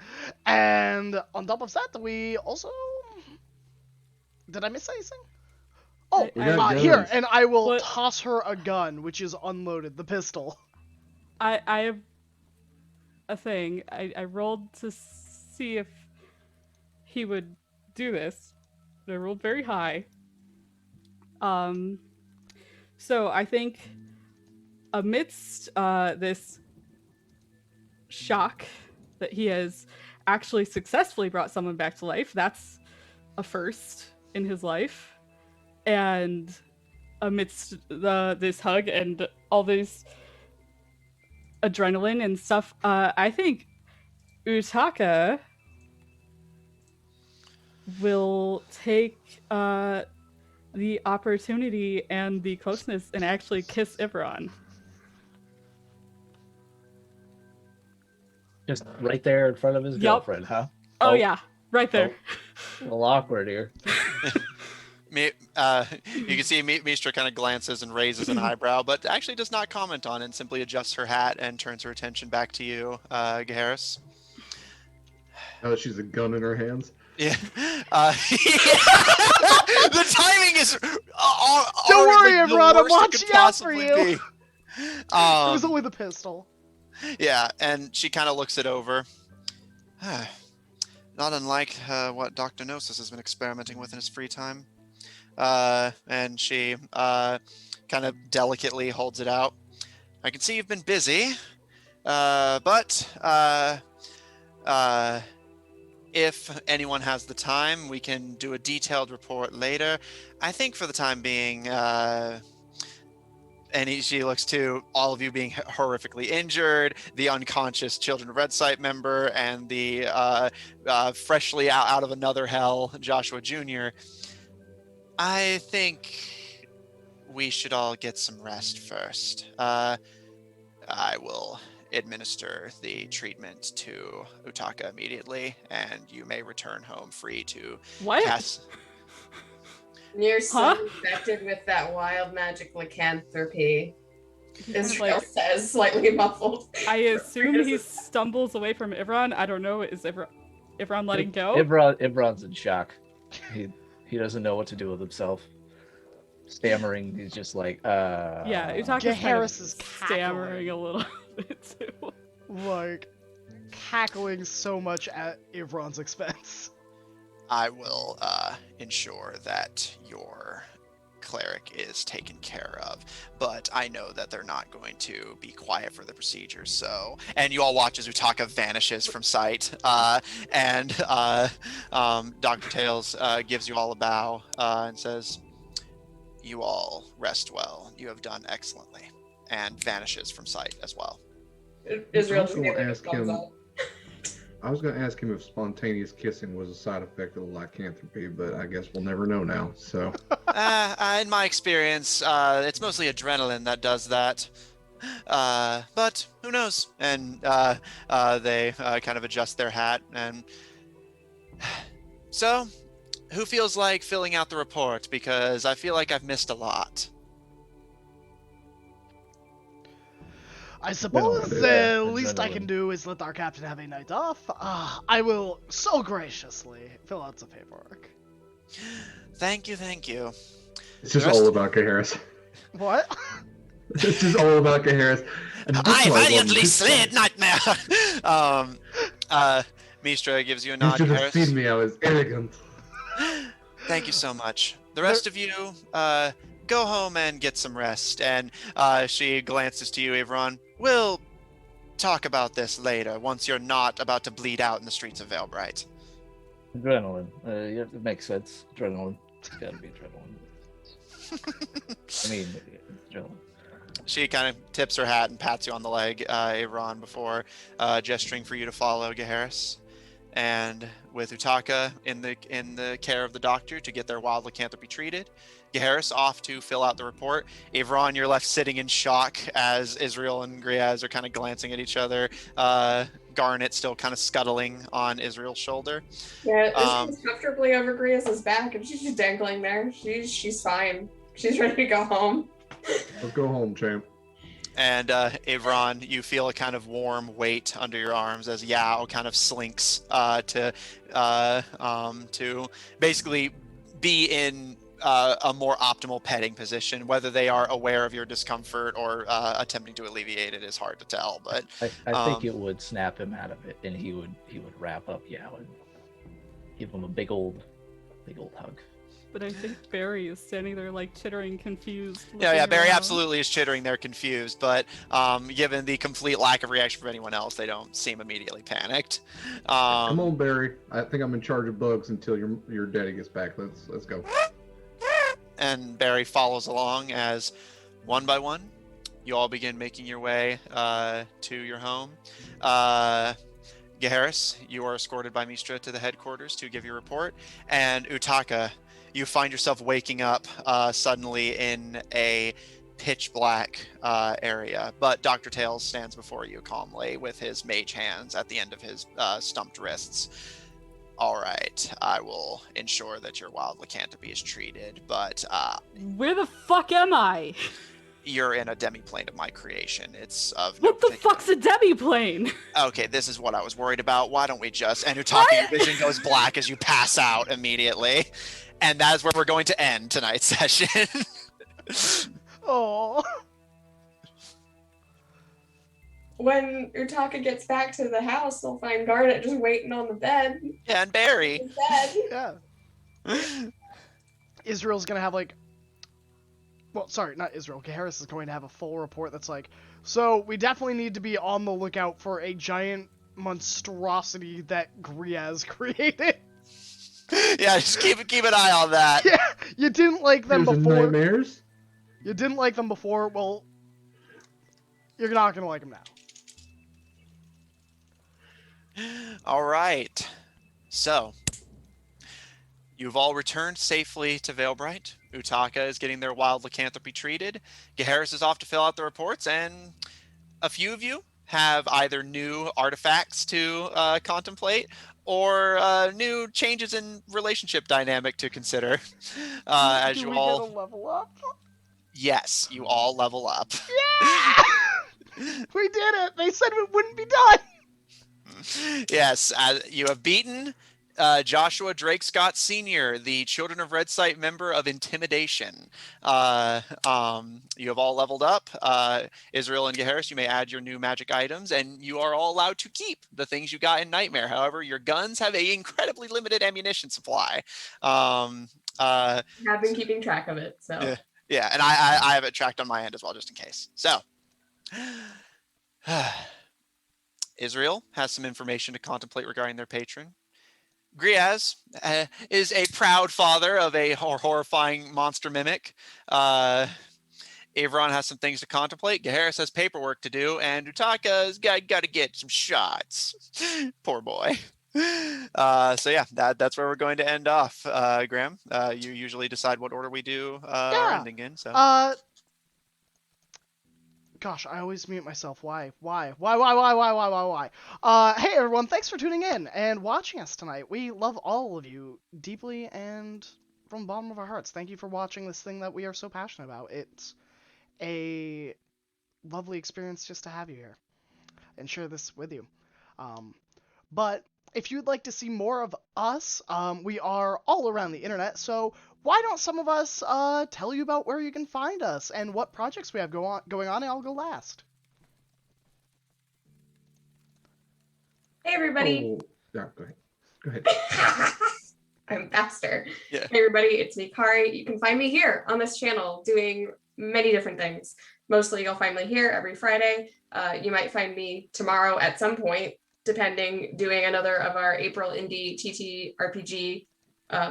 And on top of that, we also... Did I miss anything? Oh, We got here, guns. and I will What- toss her a gun, which is unloaded, the pistol. I have a thing. I rolled to see if he would do this. I rolled very high. So I think amidst this shock that he has actually successfully brought someone back to life, that's a first in his life. And amidst this hug and all this adrenaline and stuff, I think Utaka will take the opportunity and the closeness and actually kiss Ivron. Just right there in front of his Yup. girlfriend, huh? Oh, yeah, right there. A little awkward here. You can see Mistra kind of glances and raises an eyebrow, but actually does not comment on it and simply adjusts her hat and turns her attention back to you, Gaharis. Now that she's a gun in her hands. Yeah. The timing is. Don't worry, the everyone, I'm worst it watching could out for possibly you. be. It was Um, only the pistol. yeah, and she kind of looks it over. Not unlike what Dr. Gnosis has been experimenting with in his free time. And she kind of delicately holds it out. I can see you've been busy, but if anyone has the time, we can do a detailed report later. I think for the time being, she looks to all of you being horrifically injured, the unconscious Children of Red Sight member, and the freshly out of another hell, Joshua Jr. I think we should all get some rest first. I will administer the treatment to Utaka immediately, and you may return home free to What? cast. You're so Huh? infected with that wild magic lycanthropy. Israel Like, says, slightly muffled. I assume he stumbles away from Ivron. I don't know. Is Ivron letting go? Ibron's in shock. He doesn't know what to do with himself. Stammering, he's just like, Yeah, Utaka's Gaharis is stammering a little bit too. Like, cackling so much at Ivron's expense. I will ensure that your cleric is taken care of, but I know that they're not going to be quiet for the procedure. So, and you all watch as Utaka vanishes from sight, and Dr. Tails gives you all a bow and says, "You all rest well. You have done excellently," and vanishes from sight as well. Israel Also just gave wanna a ask thumbs him- up. I was going to ask him if spontaneous kissing was a side effect of the lycanthropy, but I guess we'll never know now. So, In my experience, it's mostly adrenaline that does that. But who knows? And they kind of adjust their hat. And so, who feels like filling out the report? Because I feel like I've missed a lot. I suppose the Yeah, least I can adrenaline. do is let our captain have a night off. I will so graciously fill out some paperwork. Thank you, thank you. it's just Rest- all about Gaharis. What? It's just all about Gaharis. And that's I why love valiantly this slayed guy. Nightmare. Mistra gives you a You nod. should have Harris. seen me. I was arrogant. Thank you so much. The rest of you, go home and get some rest. And she glances to you, Avron. We'll talk about this later, once you're not about to bleed out in the streets of Veilbright. Adrenaline. Yeah, it makes sense. Adrenaline. It's gotta be adrenaline. I mean, adrenaline. She kind of tips her hat and pats you on the leg, Avron, before gesturing for you to follow Gaharis. And with Utaka in the care of the doctor to get their wild lycanthropy treated, Gaharis off to fill out the report. Avron, you're left sitting in shock as Israel and Griaz are kind of glancing at each other. Garnet still kind of scuttling on Israel's shoulder. Yeah, Israel's comfortably over Griaz's back, and she's just dangling there. She's fine. She's ready to go home. Let's go home, champ. And Avron, you feel a kind of warm weight under your arms as Yao kind of slinks to basically be in a more optimal petting position. Whether they are aware of your discomfort or attempting to alleviate it is hard to tell. But I think it would snap him out of it, and he would wrap up Yao and give him a big old hug. But I think Barry is standing there like chittering, confused. Yeah, Barry around. absolutely is chittering there, confused. But given the complete lack of reaction from anyone else, they don't seem immediately panicked. Come on, Barry. I think I'm in charge of bugs until your daddy gets back. Let's go. And Barry follows along as one by one, you all begin making your way to your home. Gaharis, you are escorted by Mistra to the headquarters to give your report. And Utaka, you find yourself waking up suddenly in a pitch black area. But Dr. Tails stands before you calmly with his mage hands at the end of his stumped wrists. All right, I will ensure that your wild lycanthropy is treated, but Where the fuck am I? you're in a demi-plane of my creation. It's of no What the particular- fuck's a demi-plane? Okay, this is what I was worried about. Why don't we just... And Utaka, your vision goes black as you pass out immediately. And that is where we're going to end tonight's session. Oh. When Utaka gets back to the house, they'll find Garnet just waiting on the bed. Yeah, and Barry. In bed. Yeah. Israel's gonna have like... Well, sorry, not Israel. Gaharis is going to have a full report that's like, so we definitely need to be on the lookout for a giant monstrosity that Griaz created. Yeah, just keep an eye on that. Yeah, you didn't like them There's before. nightmares. You didn't like them before. Well, you're not gonna like them now. All right. So, you've all returned safely to Veilbright. Utaka is getting their wild lycanthropy treated. Gaharis is off to fill out the reports, and a few of you have either new artifacts to contemplate or new changes in relationship dynamic to consider. As Do you we all, get a level up? yes, you all level up. Yeah! We did it! They said it wouldn't be done! Yes, you have beaten Joshua Drake Scott Sr., the Children of Red Sight member of Intimidation. You have all leveled up. Israel and Gaharis, you may add your new magic items, and you are all allowed to keep the things you got in Nightmare. However, your guns have a incredibly limited ammunition supply. I've been keeping track of it, so. Yeah, and I have it tracked on my end as well, just in case. So, Israel has some information to contemplate regarding their patron. Griaz is a proud father of a horrifying monster mimic. Avron has some things to contemplate. Gaharis has paperwork to do, and Utaka's got to get some shots. Poor boy. So yeah, that's where we're going to end off. Graham, you usually decide what order we do our ending in. So. Gosh, I always mute myself. Why? Hey everyone, thanks for tuning in and watching us tonight. We love all of you deeply and from the bottom of our hearts. Thank you for watching this thing that we are so passionate about. It's a lovely experience just to have you here and share this with you. But if you'd like to see more of us, we are all around the internet, so why don't some of us tell you about where you can find us and what projects we have going on, and I'll go last. Hey, everybody. Oh, yeah, go ahead. I'm faster. Yeah. Hey everybody, it's me, Kari. You can find me here on this channel doing many different things. Mostly you'll find me here every Friday. You might find me tomorrow at some point, depending, doing another of our April Indie TTRPG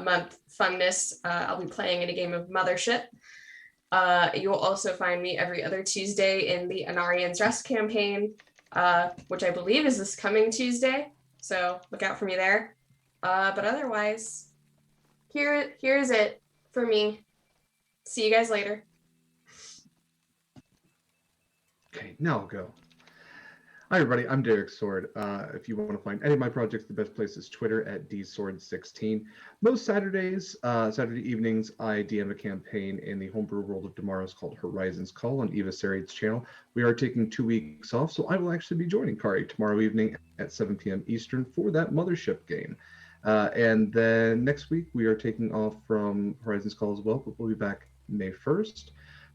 month funness. I'll be playing in a game of Mothership. You will also find me every other Tuesday in the Anarian's Rest campaign, which I believe is this coming Tuesday. So look out for me there. But otherwise, here's it for me. See you guys later. Okay, now I'll go. Hi everybody, I'm Derek Sword. If you want to find any of my projects, the best place is Twitter at dsword16. Most Saturdays, Saturday evenings, I DM a campaign in the homebrew world of Tomorrow's called Horizons Call on Eva Sariad's channel. We are taking 2 weeks off, so I will actually be joining Kari tomorrow evening at 7 p.m. Eastern for that Mothership game. And then next week, we are taking off from Horizons Call as well, but we'll be back May 1st.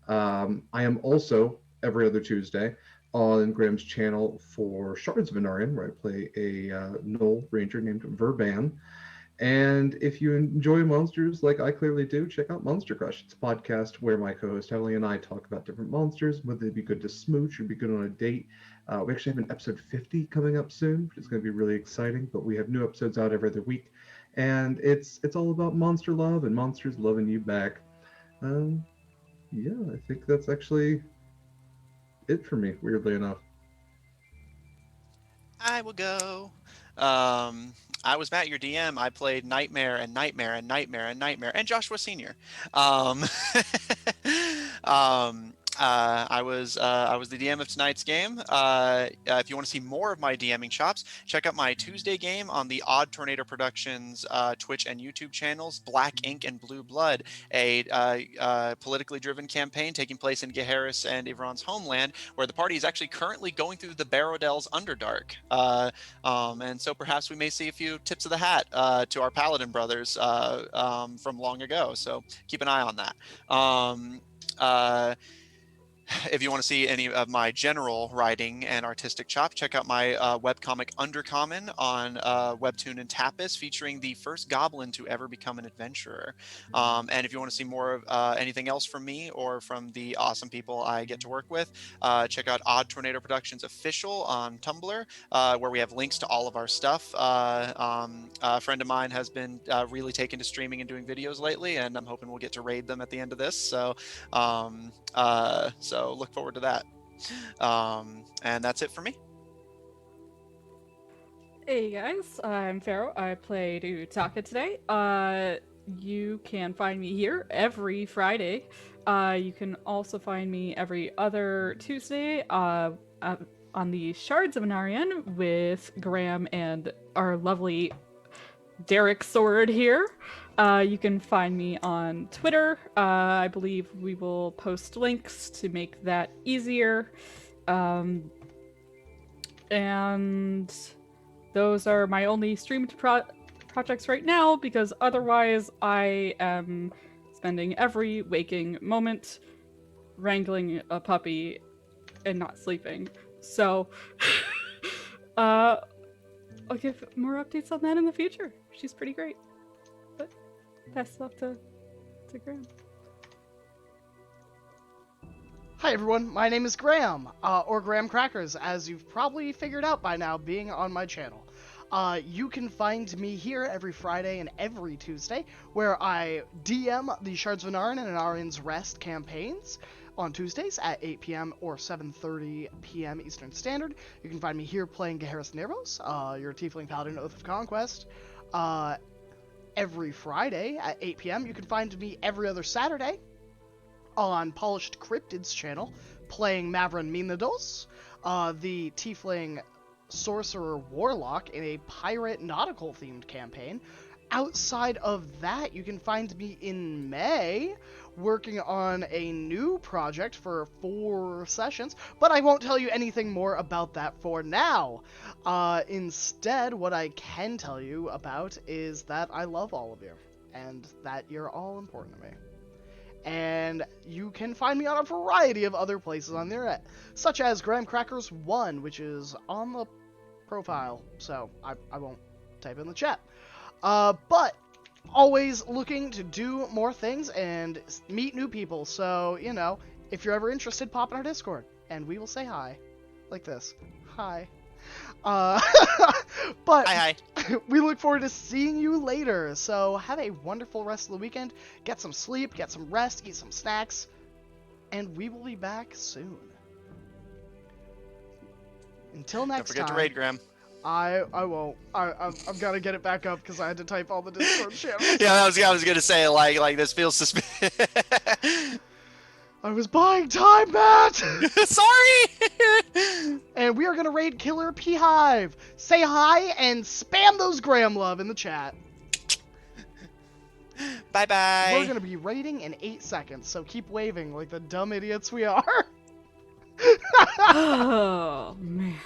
I am also, every other Tuesday, on Graham's channel for Shards of Anarian, where I play a Knoll Ranger named Verban. And if you enjoy monsters like I clearly do, check out Monster Crush. It's a podcast where my co-host Helly and I talk about different monsters, whether they be good to smooch or be good on a date. We actually have an episode 50 coming up soon, which is going to be really exciting, but we have new episodes out every other week. And it's all about monster love and monsters loving you back. Yeah, I think that's actually it for me, weirdly enough. I will go. I was Matt, your DM. I played Nightmare and Nightmare and Nightmare and Nightmare and Joshua Senior. I was the DM of tonight's game. If you want to see more of my DMing chops, check out my Tuesday game on the Odd Tornado Productions Twitch and YouTube channels, Black Ink and Blue Blood, a politically driven campaign taking place in Gaheris and Ivron's homeland, where the party is actually currently going through the Barodel's Underdark. And so perhaps we may see a few tips of the hat to our Paladin brothers from long ago. So keep an eye on that. If you want to see any of my general writing and artistic chops, check out my webcomic Undercommon on Webtoon and Tapas, featuring the first goblin to ever become an adventurer. And if you want to see more of anything else from me or from the awesome people I get to work with, check out Odd Tornado Productions Official on Tumblr, where we have links to all of our stuff. A friend of mine has been really taken to streaming and doing videos lately, and I'm hoping we'll get to raid them at the end of this. So look forward to that. And that's it for me. Hey guys, I'm Pharaoh. I played Utaka today. You can find me here every Friday. You can also find me every other Tuesday on the Shards of Anarian with Graham and our lovely Derek Sword here. You can find me on Twitter. I believe we will post links to make that easier. And those are my only streamed projects right now, because otherwise I am spending every waking moment wrangling a puppy and not sleeping. So, I'll give more updates on that in the future. She's pretty great. But pass it off to Graham. Hi everyone, my name is Graham, or Graham Crackers, as you've probably figured out by now being on my channel. You can find me here every Friday and every Tuesday, where I DM the Shards of Anarian and Anarian's Rest campaigns on Tuesdays at 8 p.m. or 7:30 p.m. Eastern Standard. You can find me here playing Gaheris Neros, your Tiefling Paladin Oath of Conquest, every Friday at 8 p.m. You can find me every other Saturday on Polished Cryptids channel, playing Mavrin Minados, the Tiefling Sorcerer Warlock in a pirate nautical themed campaign. Outside of that, you can find me in May working on a new project for 4 sessions, but I won't tell you anything more about that for now. Instead, what I can tell you about is that I love all of you, and that you're all important to me. And you can find me on a variety of other places on the internet, such as Graham Crackers 1, which is on the profile, so I won't type in the chat. But always looking to do more things and meet new people. So, you know, if you're ever interested, pop in our Discord and we will say hi. Like this. Hi. But Hi. we look forward to seeing you later. So have a wonderful rest of the weekend. Get some sleep, get some rest, eat some snacks, and we will be back soon. Until Don't next forget time. to raid, Graham. I won't. I've got to get it back up because I had to type all the Discord channels. Yeah, I was gonna say like this feels suspicious. I was buying time, Matt! Sorry. And we are going to raid Killer Beehive. Say hi and spam those Graham love in the chat. Bye bye. We're going to be raiding in 8 seconds, so keep waving like the dumb idiots we are. Oh, man.